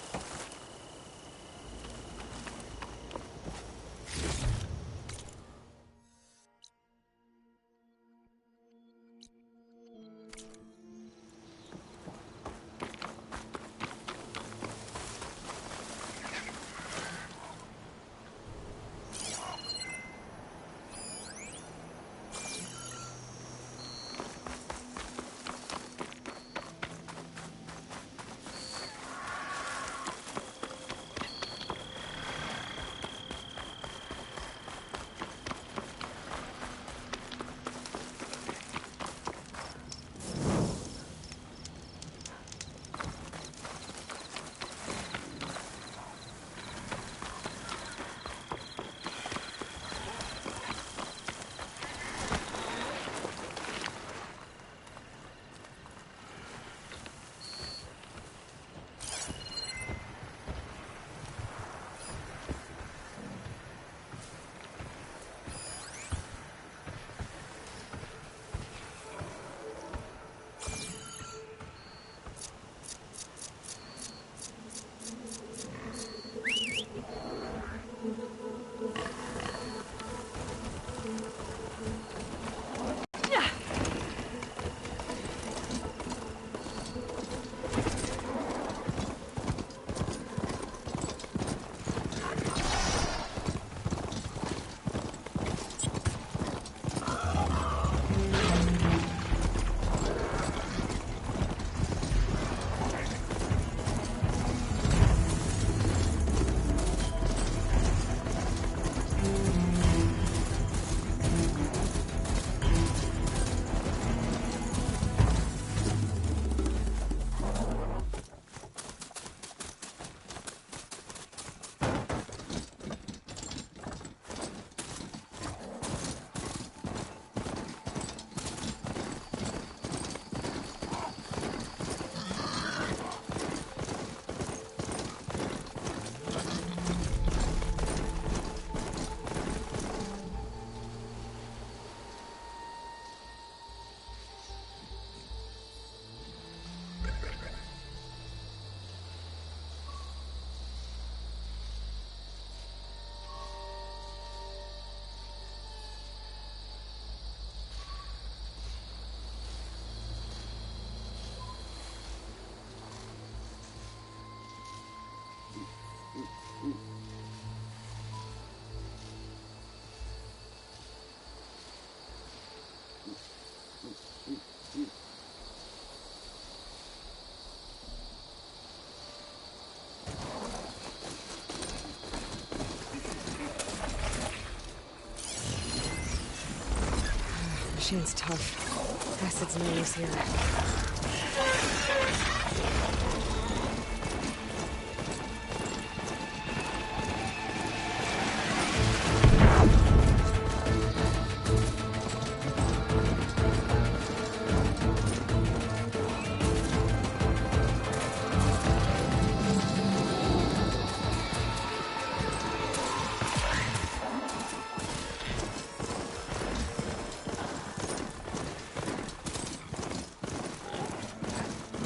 Machine's tough. Acid's no use here.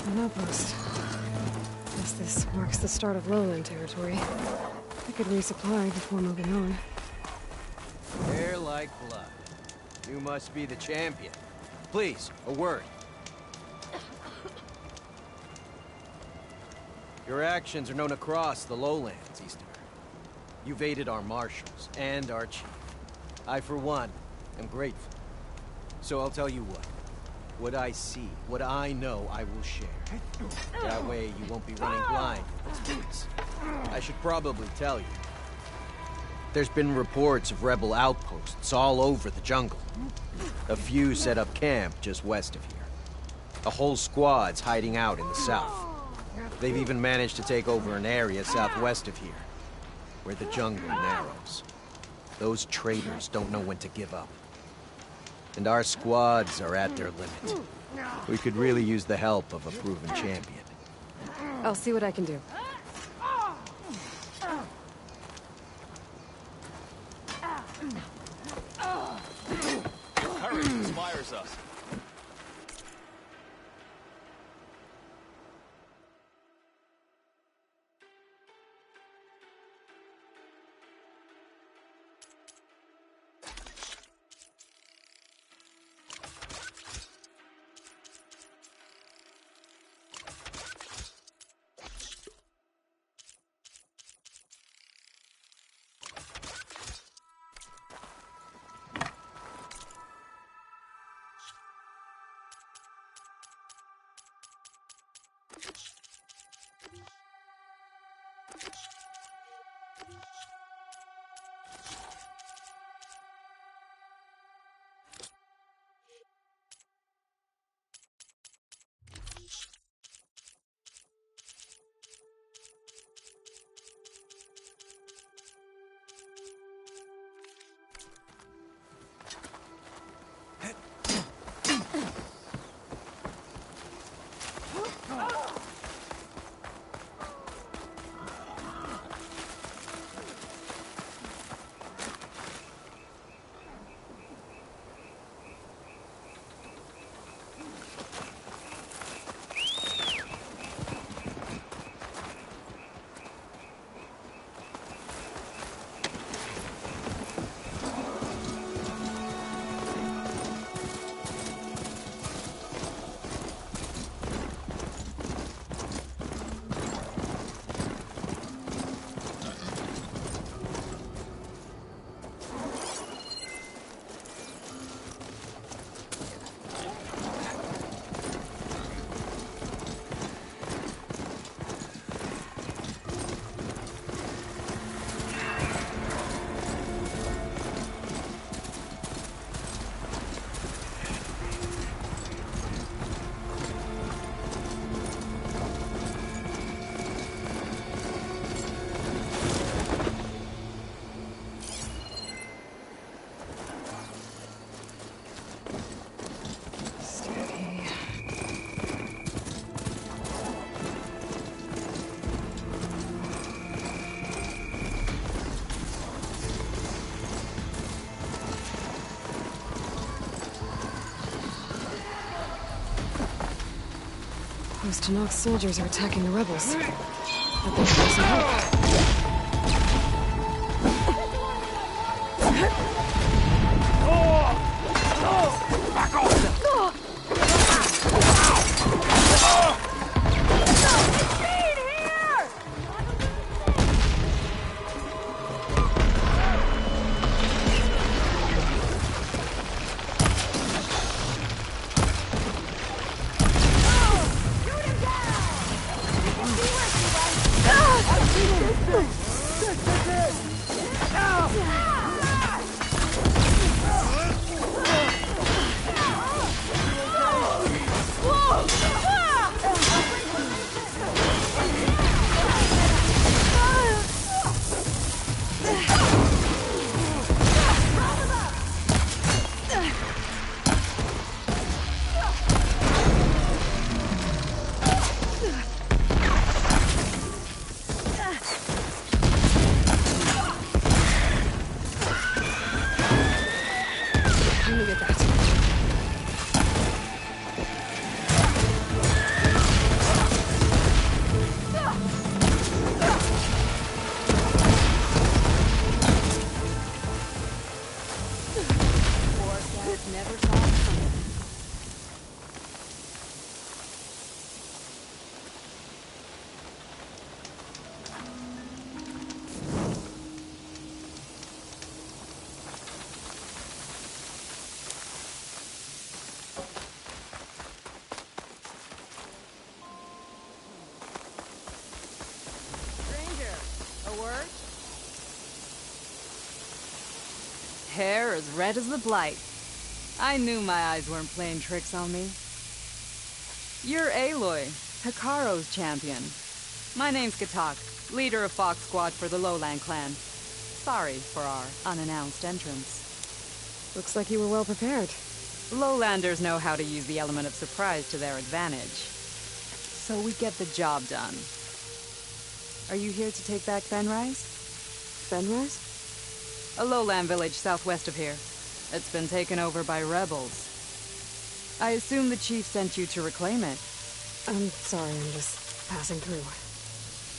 An outpost. Guess this marks the start of lowland territory. I could resupply before moving on. Hair like blood. You must be the champion. Please, a word. Your actions are known across the lowlands, Easterner. You've aided our marshals and our chief. I, for one, am grateful. So I'll tell you what. What I see, what I know, I will share. That way you won't be running blind with this place. I should probably tell you. There's been reports of rebel outposts all over the jungle. A few set up camp just west of here. A whole squad's hiding out in the south. They've even managed to take over an area southwest of here, where the jungle narrows. Those traitors don't know when to give up. And our squads are at their limit. We could really use the help of a proven champion. I'll see what I can do. Courage inspires us. Those Tanakh soldiers are attacking the rebels. I think there's some hope. Back off! Hair as red as the Blight. I knew my eyes weren't playing tricks on me. You're Aloy, Hikaru's champion. My name's Katak, leader of Fox Squad for the Lowland clan. Sorry for our unannounced entrance. Looks like you were well prepared. Lowlanders know how to use the element of surprise to their advantage. So we get the job done. Are you here to take back Fenrise? Fenrise? A lowland village southwest of here. It's been taken over by rebels. I assume the chief sent you to reclaim it. I'm sorry, I'm just passing through.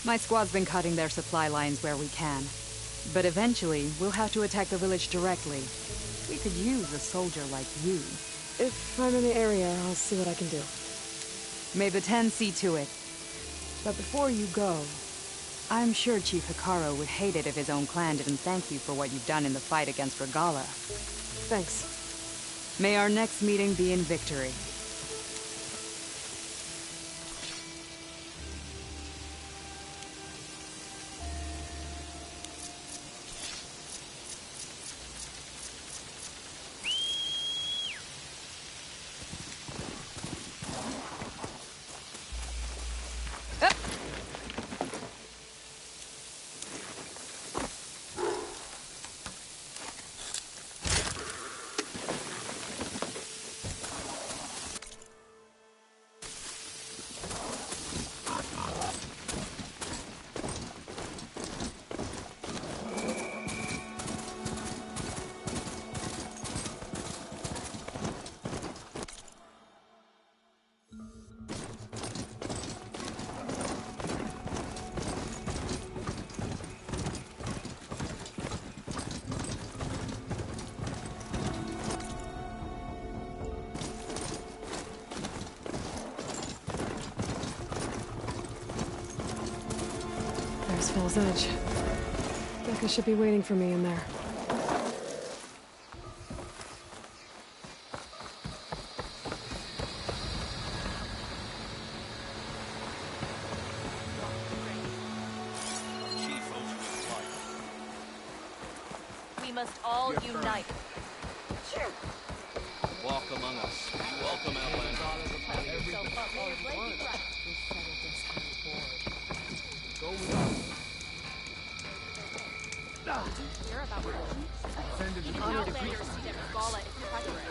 My squad's been cutting their supply lines where we can. But eventually, we'll have to attack the village directly. We could use a soldier like you. If I'm in the area, I'll see what I can do. May the Ten see to it. But before you go, I'm sure Chief Hikaru would hate it if his own clan didn't thank you for what you've done in the fight against Regala. Thanks. May our next meeting be in victory. There's Fall's Edge. Becca should be waiting for me in there. We must all unite. Walk among us. Welcome, Outlander. You're about religion. Even Outlanders see that Vala is treacherous.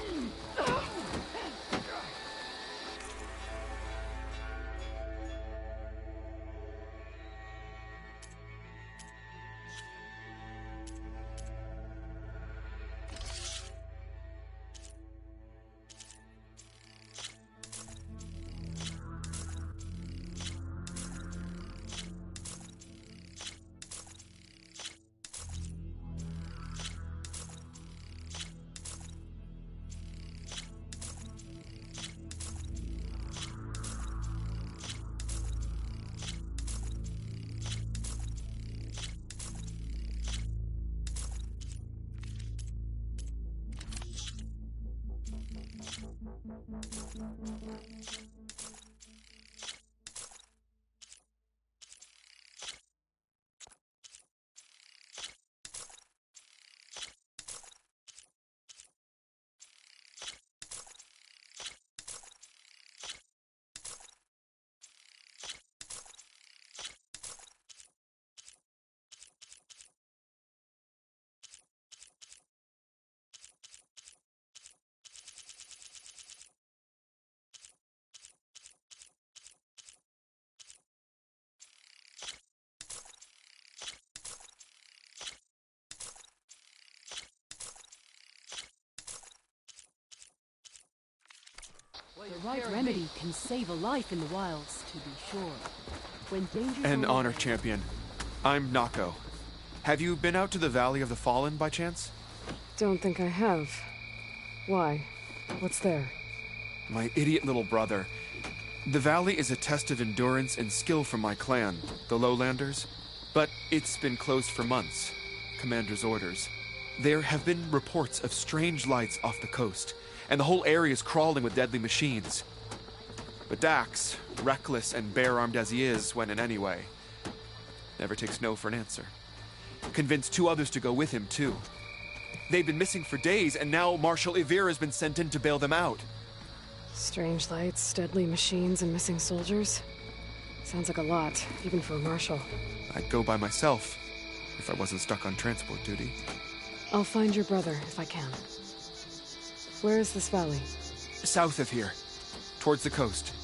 The right remedy can save a life in the wilds, to be sure. When danger's An on honor champion. I'm Nako. Have you been out to the Valley of the Fallen by chance? Don't think I have. Why? What's there? My idiot little brother. The valley is a test of endurance and skill for my clan, the Lowlanders. But it's been closed for months. Commander's orders. There have been reports of strange lights off the coast, and the whole area is crawling with deadly machines. But Dax, reckless and bare-armed as he is, went in anyway. Never takes no for an answer. Convinced 2 others to go with him, too. They've been missing for days, and now Marshal Ivir has been sent in to bail them out. Strange lights, deadly machines, and missing soldiers. Sounds like a lot, even for a marshal. I'd go by myself, if I wasn't stuck on transport duty. I'll find your brother, if I can. Where is this valley? South of here, towards the coast.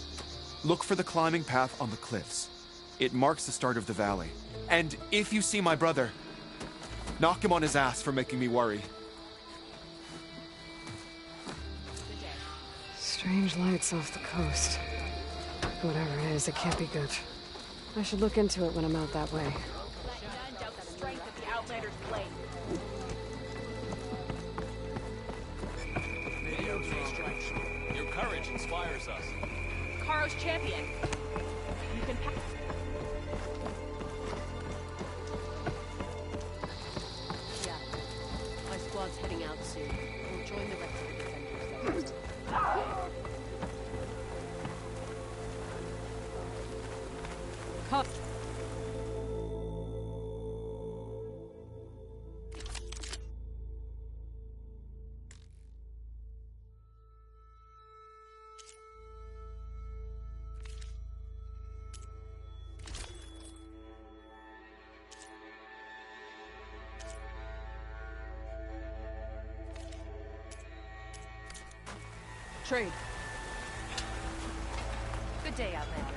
Look for the climbing path on the cliffs. It marks the start of the valley. And if you see my brother, knock him on his ass for making me worry. Strange lights off the coast. Whatever it is, it can't be good. I should look into it when I'm out that way. Let none doubt the strength of the Outlander's blade. Your courage inspires us. Karo's champion. You can pass. Yeah. My squad's heading out soon. We'll join the rest of the defenders there. Come. Trade. Good day, Outlander.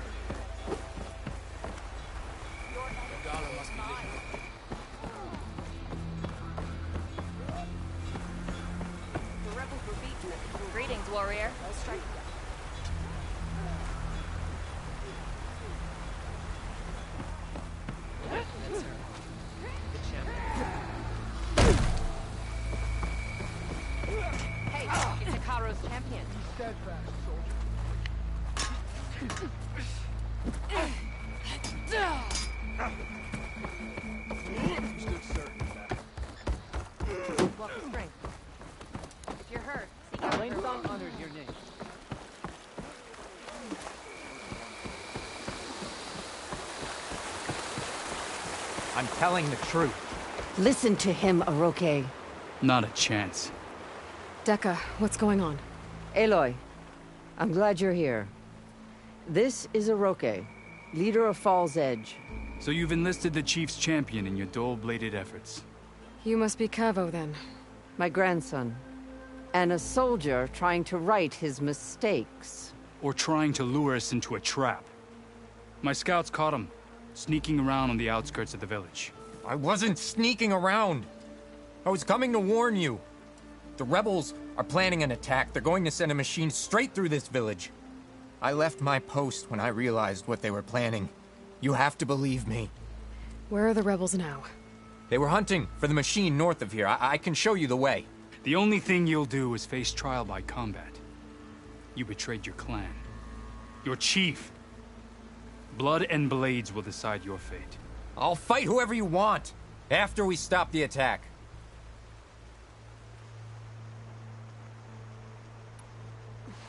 The rebels were beaten. Greetings, warrior. I'll strike again. Hey, it's Akaro's champion. I'm telling the truth. Listen to him, Aroke. Not a chance. Dekka, what's going on? Aloy, I'm glad you're here. This is Aroke, leader of Fall's Edge. So you've enlisted the Chief's champion in your dull-bladed efforts. You must be Cavo, then. My grandson. And a soldier trying to right his mistakes. Or trying to lure us into a trap. My scouts caught him, sneaking around on the outskirts of the village. I wasn't sneaking around. I was coming to warn you. The rebels are planning an attack. They're going to send a machine straight through this village. I left my post when I realized what they were planning. You have to believe me. Where are the rebels now? They were hunting for the machine north of here. I can show you the way. The only thing you'll do is face trial by combat. You betrayed your clan. Your chief. Blood and blades will decide your fate. I'll fight whoever you want, after we stop the attack.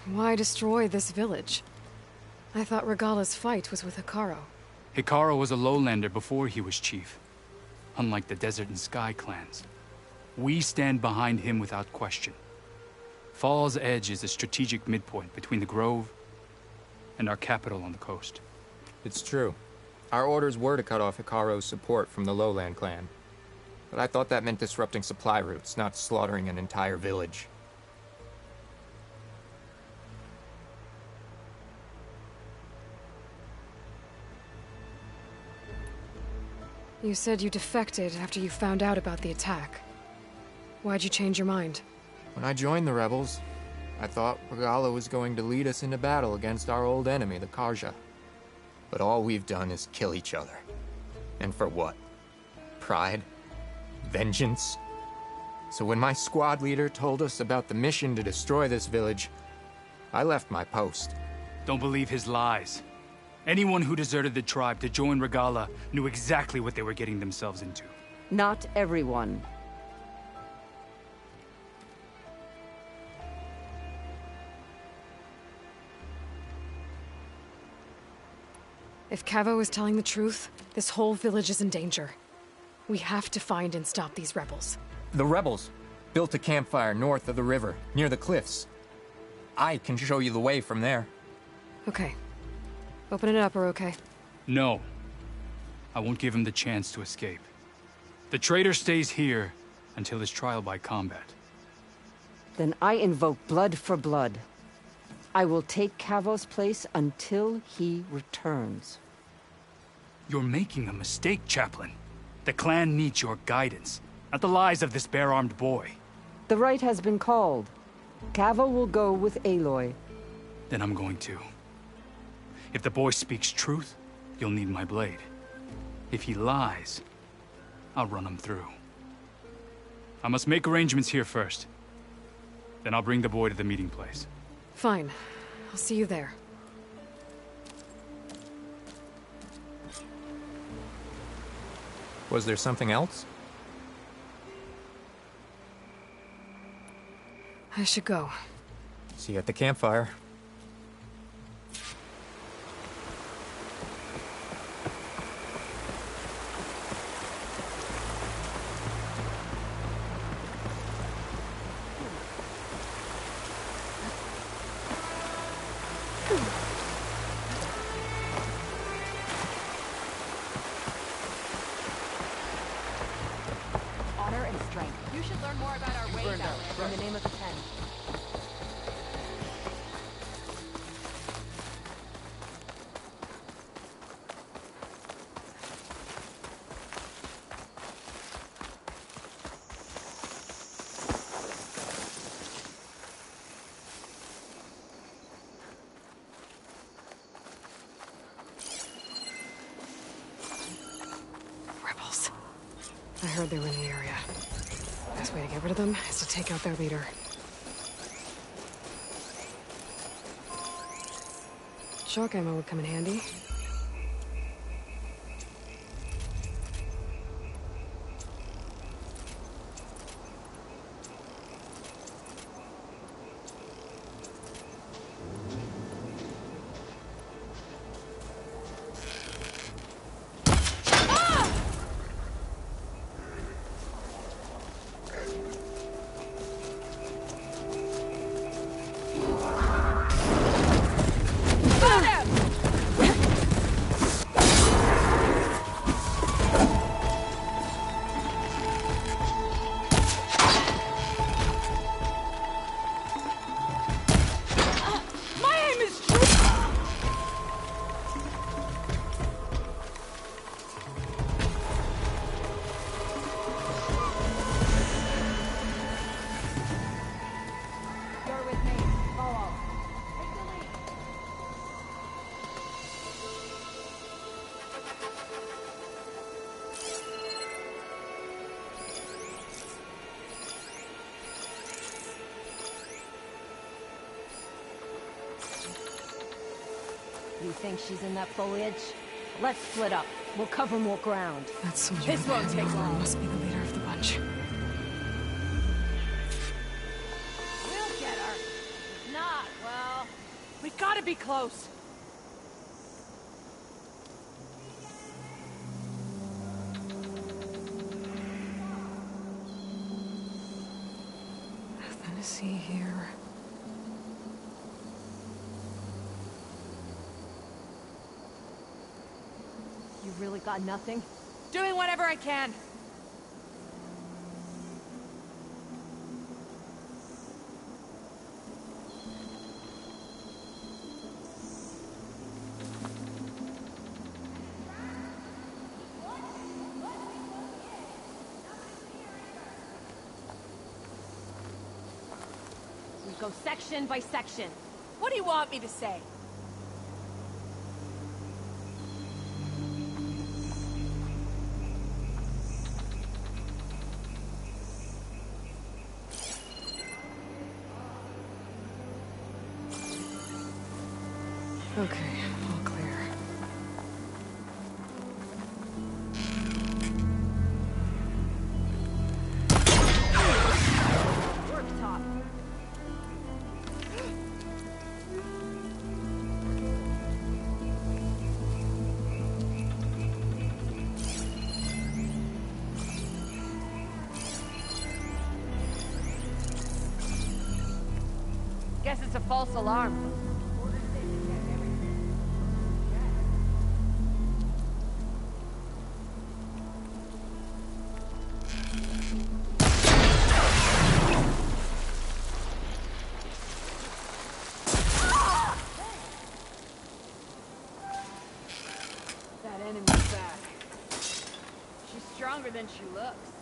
Why destroy this village? I thought Regala's fight was with Hekarro. Hekarro was a lowlander before he was chief. Unlike the Desert and Sky clans. We stand behind him without question. Fall's Edge is a strategic midpoint between the Grove and our capital on the coast. It's true. Our orders were to cut off Hekarro's support from the Lowland clan. But I thought that meant disrupting supply routes, not slaughtering an entire village. You said you defected after you found out about the attack. Why'd you change your mind? When I joined the rebels, I thought Regala was going to lead us into battle against our old enemy, the Karja. But all we've done is kill each other. And for what? Pride? Vengeance? So when my squad leader told us about the mission to destroy this village, I left my post. Don't believe his lies. Anyone who deserted the tribe to join Regala knew exactly what they were getting themselves into. Not everyone. If Cavo is telling the truth, this whole village is in danger. We have to find and stop these rebels. The rebels built a campfire north of the river, near the cliffs. I can show you the way from there. Okay. Open it up, Aroke. No. I won't give him the chance to escape. The traitor stays here until his trial by combat. Then I invoke blood for blood. I will take Cavo's place until he returns. You're making a mistake, Chaplain. The clan needs your guidance, not the lies of this bare-armed boy. The right has been called. Cavo will go with Aloy. Then I'm going to. If the boy speaks truth, you'll need my blade. If he lies, I'll run him through. I must make arrangements here first. Then I'll bring the boy to the meeting place. Fine. I'll see you there. Was there something else? I should go. See you at the campfire. Honor and strength. You should learn more about our ways, Outlander. In the name of the Ten. Rebels. I heard they were in the area. Best way to get rid of them is to take out their leader. Shock ammo would come in handy. think she's in that foliage? Let's split up. We'll cover more ground. That soldier This won't take long. must be the leader of the bunch. We'll get her. If not, well... We gotta be close. Nothing to see here. You really got nothing? Doing whatever I can. We go section by section. What do you want me to say? Okay, all clear. Work top. Guess it's a false alarm. That enemy's back. She's stronger than she looks.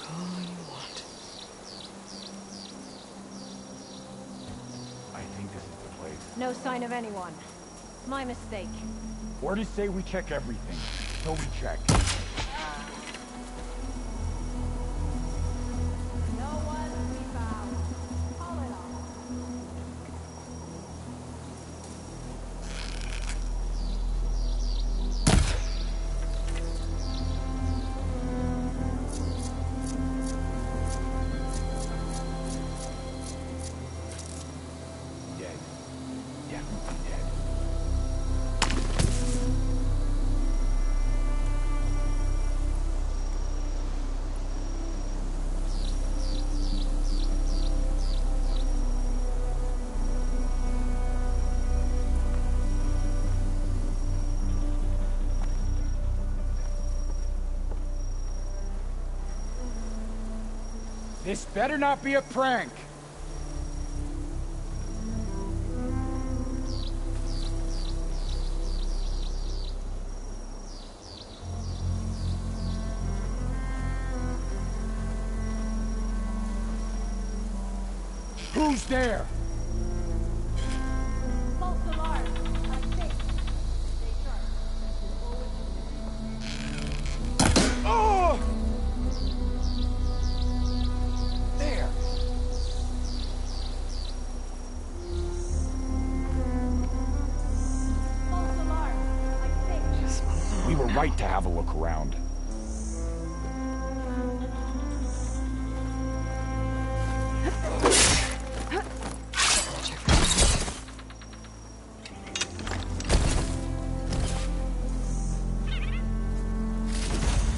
All you want. I think this is the place. No sign of anyone. My mistake. Orders say we check everything. So we check. No one to be found. Call it off. Dead. Definitely dead. This better not be a prank. Who's there? False alarm. I think. Stay sharp. Oh! There. False alarm. I think. We were right to have a look around.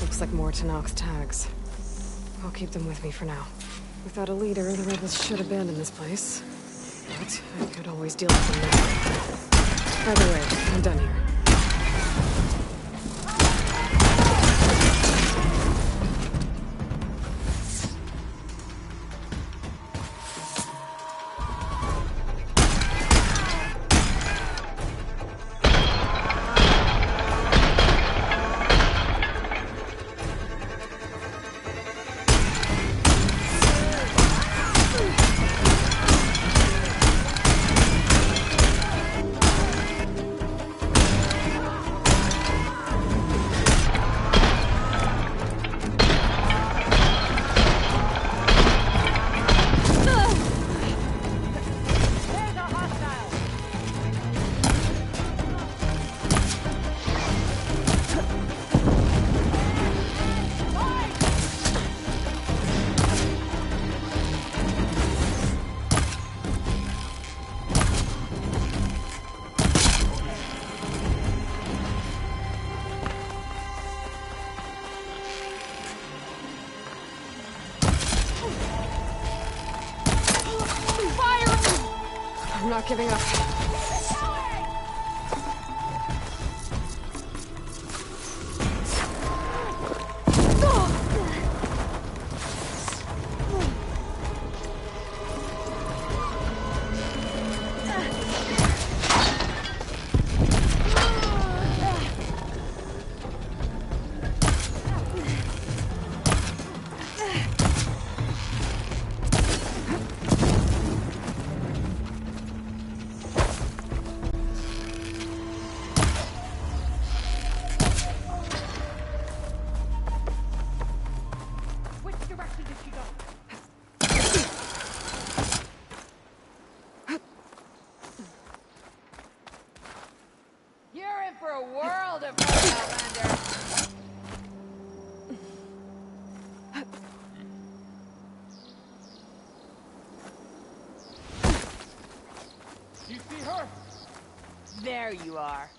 Looks like more Tanak's tags. I'll keep them with me for now. Without a leader, the rebels should abandon this place. But I could always deal with them later. Either way, I'm done here. I'm not giving up. You're in for a world of fun, Outlander. You see her? There you are.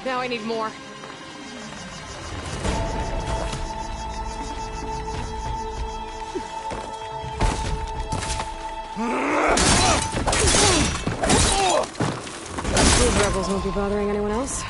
Now I need more. These rebels won't be bothering anyone else.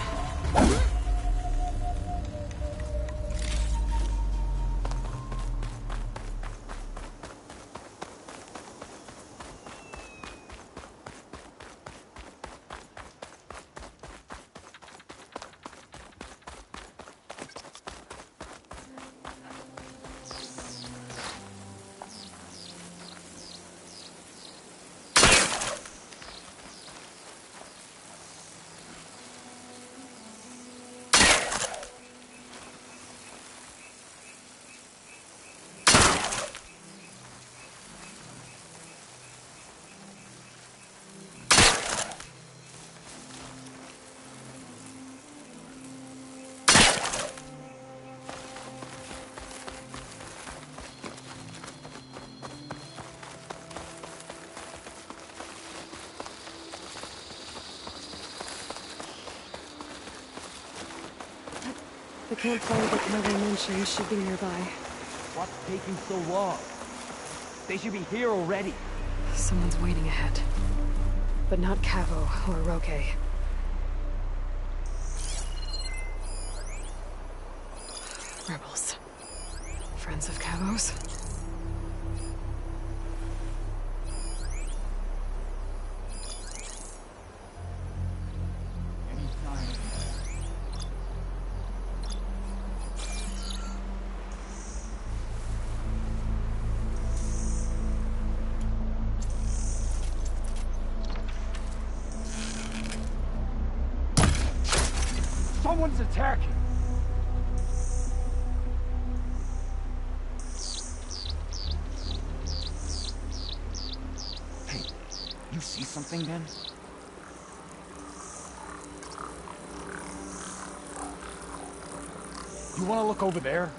The campfire that Kevin mentioned should be nearby. What's taking so long? They should be here already. Someone's waiting ahead. But not Cavo or Roque. Rebels. Friends of Cavo's? Someone's attacking! Hey, you see something, Ben? You wanna look over there?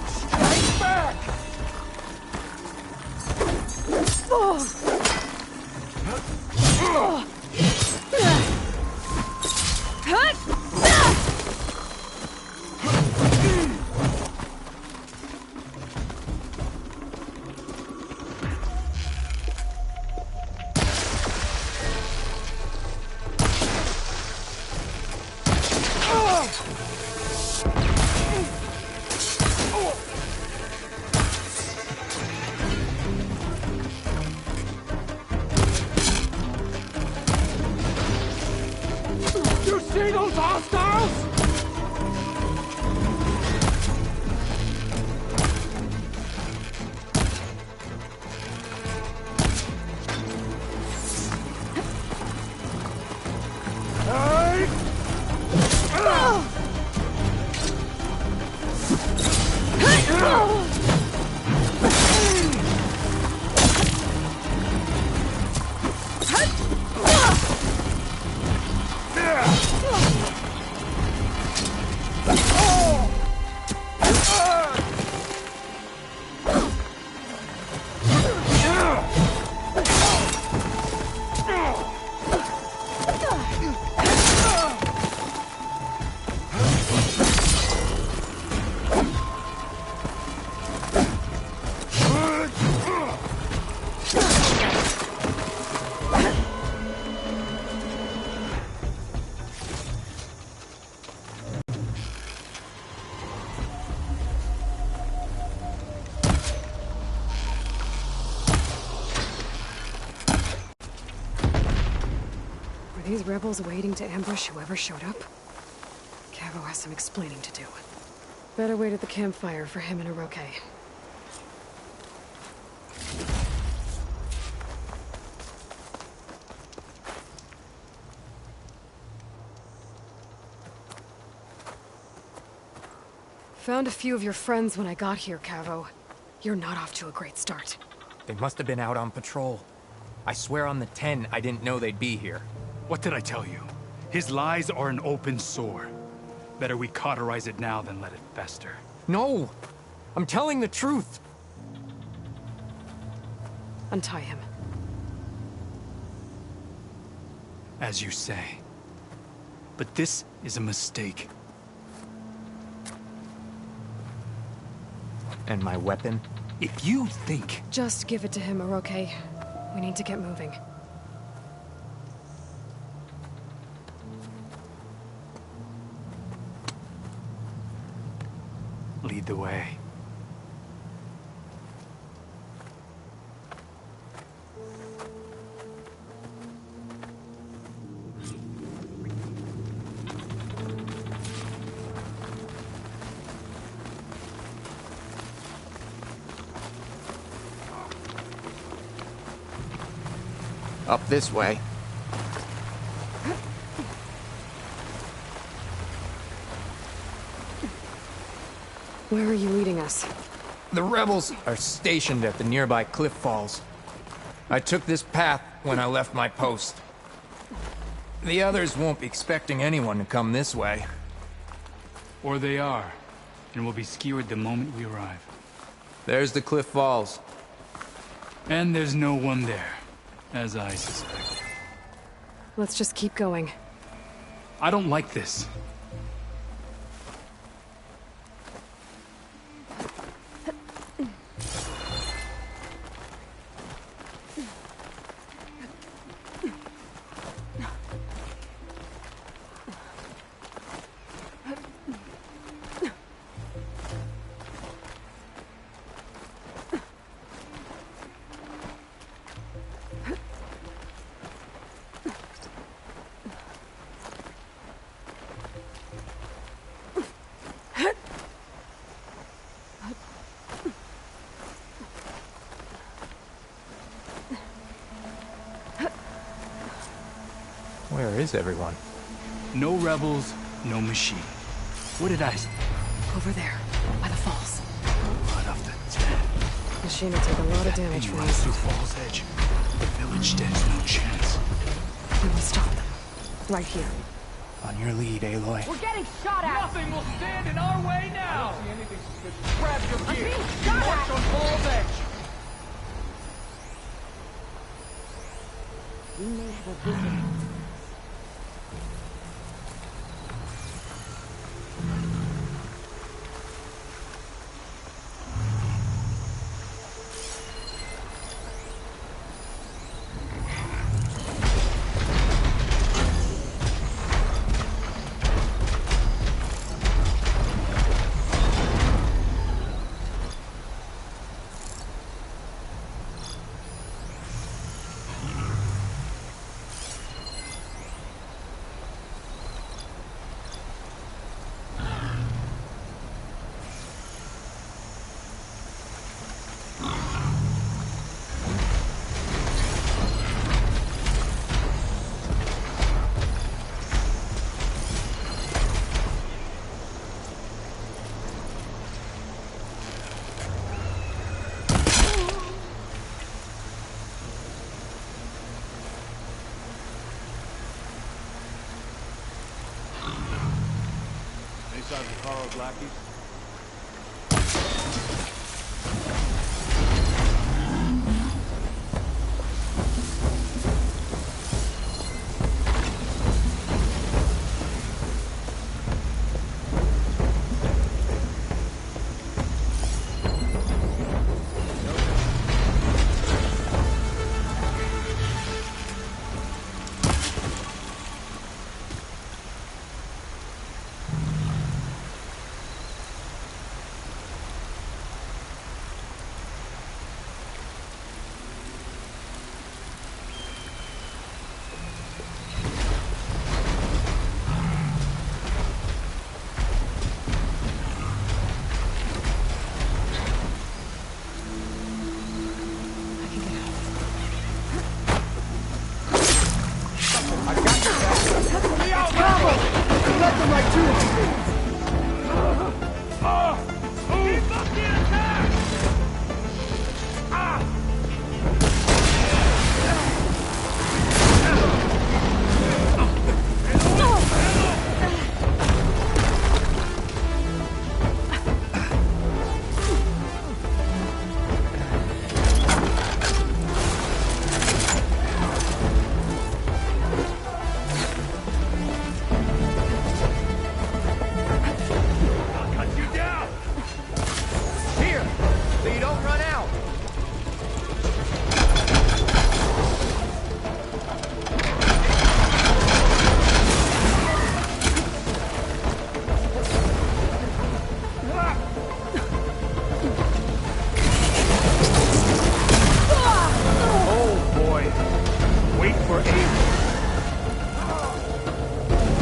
Strike back! You see those hostiles? Were these rebels waiting to ambush whoever showed up? Cavo has some explaining to do. Better wait at the campfire for him and Oroke. Found a few of your friends when I got here, Cavo. You're not off to a great start. They must have been out on patrol. I swear on the 10, I didn't know they'd be here. What did I tell you? His lies are an open sore. Better we cauterize it now than let it fester. No! I'm telling the truth! Untie him. As you say. But this is a mistake. And my weapon? If you think... Just give it to him, Oroke. We need to get moving. Lead the way. Up this way. Where are you leading us? The rebels are stationed at the nearby cliff falls. I took this path when I left my post. The others won't be expecting anyone to come this way. Or they are, and will be skewered the moment we arrive. There's the cliff falls. And there's no one there, as I suspected. Let's just keep going. I don't like this. Where is everyone? No rebels, no machine. What did I say? Over there, by the falls. Blood of the dead. Machine will take a lot of damage from runs us. through Fall's Edge. The village stands no chance. We will stop them. Right here. On your lead, Aloy. We're getting shot at! Nothing will stand in our way now! your gear. March on Ball's Edge. We may have a visitor. Inside the car of Blackies.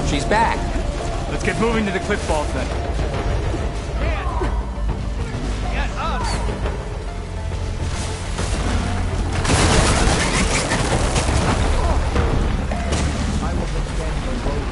She's back. Let's get moving to the cliff vault then. Get up! I will defend the road.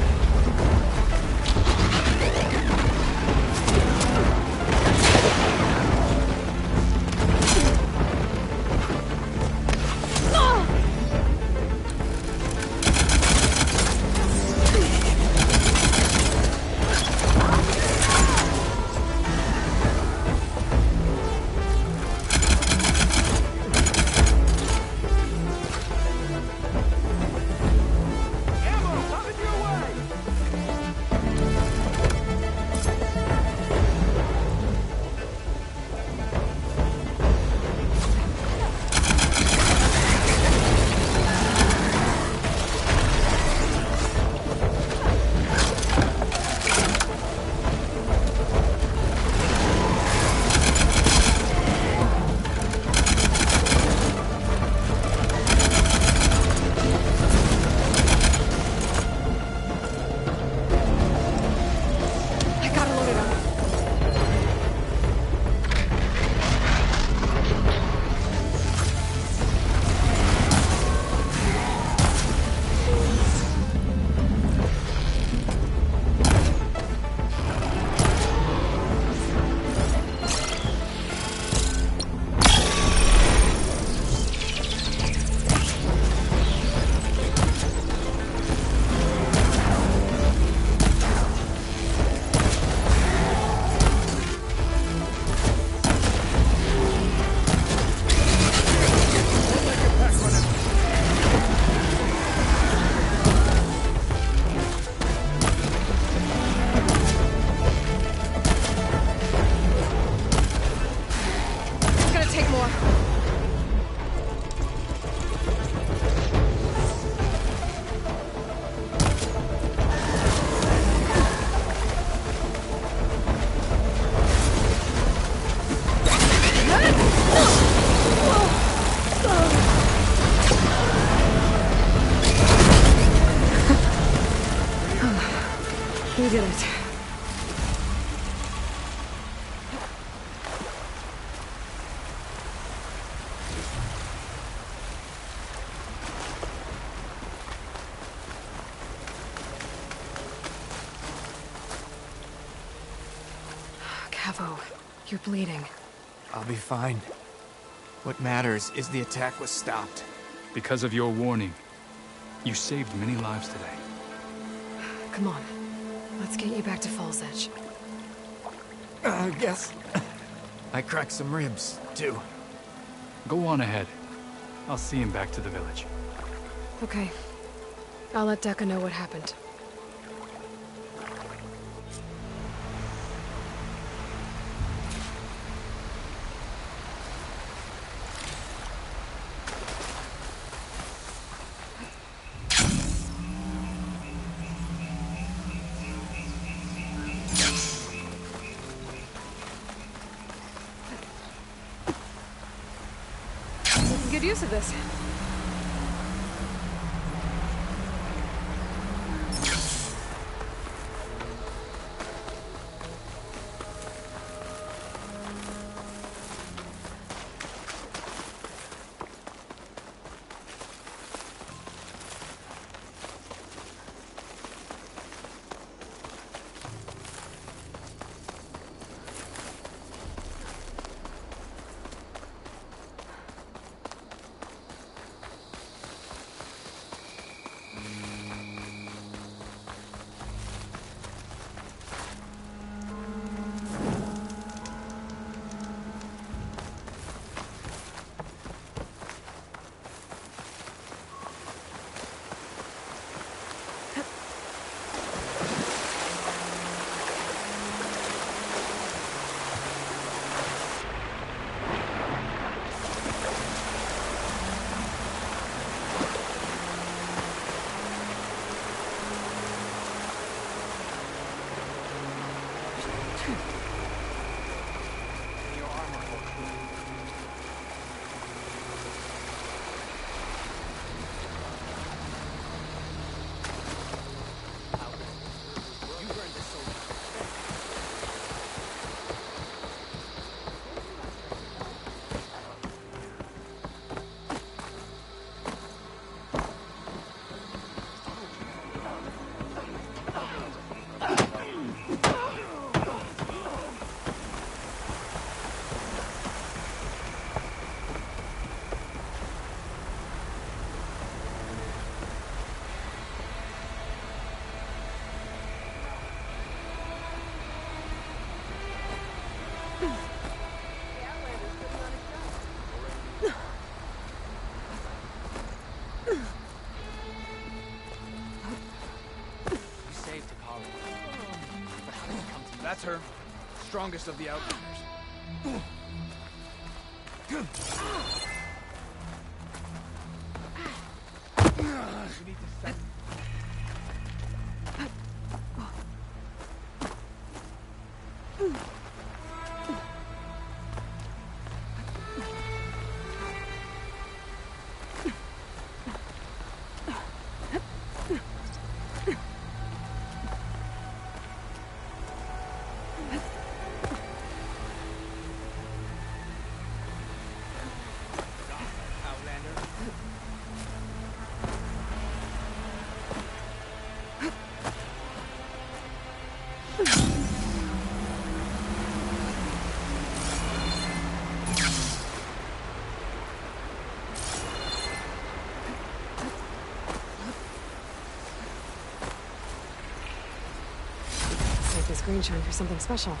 did it. Cavo, you're bleeding. I'll be fine. What matters is the attack was stopped. Because of your warning, you saved many lives today. Come on. Let's get you back to Fall's Edge. I guess I cracked some ribs, too. Go on ahead. I'll see him back to the village. Okay. I'll let Dekka know what happened. Good use of this. That's her. Strongest of the Outlanders. We need to set... Save this green shine for something special.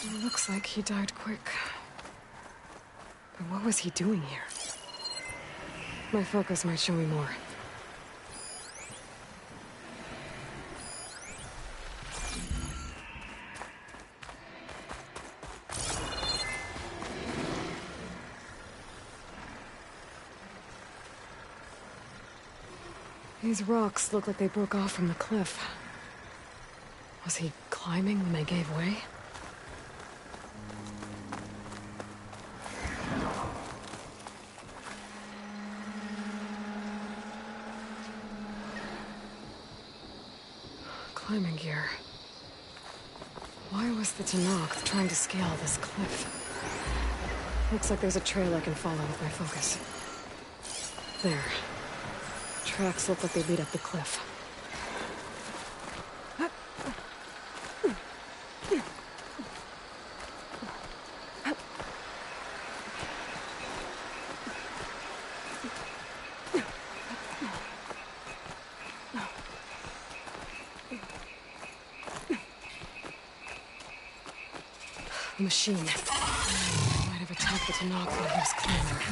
It looks like he died quick. But what was he doing here? My focus might show me more. These rocks look like they broke off from the cliff. Was he climbing when they gave way? Climbing gear. Why was the Tanakh trying to scale this cliff? Looks like there's a trail I can follow with my focus. There. Tracks look like they lead up the cliff. The machine. Might have attacked the Tanakh while he was climbing.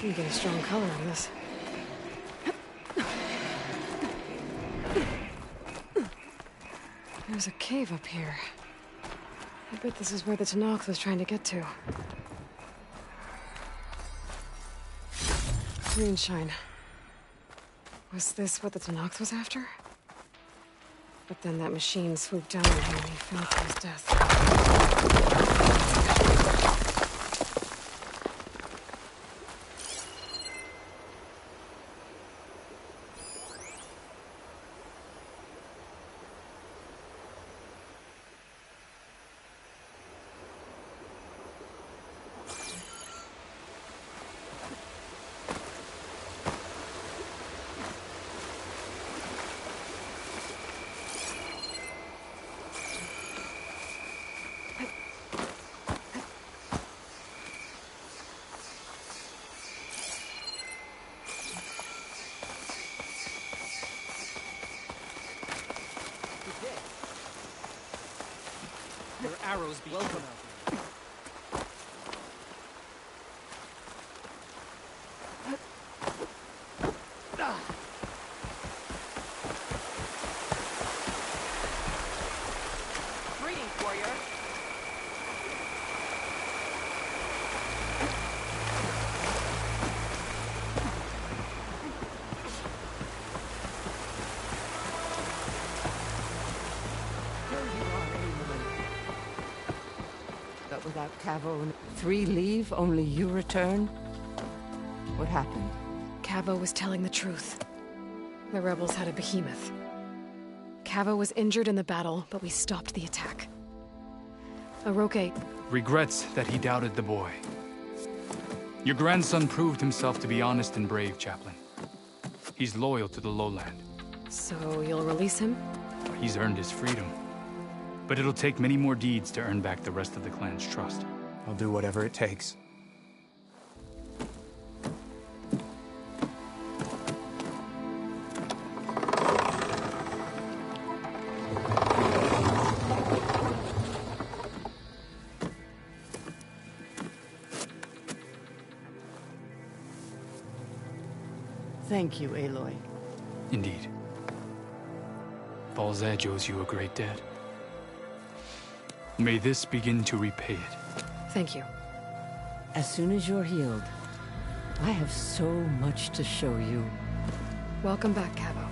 You get a strong color on this. There's a cave up here. I bet this is where the Tanakh was trying to get to. Greenshine. Was this what the Tanakh was after? But then that machine swooped down on him and he fell to his death. Your arrows be welcome out here. Greetings, warrior. But without Cavo and 3 leave, only you return? What happened? Cavo was telling the truth. The rebels had a behemoth. Cavo was injured in the battle, but we stopped the attack. Aroke Regrets that he doubted the boy. Your grandson proved himself to be honest and brave, Chaplain. He's loyal to the lowland. So you'll release him? He's earned his freedom. But it'll take many more deeds to earn back the rest of the clan's trust. I'll do whatever it takes. Thank you, Aloy. Indeed. Baal's Edge owes you a great debt. May this begin to repay it. Thank you. As soon as you're healed, I have so much to show you. Welcome back, Cavo.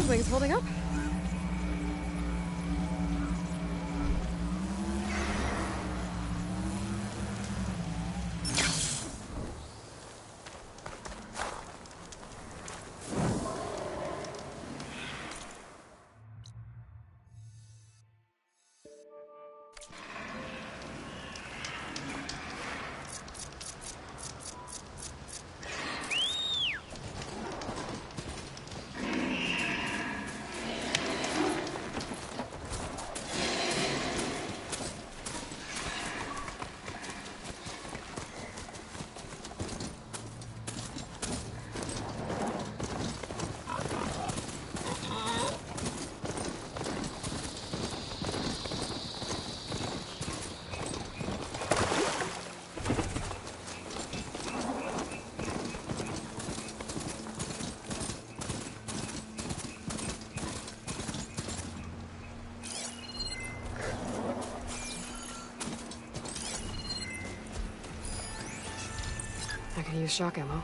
Things holding up? I can use shock ammo.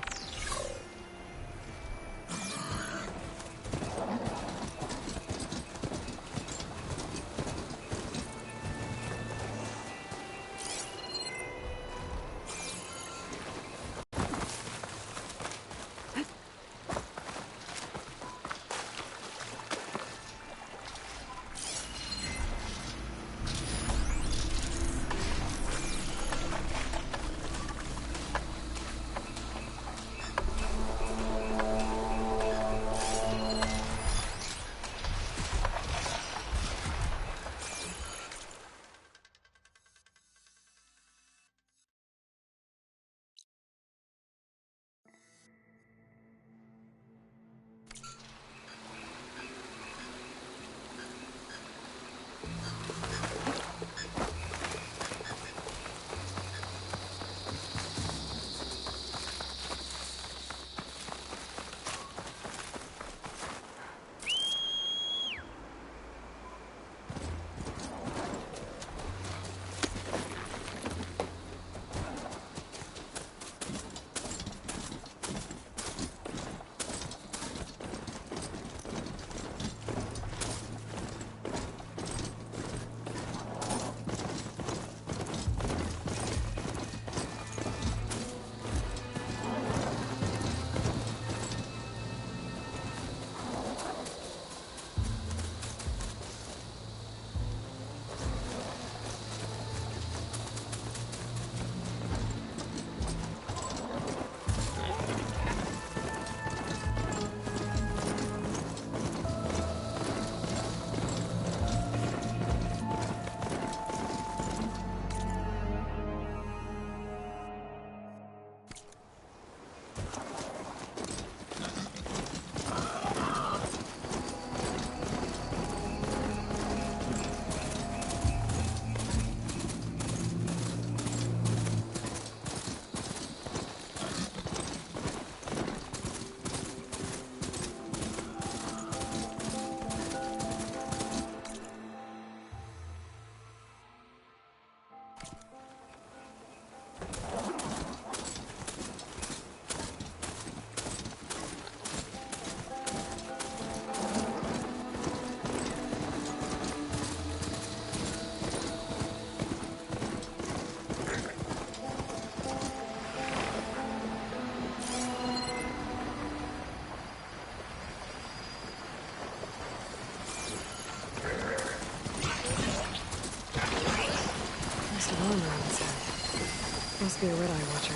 Must be a red-eye watcher.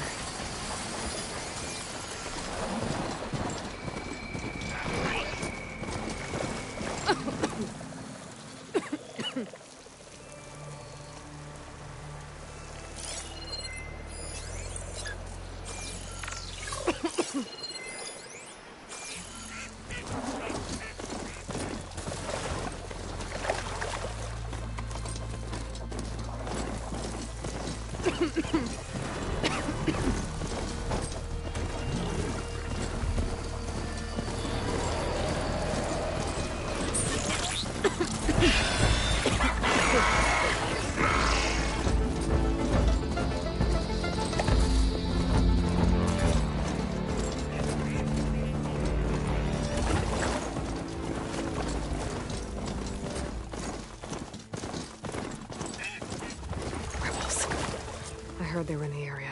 glad they were in the area.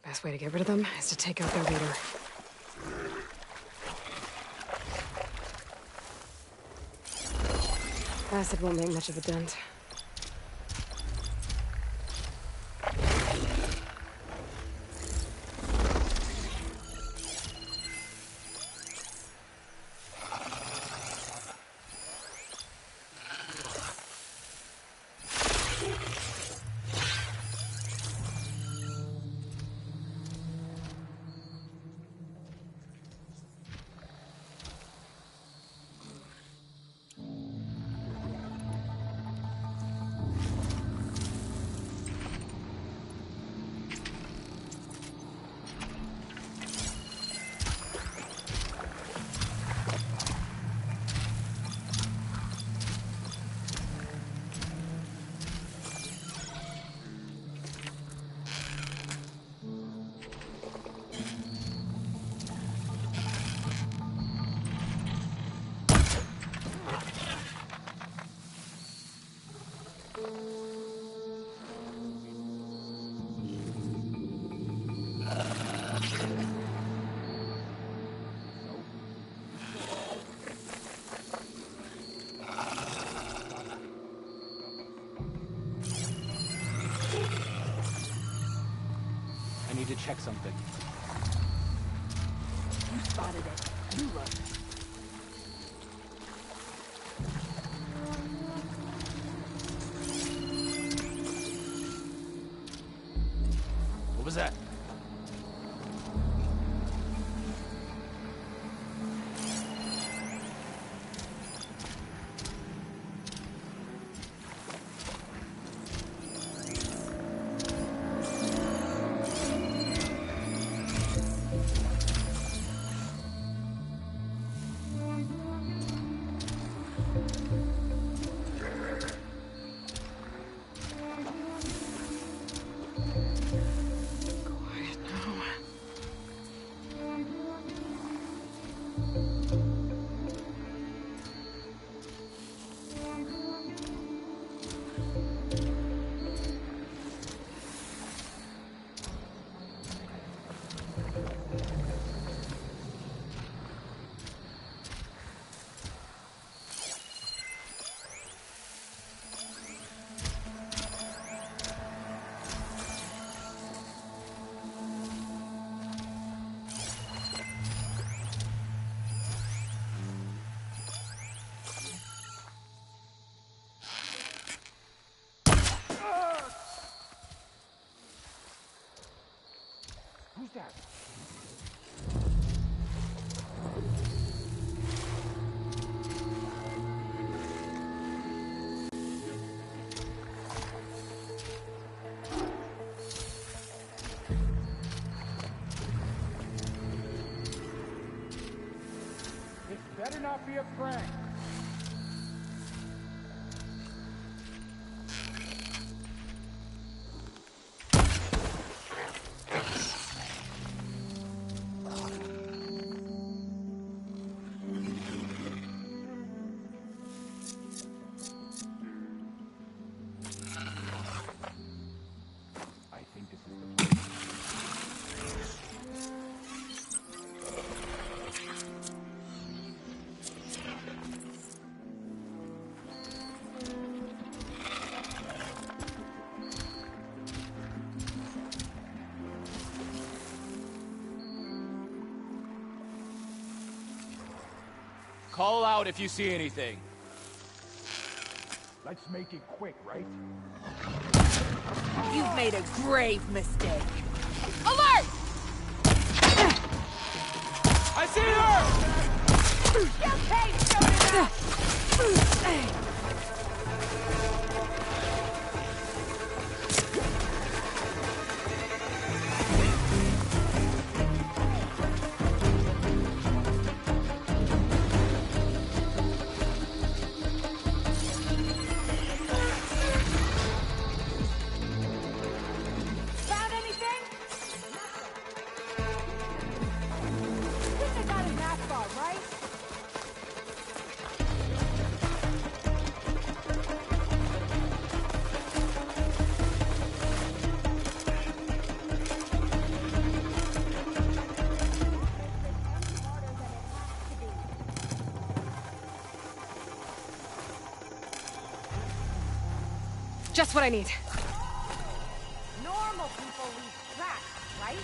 Best way to get rid of them is to take out their leader. Acid won't make much of a dent. I need to check something. You spotted it. You look. What was that? Who's that? This better not be a prank. Call out if you see anything. Let's make it quick, right? You've made a grave mistake. Alert! I see her! Get paid, Jonah! Just what I need. Normal people leave tracks, right?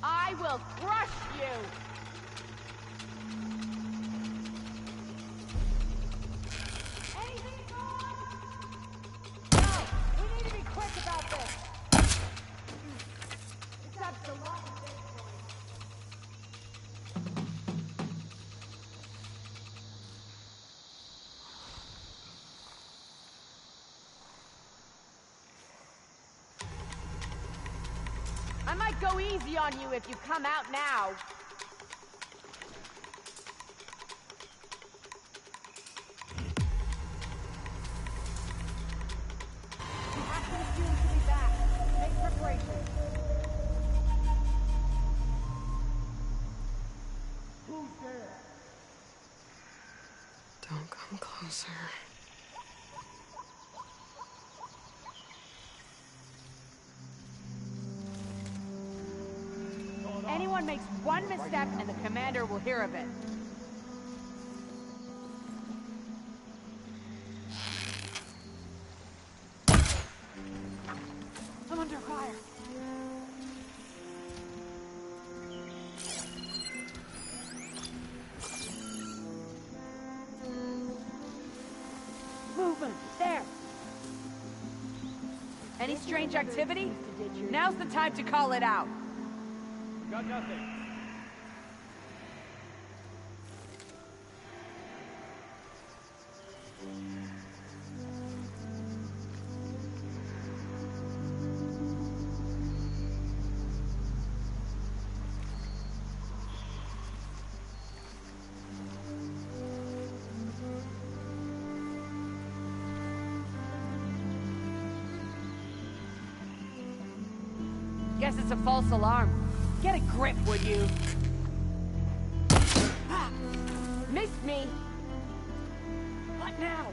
I will crush you! Anything wrong? No, we need to be quick about this. It's up to luck at this point. I might go easy on you if you come out now. You have to assume to be back. Make preparations. Who's there? Don't come closer. Anyone makes one misstep and the commander will hear of it. I'm under fire. Movement! There! Any strange activity? Now's the time to call it out. Got nothing. Guess it's a false alarm. Get a grip, would you? Ah, missed me! What now?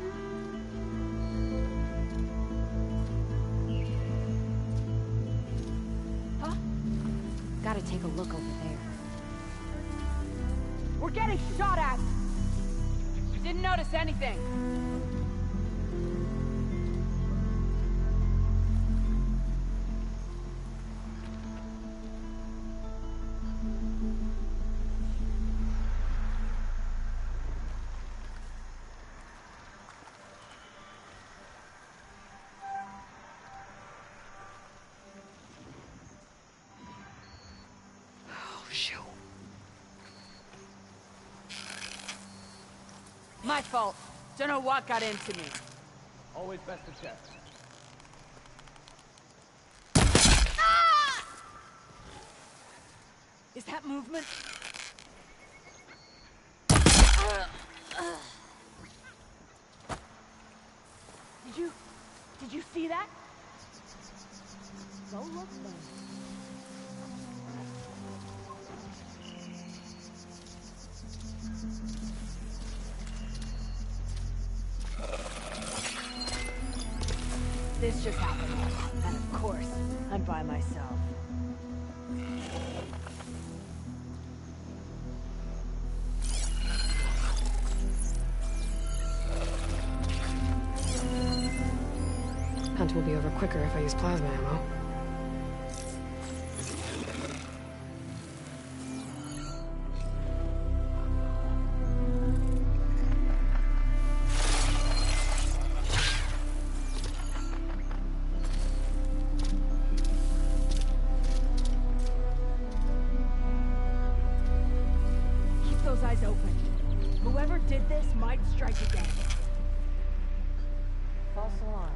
Huh? Gotta take a look over there. We're getting shot at! Didn't notice anything. My fault. Don't know what got into me. Always best to check. Ah! Is that movement? Did you see that? Go look then. This just happened. And of course, I'm by myself. Hunt will be over quicker if I use plasma ammo. Keep those eyes open. Whoever did this might strike again. False alarm.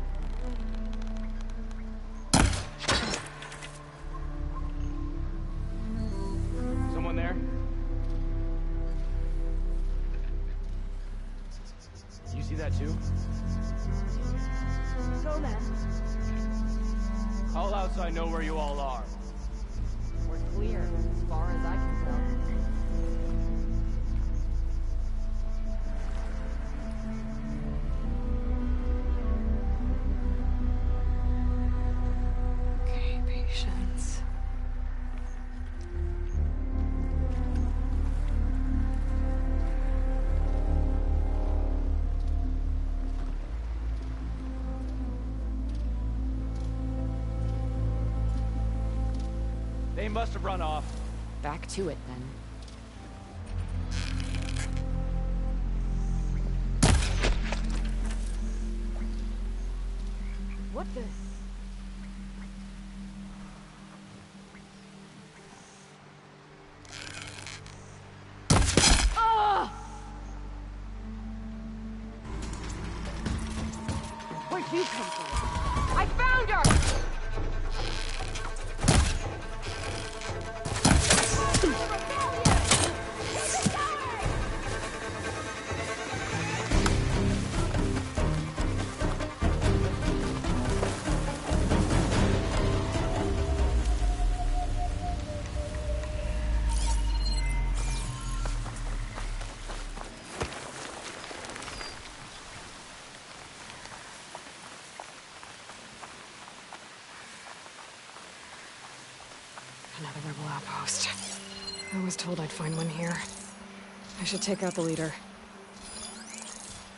Someone there? You see that too? Go then. Call out so I know where you all are. We're clear, as far as I can tell. Okay, patience. They must have run off. Back to it, then. What the... Ah! Where'd you come from? I found her! Another rebel outpost. I was told I'd find one here. I should take out the leader.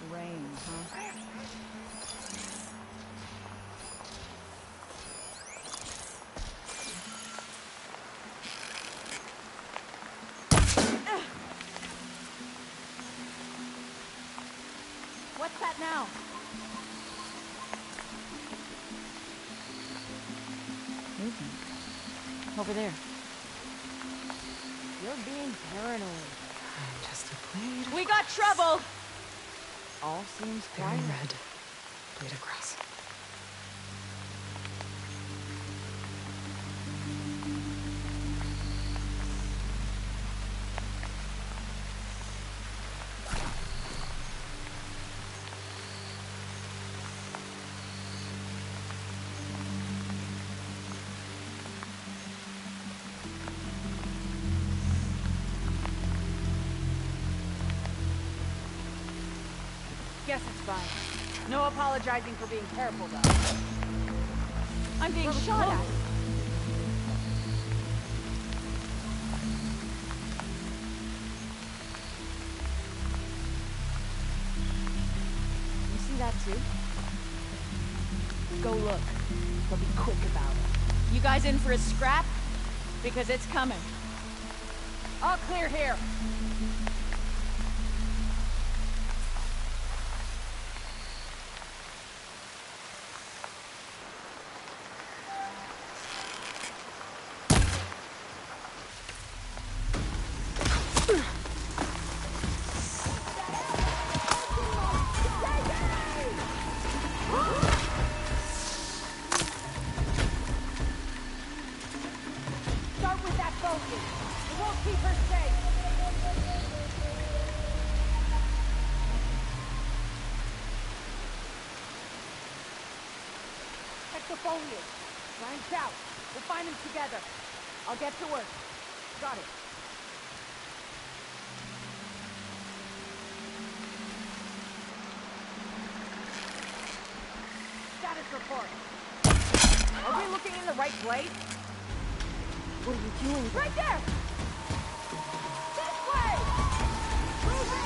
Rain, huh? What's that now? Movement. Over there. You're being paranoid. I'm just a blade. We got trouble! All seems Very quiet. red. Blade across. Guess it's fine. No apologizing for being careful, though. I'm being shot at. You see that too? Go look. But be quick about it. You guys in for a scrap? Because it's coming. All clear here. Start with that focus. It won't keep her safe. Check the foliage. Line south. We'll find them together. I'll get to work. Got it. Status report. Are we looking in the right place? What are you doing? Right there! This way! Move in!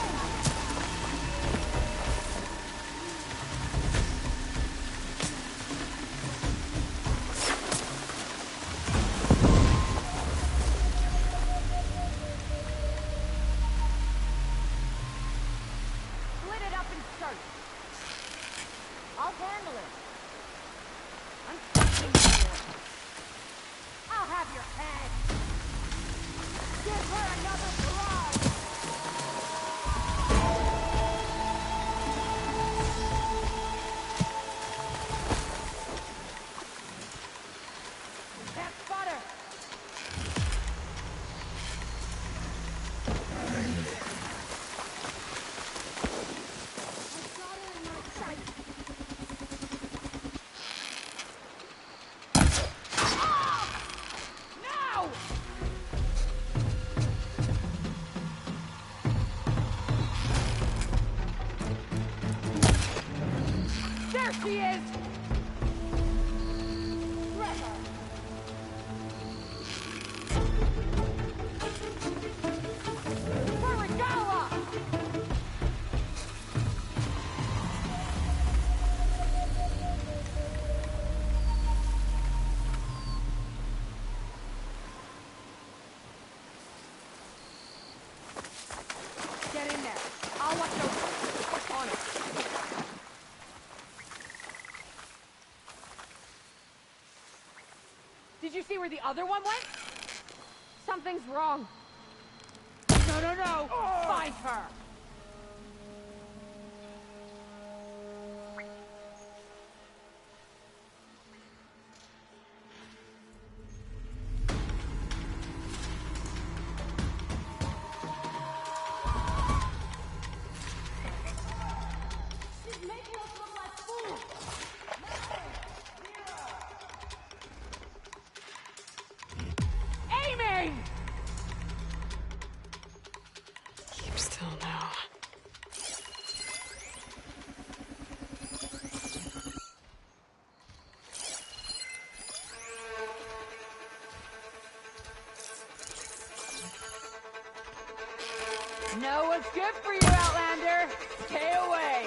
Split it up and search. I'll handle it. I'm touching you. I'll have your head. Give her another barrage. Can't spot her. I got her in my sight. There she is! Get in there. I'll watch over. On it. Did you see where the other one went? Something's wrong. No. Find her. Aiming! Keep still now. Know what's good for you, Outlander. Stay away.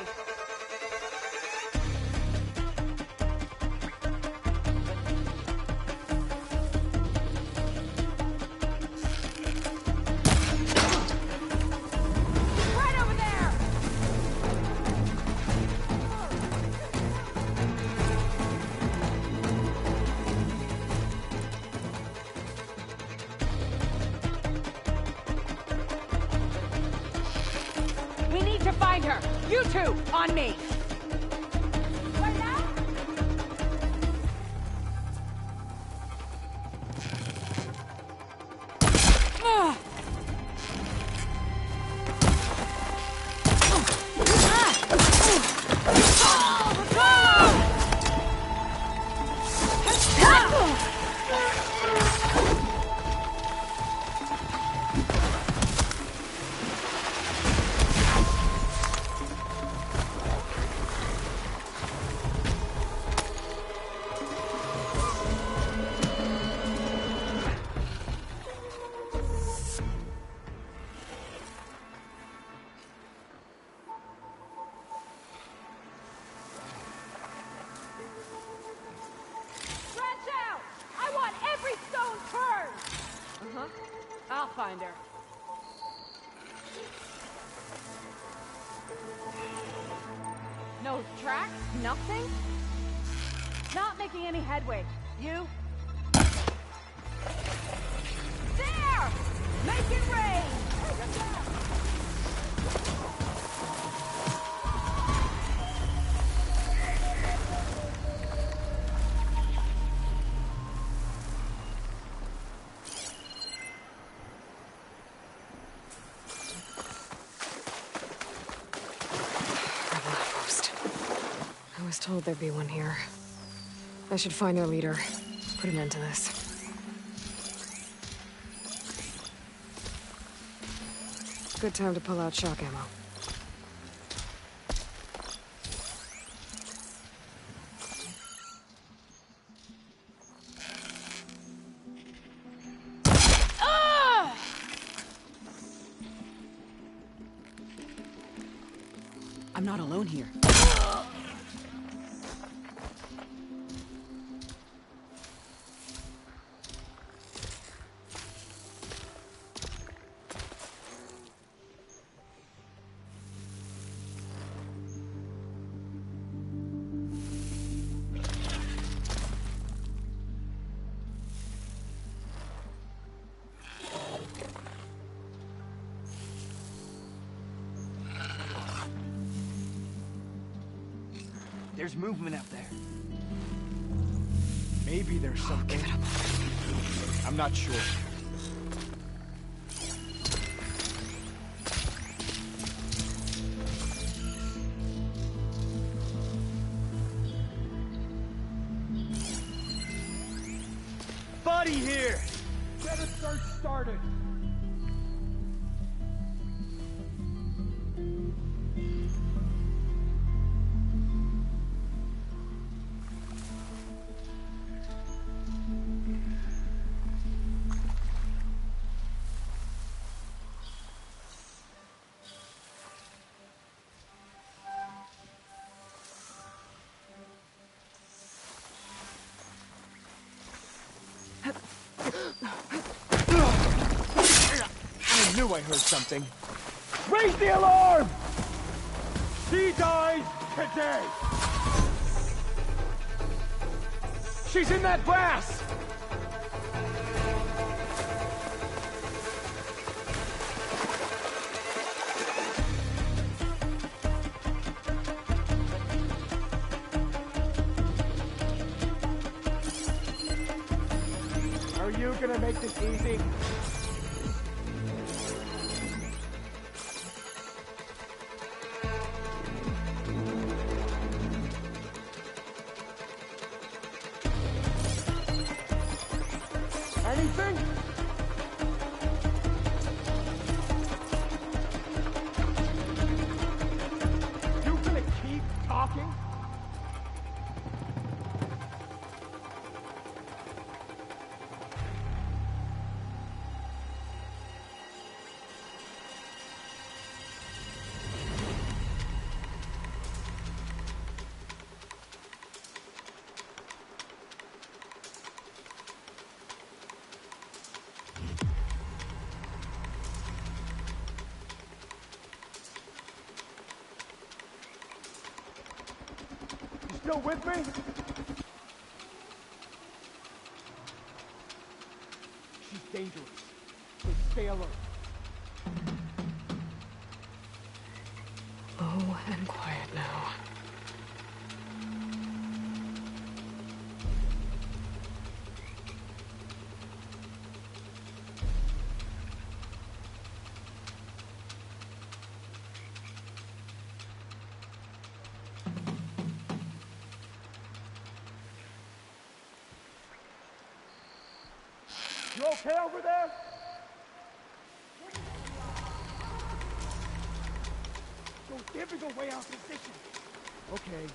Right over there. We need to find her. You two, on me. Right now? Stretch out! I want every stone turned! Uh-huh. I'll find her. No tracks? Nothing? Not making any headway. You? There! Make it rain! Rebel outpost. I was told there'd be one here. I should find their leader. Put an end to this. Good time to pull out shock ammo. I'm not alone here. There's movement up there. Maybe there's something. I'm not sure. Buddy here! Get a search started. I knew I heard something. Raise the alarm! She dies today! She's in that brass! Are you gonna make this easy? Anything? You gonna keep talking? Still with me? She's dangerous, so stay alert. Low and quiet now. You okay over there? Don't give me the way out position. Okay.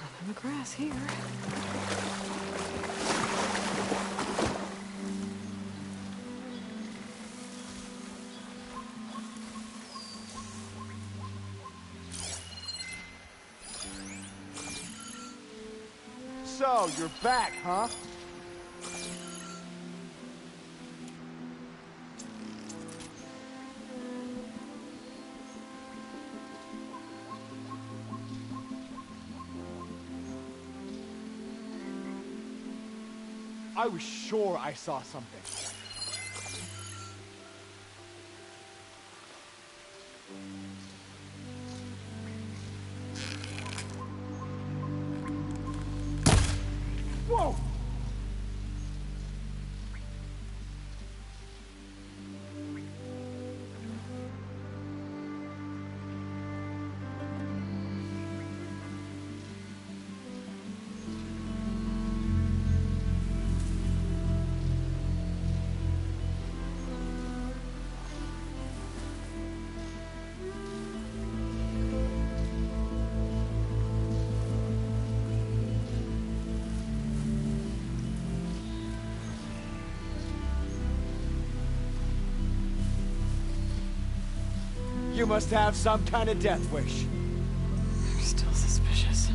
Nothing but grass here. So, you're back, huh? I was sure I saw something. Whoa! You must have some kind of death wish. They're still suspicious.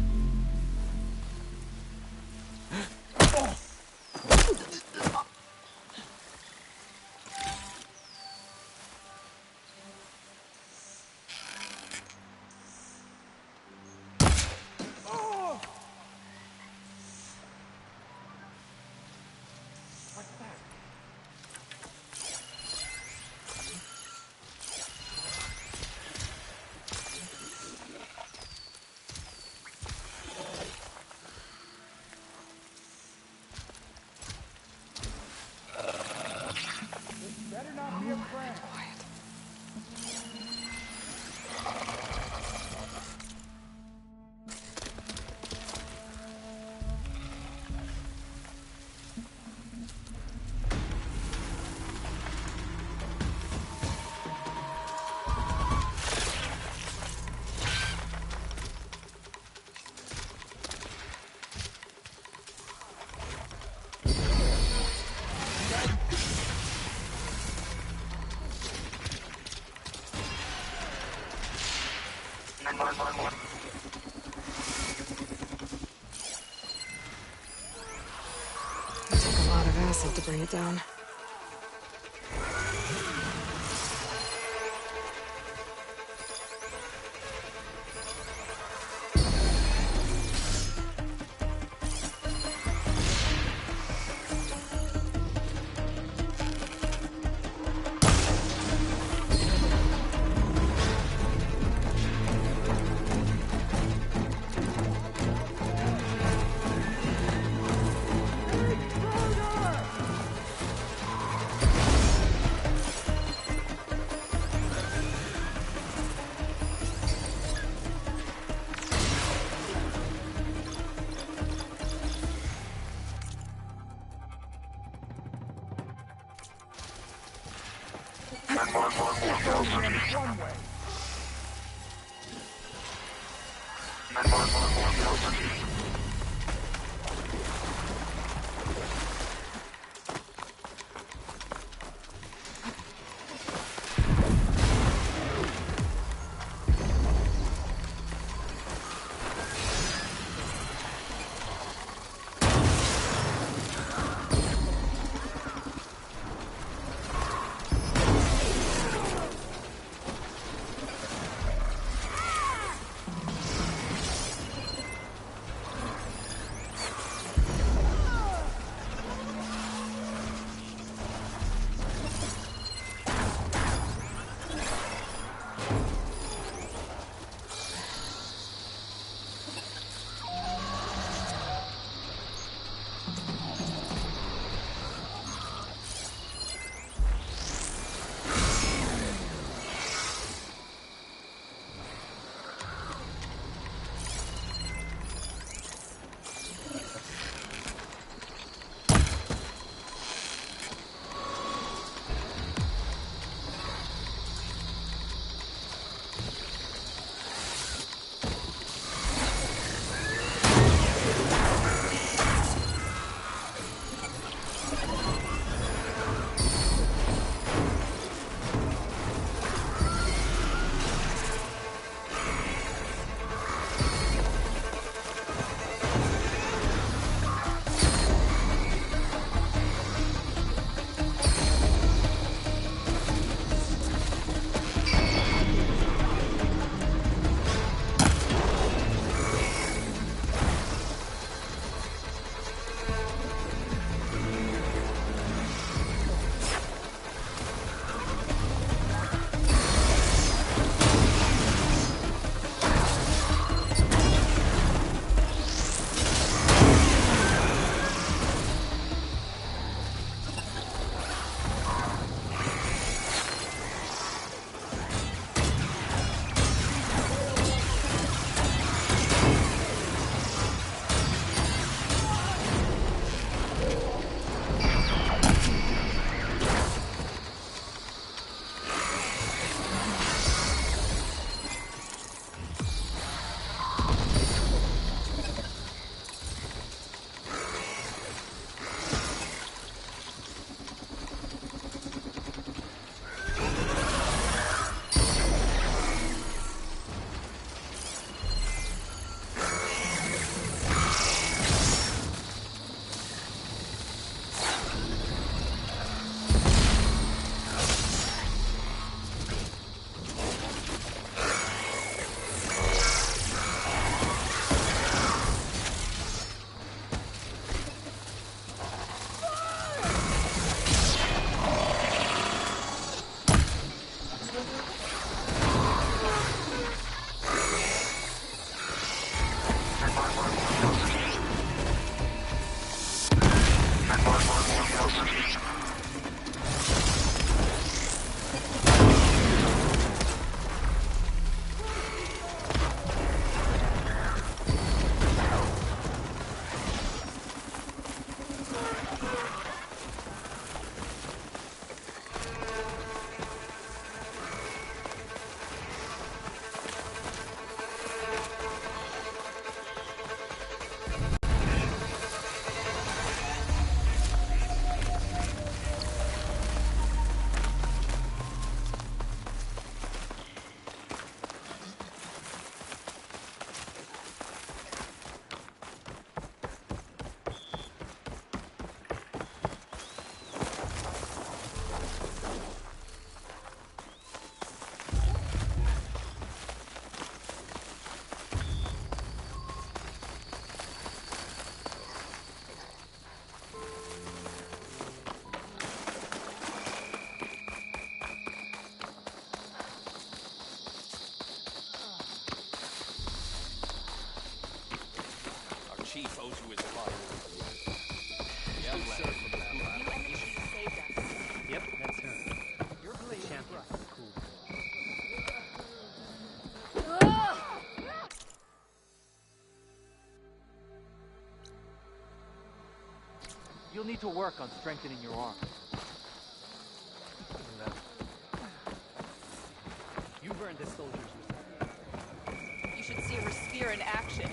It took a lot of acid to bring it down. One way. need to work on strengthening your arm. You've earned this soldier's respect. You should see her spear in action.